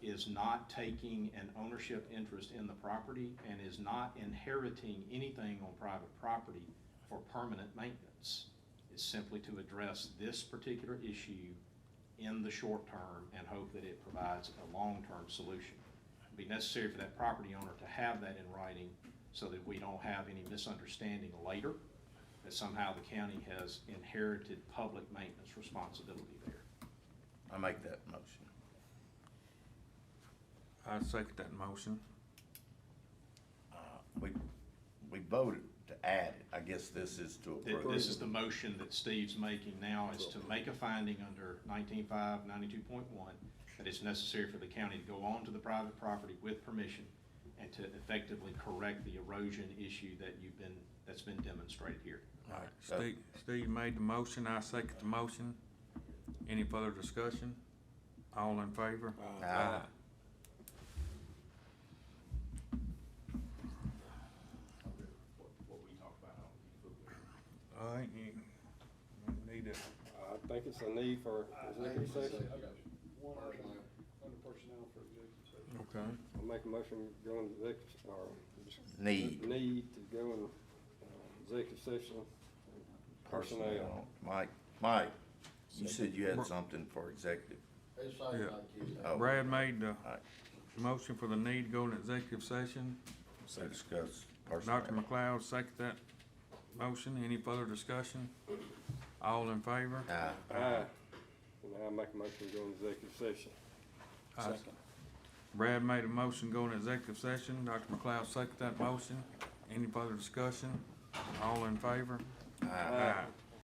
is not taking an ownership interest in the property, and is not inheriting anything on private property for permanent maintenance. It's simply to address this particular issue in the short term and hope that it provides a long-term solution. It'd be necessary for that property owner to have that in writing so that we don't have any misunderstanding later that somehow the county has inherited public maintenance responsibility there. I make that motion. I second that motion. We voted to add it. I guess this is to approve. This is the motion that Steve's making now, is to make a finding under 19.5, 92.1, that it's necessary for the county to go onto the private property with permission and to effectively correct the erosion issue that's been demonstrated here. All right, Steve made the motion, I second the motion. Any further discussion? All in favor? Aye. What we talked about, All right, you need to, I think it's a need for executive session. I got you. One item under personnel for executive session. okay. I'll make a motion, go in executive, or. Need. Need to go in, executive session. Personnel. Mike, you said you had something for executive. Oh. Brad made the Alright. motion for the need to go in executive session. So discuss personnel. Dr. McLeod, second that motion. Any further discussion? All in favor? Aye. Aye. And I'll make a motion to go in executive session. Second. Brad made a motion, go in executive session. Dr. McLeod, second that motion. Any further discussion? All in favor? Aye. Aye.